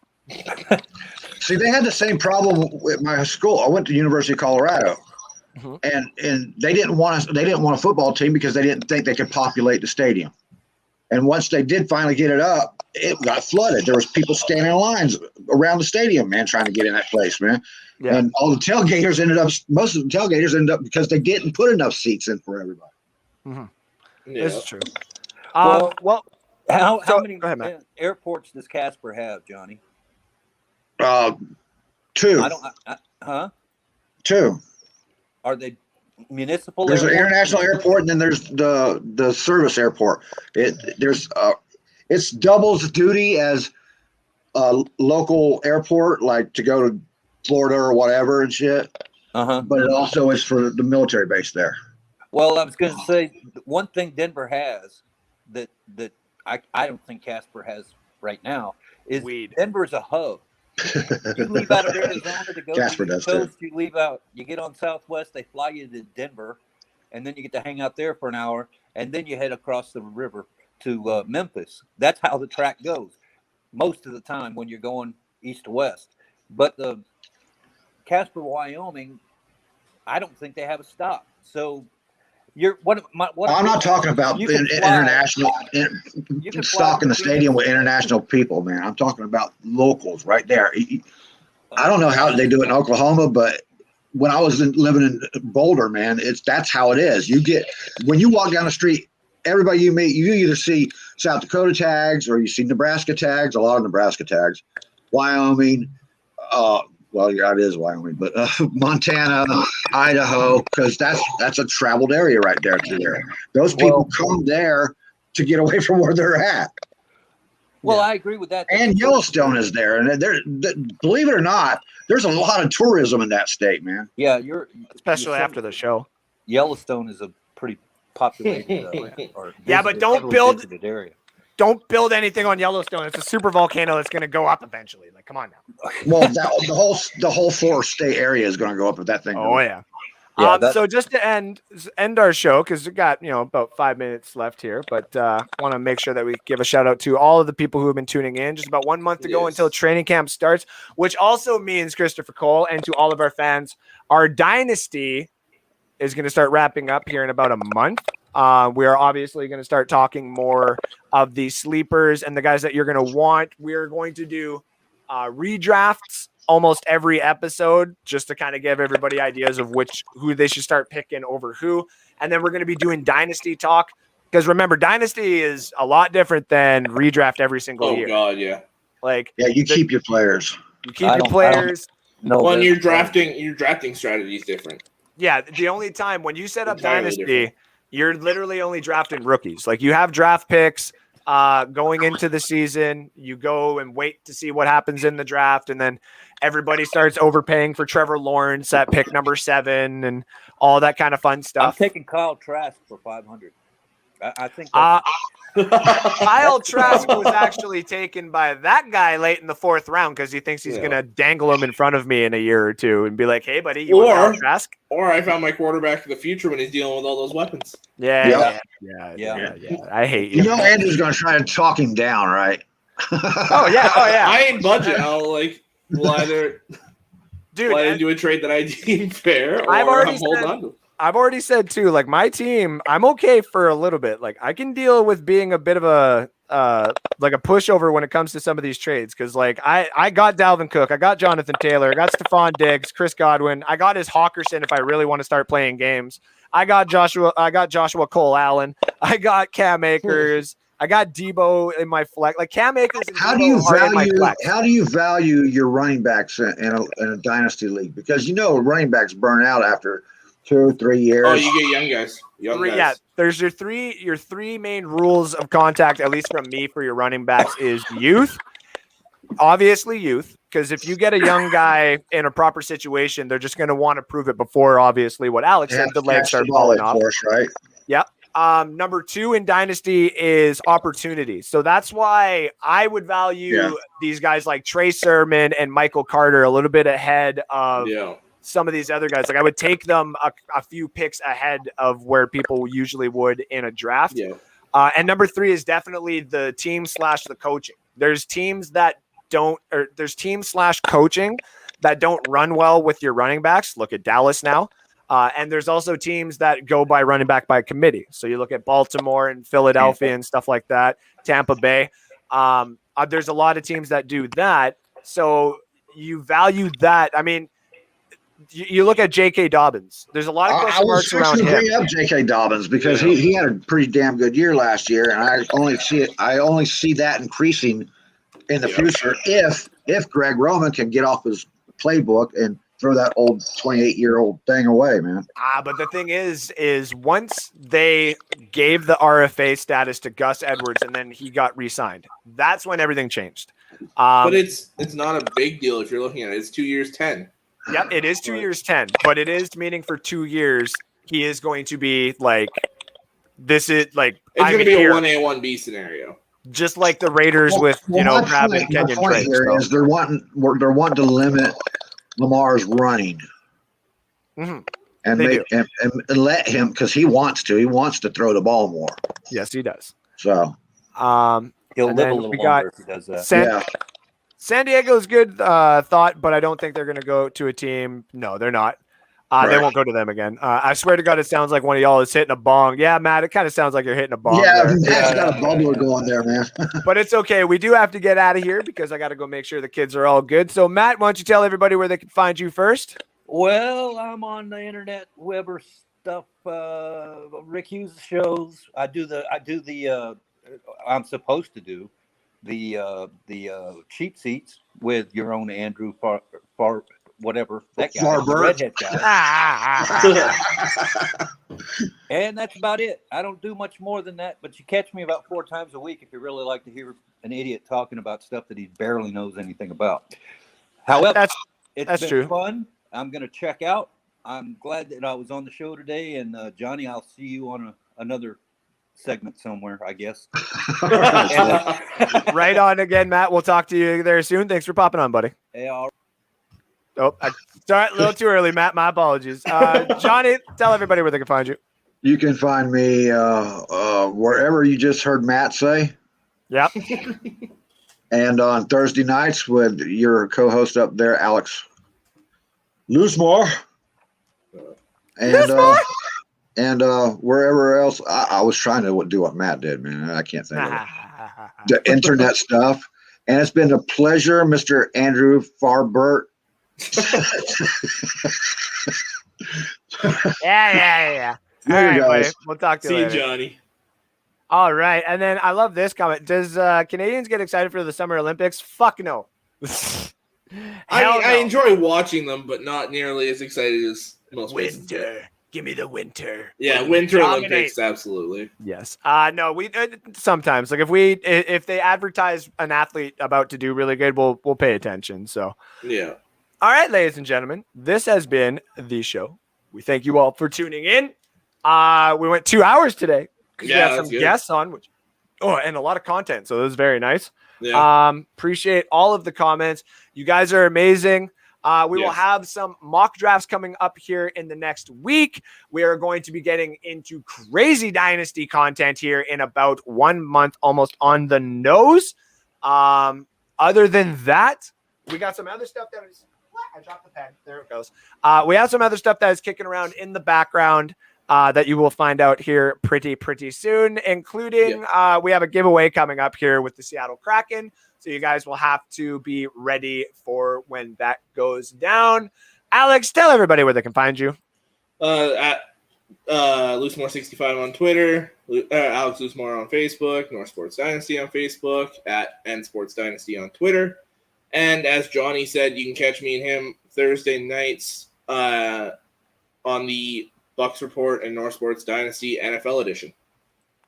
See, they had the same problem with my school. I went to University of Colorado, and they didn't want a football team because they didn't think they could populate the stadium. And once they did finally get it up, it got flooded. There was people standing in lines around the stadium, man, trying to get in that place, man. Yeah. And all the tailgaters most of the tailgaters ended up because they didn't put enough seats in for everybody. Yeah. This is true. How many airports does Casper have, Johnny? 2. Huh? 2. Are they municipal? There's an international airport, and then there's the service airport. It's doubles duty as a local airport, like to go to Florida or whatever and shit. But it also is for the military base there. Well, I was going to say one thing Denver has that I don't think Casper has right now is weed. Denver's a hub. You leave out of Arizona to go Jasper to the does coast. too. You leave out. You get on Southwest. They fly you to Denver, and then you get to hang out there for an hour, and then you head across the river to Memphis. That's how the track goes most of the time when you're going east to west. But the Casper, Wyoming, I don't think they have a stop. So I'm not talking about international stock in the stadium with international people, man. I'm talking about locals right there. I don't know how they do it in Oklahoma, but when I was living in Boulder, man, that's how it is. When you walk down the street, everybody you meet, you either see South Dakota tags or you see Nebraska tags, a lot of Nebraska tags, Wyoming, well, yeah, it is Wyoming, but Montana, Idaho, because that's a traveled area right there through there. Those people come there to get away from where they're at. Well, I agree with that. And Yellowstone is there, and believe it or not, there's a lot of tourism in that state, man. Yeah, especially after the show. Yellowstone is a pretty populated but don't area. Don't build anything on Yellowstone. It's a super volcano that's going to go up eventually. Like, come on now. Well, the whole 4-state area is going to go up if that thing. Oh yeah. So just to end our show, because we got about 5 minutes left here, but want to make sure that we give a shout out to all of the people who have been tuning in. Just about 1 month to go until training camp starts, which also means, Christopher Cole, and to all of our fans, our Dynasty is going to start wrapping up here in about a month. We are obviously going to start talking more of the sleepers and the guys that you're going to want. We're going to do redrafts almost every episode just to kind of give everybody ideas of who they should start picking over who. And then we're going to be doing Dynasty talk, because remember, Dynasty is a lot different than redraft every single year. Oh God, yeah. You keep your players. You keep your players. No, when your drafting strategy is different. Yeah, the only time when you set up Dynasty, you're literally only drafting rookies. Like, you have draft picks going into the season. You go and wait to see what happens in the draft, and then everybody starts overpaying for Trevor Lawrence at pick number 7 and all that kind of fun stuff. I'm taking Kyle Trask for $500. I think Kyle Trask was actually taken by that guy late in the 4th round because he thinks he's going to dangle him in front of me in a year or two and be like, hey, buddy, you want Kyle Trask? Or I found my quarterback of the future when he's dealing with all those weapons. Yeah. I hate you. Andrew's going to try to talk him down, right? Oh, yeah. I ain't budget. I'll either do a trade that I deem fair, or I've already said too, like, my team, I'm okay for a little bit. Like, I can deal with being a bit of a pushover when it comes to some of these trades. Cause like I got Dalvin Cook, I got Jonathan Taylor, I got Stephon Diggs, Chris Godwin, I got his Hawkinson if I really want to start playing games. I got Joshua Cole Allen, I got Cam Akers, I got Debo in my flex. Like, Cam Akers and how do you value your running backs in a dynasty league? Because running backs burn out after 2 or 3 years. Oh, you get young guys. Yeah, there's your three main rules of contact, at least from me, for your running backs is youth. Obviously youth, because if you get a young guy in a proper situation, they're just going to want to prove it before, obviously, what Alex said, the legs start falling off. Right? Yep. Number 2 in Dynasty is opportunity. So that's why I would value these guys like Trey Sermon and Michael Carter a little bit ahead of some of these other guys. Like, I would take them a few picks ahead of where people usually would in a draft. Yeah. And number 3 is definitely the team / the coaching. There's teams that there's team / coaching that don't run well with your running backs. Look at Dallas now. And there's also teams that go by running back by committee. So you look at Baltimore and Philadelphia and stuff like that, Tampa Bay. There's a lot of teams that do that. So you value that. I mean, you look at J.K. Dobbins. There's a lot of question marks around him. I was bring up J.K. Dobbins because he had a pretty damn good year last year, and I only see that increasing in the future if Greg Roman can get off his playbook and throw that old 28-year-old thing away, man. But the thing is once they gave the RFA status to Gus Edwards and then he got re-signed, that's when everything changed. But it's not a big deal if you're looking at it. It's 2 years, 10. Yep, it is 2 years, 10, but it is meaning for 2 years he is going to be like, this is like, it's going to be a 1A, 1B scenario. Just like the Raiders with grabbing Kenyon Drake. Is they're wanting to limit Lamar's running, and let him, because he wants to throw the ball more. Yes, he does. So he'll live a little longer if he does that. San Diego's good thought, but I don't think they're going to go to a team. No, they're not. They won't go to them again. I swear to God, it sounds like one of y'all is hitting a bong. Yeah, Matt, it kind of sounds like you're hitting a bong. Yeah, Matt's got a bubbler going there, man. But it's okay. We do have to get out of here because I got to go make sure the kids are all good. So, Matt, why don't you tell everybody where they can find you first? Well, I'm on the internet, Weber stuff, Rick Hughes shows. I'm supposed to do the cheap seats with your own Andrew whatever that guy, Farbert. the redhead guy. Ah. And that's about it. I don't do much more than that, but you catch me about 4 times a week if you really like to hear an idiot talking about stuff that he barely knows anything about. However, it's that's been true. fun. I'm going to check out. I'm glad that I was on the show today. And Johnny, I'll see you on another segment somewhere, I guess. Right on again, Matt. We'll talk to you there soon. Thanks for popping on, buddy. Hey, all Oh, sorry, a little too early, Matt. My apologies. Johnny, tell everybody where they can find you. You can find me wherever you just heard Matt say. Yep. And on Thursday nights with your co-host up there, Alex Loosemore. And wherever else. I was trying to do what Matt did, man. I can't think of it. The internet stuff. And it's been a pleasure, Mr. Andrew Farbert. Yeah. All Later, right, buddy. guys. We'll talk to you See you, later. Johnny. All right. And then I love this comment. Does Canadians get excited for the Summer Olympics? Fuck no. I enjoy watching them, but not nearly as excited as most places get. Winter. Give me the winter. Yeah, We'll Winter dominate. Olympics, absolutely. Yes. No, we sometimes like if they advertise an athlete about to do really good, we'll pay attention. So Yeah. all right, ladies and gentlemen, this has been the show. We thank you all for tuning in. We went 2 hours today because we Yeah, had that's some good. guests on, and a lot of content. So this is very nice. Yeah. Appreciate all of the comments. You guys are amazing. We will Yes. have some mock drafts coming up here in the next week. We are going to be getting into crazy Dynasty content here in about 1 month, almost on the nose. Other than that, we got some other stuff that is. I dropped the pen. There it goes. We have some other stuff that is kicking around in the background that you will find out here pretty soon, including we have a giveaway coming up here with the Seattle Kraken. So you guys will have to be ready for when that goes down. Alex, tell everybody where they can find you. At Loosemore65 on Twitter, Alex Loosemore on Facebook, North Sports Dynasty on Facebook, at N Sports Dynasty on Twitter. And as Johnny said, you can catch me and him Thursday nights on the Bucks Report and North Sports Dynasty NFL edition.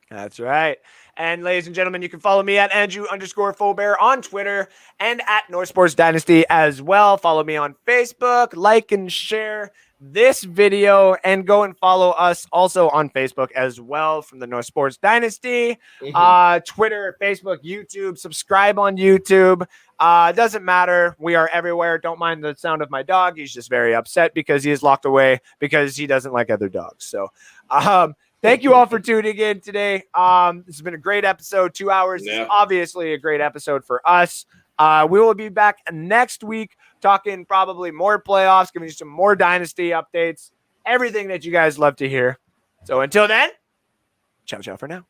That's right. And ladies and gentlemen, you can follow me at Andrew_Faubert on Twitter and at North Sports Dynasty as well. Follow me on Facebook, like and share this video, and go and follow us also on Facebook as well from the North Sports Dynasty. Twitter, Facebook, YouTube. Subscribe on YouTube. Doesn't matter. We are everywhere. Don't mind the sound of my dog. He's just very upset because he is locked away because he doesn't like other dogs. So, thank you all for tuning in today. This has been a great episode. 2 hours is obviously a great episode for us. We will be back next week talking probably more playoffs, giving you some more Dynasty updates, everything that you guys love to hear. So until then, ciao for now.